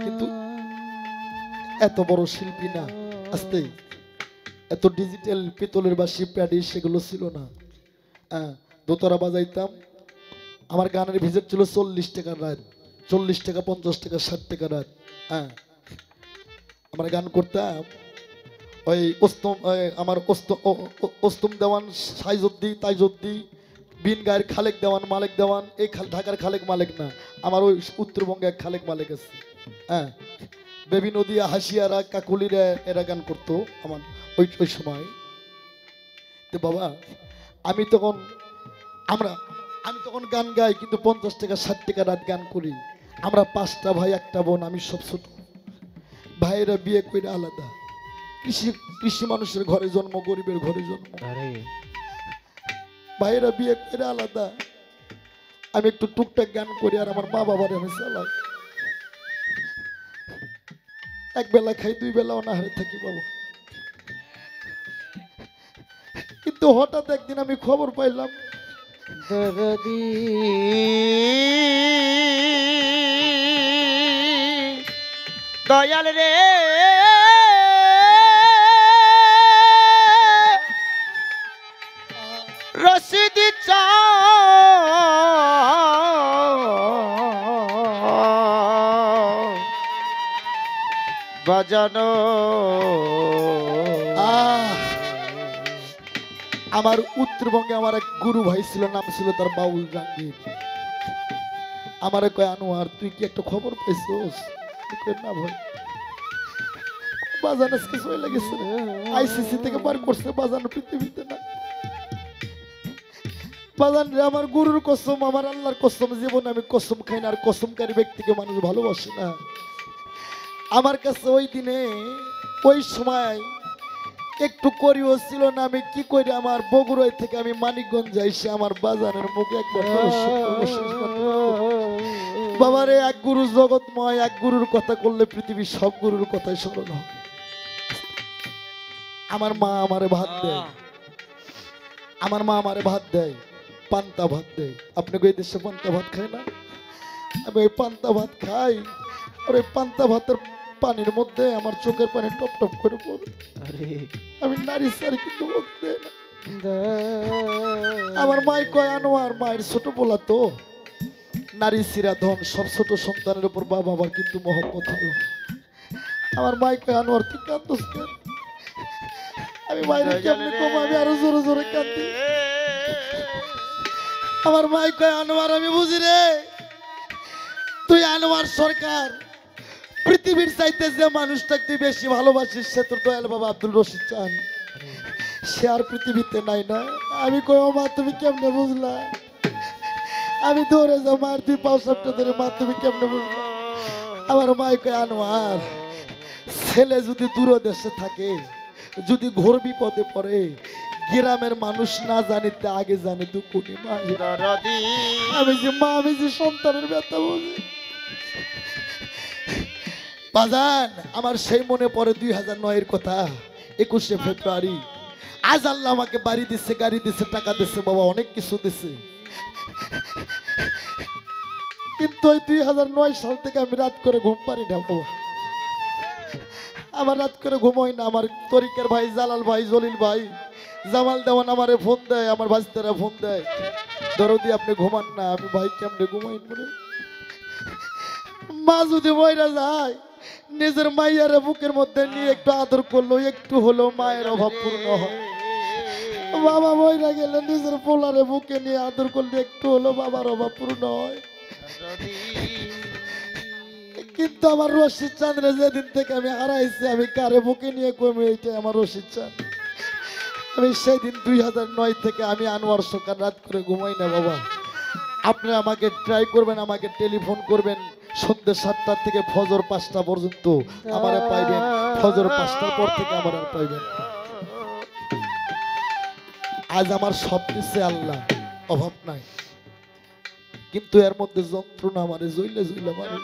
কিন্তু এত বড় শিল্পী না। আস্তে এত ডিজিটাল পিতলের বাসি প্যাডি সেগুলো ছিল না। হ্যাঁ, দোতারা বাজাইতাম, আমার গানের ভিজিট ছিল 40 টাকা রাত, 40 টাকা 50 টাকা 60 টাকা রাত। হ্যাঁ, আমরা গান করতাম। ওই আমার ওস্তম দেওয়ান, সাইজুদ্দি, তাইজুদ্দি, বিন গায়ের খালেক দেওয়ান, মালিক দেওয়ান, এই ঢাকার খালেক মালিক না, আমার ওই উত্তরবঙ্গে এক খালেক মালিক আছে। হ্যাঁ, বেবি নদিয়া, হাসিয়ারা, কাকুলিরা এরা গান করতো আমার ওই সময়। তো বাবা আমি তখন গান গাই, কিন্তু 50 টাকা 60 টাকা রাত গান করি। আমরা 5টা ভাই 1টা বোন, আমি সব ছোট। ভাইয়েরা বিয়ে করে আলাদা, কৃষি মানুষের ঘরে জন্ম, গরিবের ঘরে জন্ম। ভাইয়েরা বিয়ে করে আলাদা, আমি একটু টুকটাক গান করি, আর আমার মা বাবার আমি চালাই। এক বেলা খাই, 2 বেলা অনাহারে থাকি বাবা। কিন্তু হঠাৎ একদিন আমি খবর পাইলাম, দয়াল রে রশিদ বাজানো। আমার উত্তরবঙ্গে আমার এক গুরু ভাই ছিল, নাম ছিল তার বাউল জাহাঙ্গীর। আমার কয় আনোয়ার তুই কি একটা খবর পাইছিস? না ভাই, বাজান আজকে চলে গেছে, আইসিসি থেকে বার করছে, বাজান পৃথিবীতে না। বাজান রে, আমার গুরুর কসম, আমার আল্লাহর কসম, জীবনে আমি কসম খাই না, আর কসমকারী ব্যক্তিকে মানুষ ভালোবাসে না। আমার কাছে ওই দিনে ওই সময় একটু করিও ছিল না, আমি কি করি আমার বগুড়াই থেকে আমি মানিকগঞ্জ যাইছি আমার বাজারের মুখে একবার বাবারে এক গুরু জগৎময়, এক গুরুর কথা করলে পৃথিবীর সব গুরুর কথাই স্মরণ হবে। আমার মা আমারে ভাত দেয়, আমার মা আমারে ভাত দেয়, পান্তা ভাত দেয়। আপনি ওই দেশে পান্তা ভাত খায় না? আমি ওই পান্তা ভাত খাই, আর ওই পান্তা ভাতের পানির মধ্যে আমার চোখের পানি টপ টপ করে পড়ে। আমি নারী সারি কিন্তু মুখ দেয় না। আমার মাই কয় আনোয়ার, মায়ের ছোট বলা তো নারী সিরা ধন, সব ছোট সন্তানের উপর বাবা আবার কিন্তু মহব্বত হলো। আমার মাই কয় আনোয়ার তুই কাঁদছিস কেন? আমি মায়ের কেমনে কম, আমি আরো জোরে জোরে কাঁদি। আমার মাই কয় আনোয়ার আমি বুঝি রে, তুই আনোয়ার সরকার পৃথিবীর চাইতে যে মানুষটাকে তুই বেশি ভালোবাসিস সে তোর দয়াল বাবা আব্দুল রশিদ চান, সে আর পৃথিবীতে নাই না। আমি কই ও মা তুমি কেমনে বুঝলা? আমি দৌড়ে যাও মার, তুই পাও সবটা ধরে, মা তুমি কেমনে বুঝলা? আমার মাই কয় আনোয়ার ছেলে যদি দূর দেশে থাকে, যদি ঘোর বিপদে পড়ে, গ্রামের মানুষ না জানিতে আগে জানে তো কোটি মা। আমি যে মা, আমি যে সন্তানের ব্যথা বুঝি বাজান। আমার সেই মনে পড়ে 2009-এর কথা, 21শে ফেব্রুয়ারি। আজ আল্লাহ আমাকে বাড়ি দিচ্ছে, গাড়ি দিচ্ছে, টাকা দিচ্ছে, বাবা অনেক কিছু দিচ্ছে, কিন্তু ওই 2009 সাল থেকে আমি রাত করে ঘুম পারি না বাবা। আমার রাত করে ঘুম হয় না। আমার তরিকের ভাই জালাল ভাই, জলিল ভাই, জামাল দেওয়ান আমারে ফোন দেয়, আমার ভাইস্তারা ফোন দেয়, দরদি আপনি ঘুমান না। আমি ভাই কেমনে ঘুমাই পড়ে? মা যদি মইরা যায়, নিজের মাইয়ারে বুকের মধ্যে নিয়ে একটু আদর করলো, একটু হলো মায়ের অভাব পূর্ণ হয়। বাবা মইরা গেলে নিজের পোলারে বুকে নিয়ে আদর করলে একটু হলো বাবার অভাব পূর্ণ হয়। কিন্তু আমার রশিদ চাঁদরে যেদিন থেকে আমি হারাইছি, আমি কারে বুকে নিয়ে কমে, এইটাই আমার রশিদ চাঁদ। আমি সেদিন 2009 থেকে আমি আনোয়ার সরকার রাত করে ঘুমাই না বাবা। আপনি আমাকে ট্রাই করবেন, আমাকে টেলিফোন করবেন, সন্ধ্যে 7টা থেকে ফজর 5টা পর্যন্ত আমারে পাইবেন। ফজর 5টার পর থেকে আমার আর পাইবেন। আজ আমার সব কিছু আল্লাহ, অভাব নাই, কিন্তু এর মধ্যে যন্ত্রণা আমারে জইলে জইলে মারে।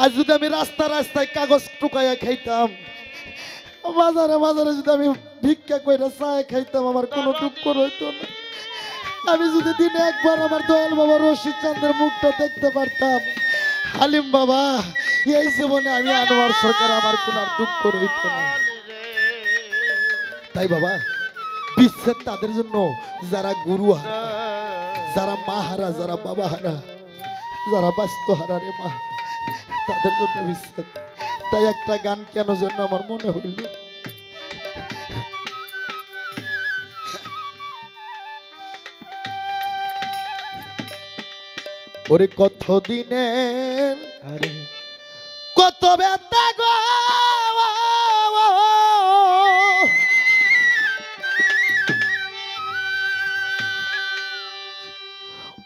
আজ যদি আমি রাস্তায় কাগজ টুকাইয়া খাইতাম, বাজারে বাজারে যদি আমি ভিক্ষা কইরা চায় খাইতাম, আমার কোনো দুঃখ হইতো না। আমি যদি দিনে একবার আমার দয়াল বাবা রশিদ চাঁদের মুখটা দেখতে পারতাম, হালিম বাবা, এই জীবনে আমি আনোয়ার সরকার, আমার কোনো আর দুঃখ হইতো না। তাই বাবা বিচ্ছেদ তাদের জন্য যারা গুরু হারা, যারা মা হারা, যারা বাবা হারা, যারা বাস্তু হারা রে মা, তাদের জন্য বিচ্ছেদ। তাই একটা গান কেন জন্য আমার মনে হইল, ওরে কত দিনের কত ব্যথা গো,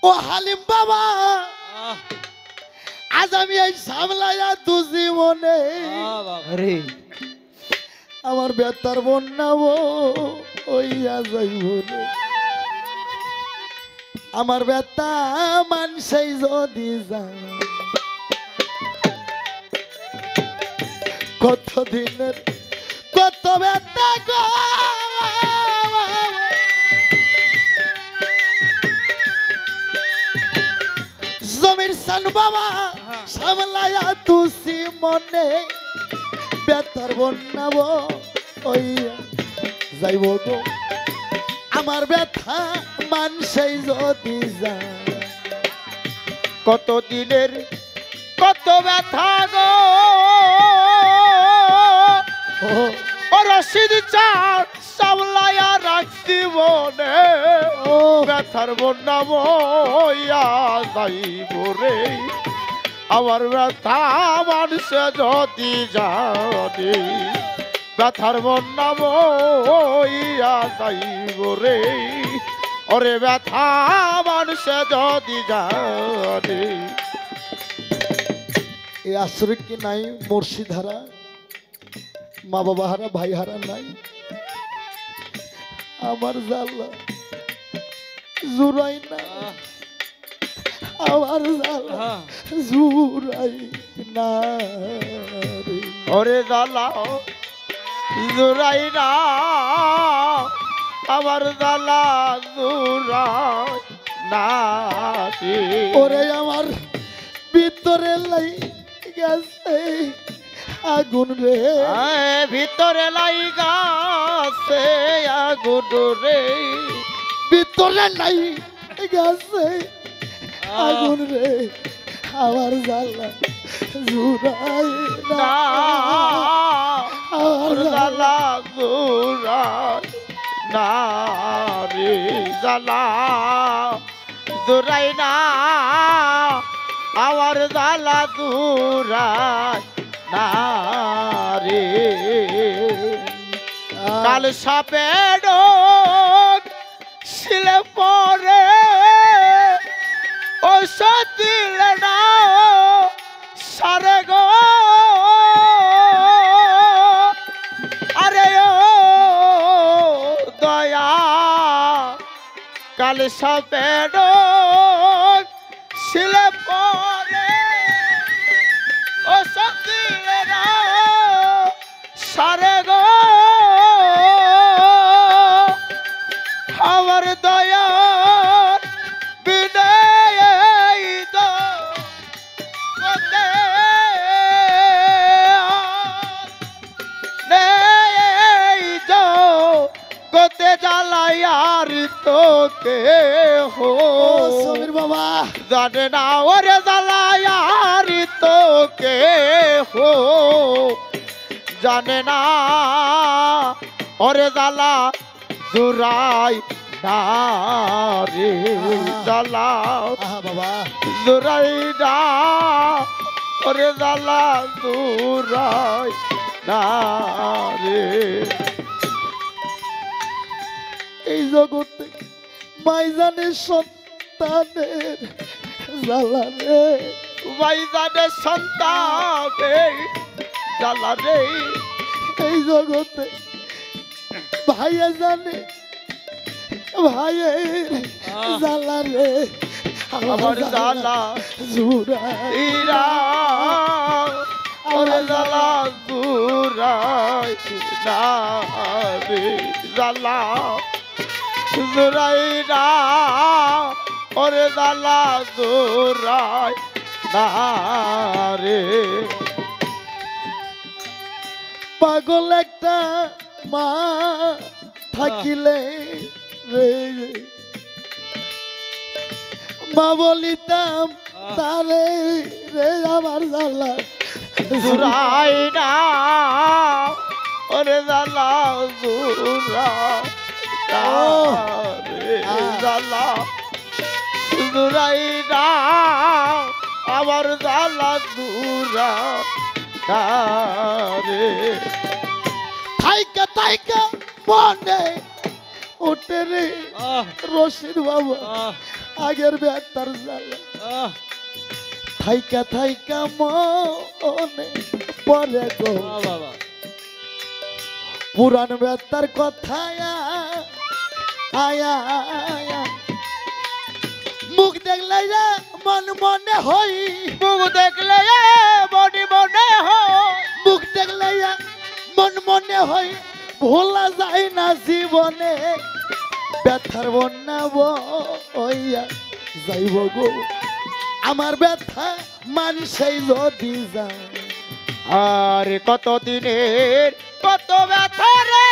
ও হালিম বাবা, আজ আমি এই সামলাইয়া তু জীবনে আমার ব্যথার বন্যা ওইয়া যাইব রে। আমার ব্যথা মানসই যদি যায়, কত দিনের কত ব্যথা গো, জমির সান বাবা সামলাইয়া তুসি মনে, ব্যথার বন্যা ওইয়া যাইব গো। আমার ব্যথা মানসই যদি যায়, কত দিনের কত ব্যথা গো, ও রশিদ চাঁদ সামলাইয়া রাখছি মনে, ব্যথার বন্যা বইয়া যাইব রে। আমার ব্যথা মানুষে যদি জানে, ব্যথার বন্যা বইয়া যাইব রে। ওরে ব্যথা মানুষে যদি জানে। এই আশ্রয় কি নাই মুর্শিদ হারা মা বাবা হারা ভাই হারা নাই আমার জালা জুরাই না আমার জালা জুরাই না রে। ওরে জ্বালা জুরাই না আমার জ্বালা জুরাই না রে। ওরে আমার ভিতরে লাই গেছে আগুন রে ভিতরে লাইগাছে আগুন রে। ভিতরে লাই গেছে আগুন রে আমার জালা জুরাই না না আমার জালা জ্বালা জুরাই না রে। জ্বালা জুরাই না আমার জ্বালা জুরাই না রে। কাল সাপে ডোক শিলে পরে ঔষধ দিলে না সারে গো। আরে ও দয়া কাল সাপে ডোক শিলে পরে ঔষধ দিলে না সারে গো। আমার দয়া বিনয় গতে জ্বালাই আর তোকে হো সমীর বাবা জানে না ওরে জ্বালাই আর তোকে হো জানে না ওরে জ্বালা জুরাই না রে। জ্বালা আহা বাবা জুরাই না ওরে জ্বালা জুরাই না রে। এই জগতে মাইজানের সন্তানের জ্বালা রে ভাইজানের সন্তানে জ্বালা রে। এই জগতে ভাইয়া জানে ভাইয়ের জ্বালা রে আমার জ্বালা জুরাই ইরা ওরে জ্বালা জুরাই না রে। জ্বালা জুরাই না ওরে জ্বালা জুরাই না রে। পাগল একটা মা থাকিলে রে মা বলিতাম তারে রে আমার জ্বালা জুরাই না ওরে জ্বালা জুরাই না রে। জ্বালা জুরাই না আমার জ্বালা জুরাই না রে। থাইকা থাইকা মনে ওঠে রে রশিদ বাবা আগের বেতার জ্বালা থাইকা থাইকা মনে পরে গো পুরান বেতার কথা আয়া আয়া মুখ দেখলে যে মন মনে হই মুখ দেখলে মনে মনে হয় মুখ দেখলে যে মন মনে হই ভোলা যায় না জীবনে ব্যথার বন্যা বইয়া যাইব গো আমার ব্যথা মানুষই যদি যায় আর কত দিনের কত ব্যথা রে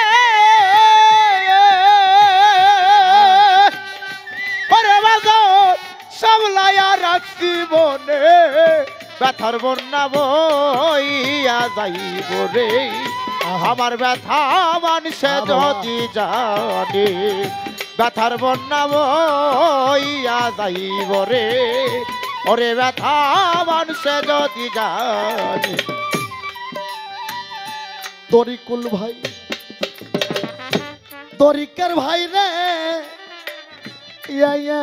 ওরে বাজার সামলাইয়া রাখছি মনে ব্যথার বন্যা বইয়া যাইব রে আমার ব্যথা মানুষে যদি জানে ব্যথার বন্যা বইয়া যাইব রে ওরে ব্যথা মানুষে যদি জানে তরিকুল ভাই তরিকার ভাই রে ইয়া ইয়া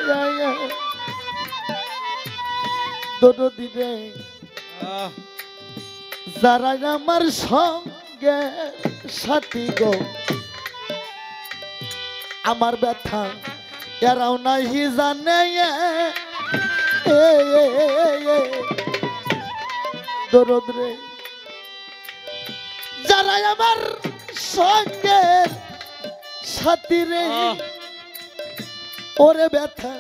ইয়া ইয়া দোনো দিনে যারা আমার সঙ্গে সাথী গো আমার ব্যথা এরাও নাহি জানে দরদ রে যারা আমার সঙ্গে সাথী রে ওরে ব্যথা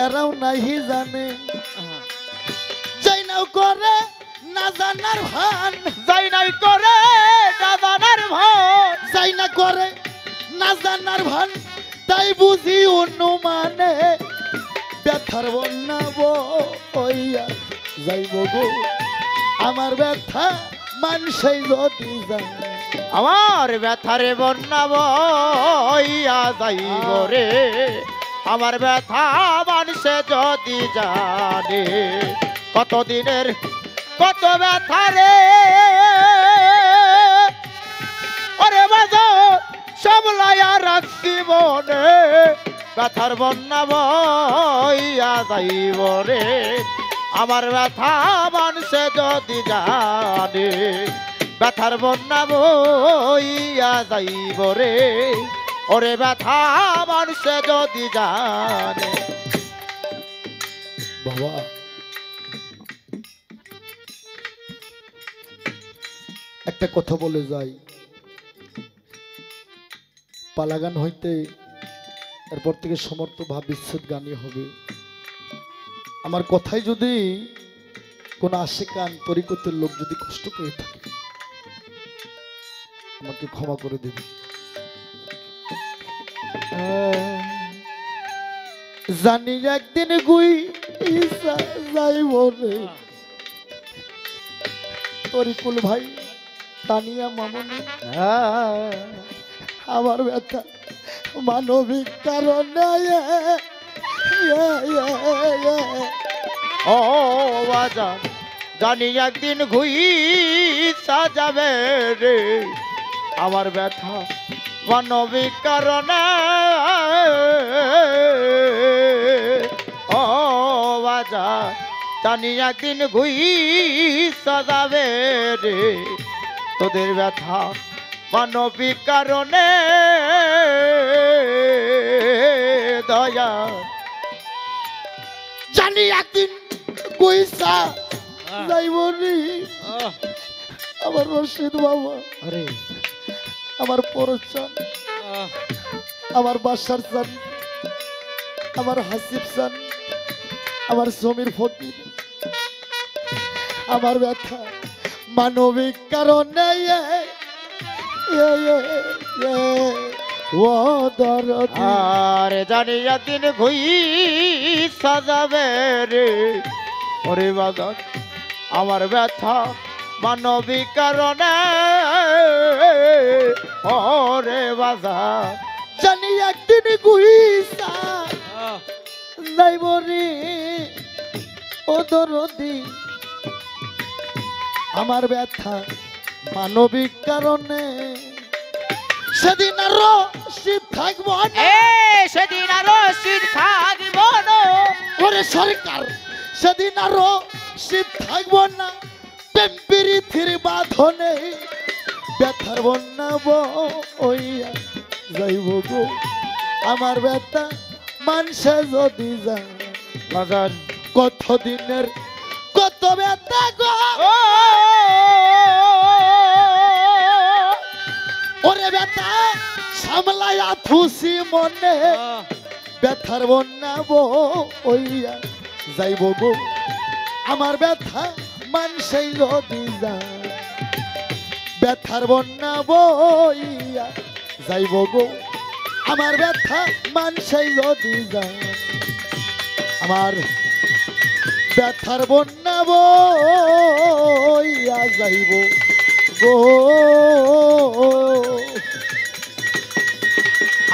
এরাও নাহি জানে যাই নাও করে না জানার ভান যাই নাই করে না জানার ভান যাই না করে না জানার ভান তাই বুঝি অনুমানে ব্যথার বন্যা বইয়া যাইব গো আমার ব্যথা মানুষই যদি জানে আমার ব্যথারে বন্যা বইয়া যাইব রে আমার ব্যথা মানুষে যদি জানে কতদিনের কত ব্যথা রে ওরে বাজার সামলাইয়া রাখছি মনে ব্যথার বন্যা বইয়া যাইব রে আমার ব্যথা মানুষে যদি জানে ব্যথার বন্যা বইয়া যাইব রে ওরে ব্যথা মানুষে যদি জানে বাবা একটা কথা বলে যাই পালাগান হইতে এরপর থেকে সমর্থ ভাব বিচ্ছেদ গানই হবে আমার কথাই যদি কোন আশিকান তরিকতের লোক যদি কষ্ট পেয়ে থাকে আমাকে ক্ষমা করে দেবে জানি একদিন গুই যাইব রে তরিকুল ভাই তানিয়া মামনি আমার ব্যথা মানবিক কারণে ও বাজার জানি একদিন ঘুই সাজাবে রে আমার ব্যথা মানবিক কারণে ও বাজার জানি একদিন ঘুই সাজাবে রে তোদের ব্যথা মানবিক কারণে দয়া জানি একদিন কইসা যাইব রে আমার রশিদ বাবা আরে আমার পরচান আমার বাসার চান আমার হাসিব চান আমার সমীর ফকির আমার ব্যথা মানবিক কারণে ও দরদ আর জানি একদিন ঘুই সাজাবে রে ওরে বাজার আমার ব্যথা মানবিক কারণে ওরে বাজার জানি একদিন গুইসা যাইব রে ও দরদি আমার ব্যথা মানবিক কারণে সেদিন আরো শীত থাকব সেদিন আরো শীত থাকব না ওরে সরকার সেদিন আরো শীত থাকব না প্রেমপিরিথির বাঁধনে ব্যথার বন্যা বইয়া যাইব গো আমার ব্যথা মানুষে যদি যায় বাজার কত দিনের কত ব্যথা গো ওরে ব্যথা সামলাইয়া থুসি মনে ব্যথার বন্যা বইয়া যাইব গো আমার ব্যথা মানুষই যদি যায় ব্যথার বন্যা বইয়া যাইব গো আমার ব্যথা মানুষই যদি যায় আমার ব্যথার বন্যা বইয়া যাইব গো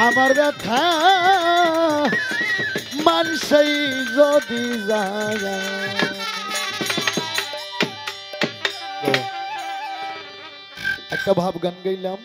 আমার ব্যথা মানুষই যদি যায় একটা ভাব গান গাইলাম।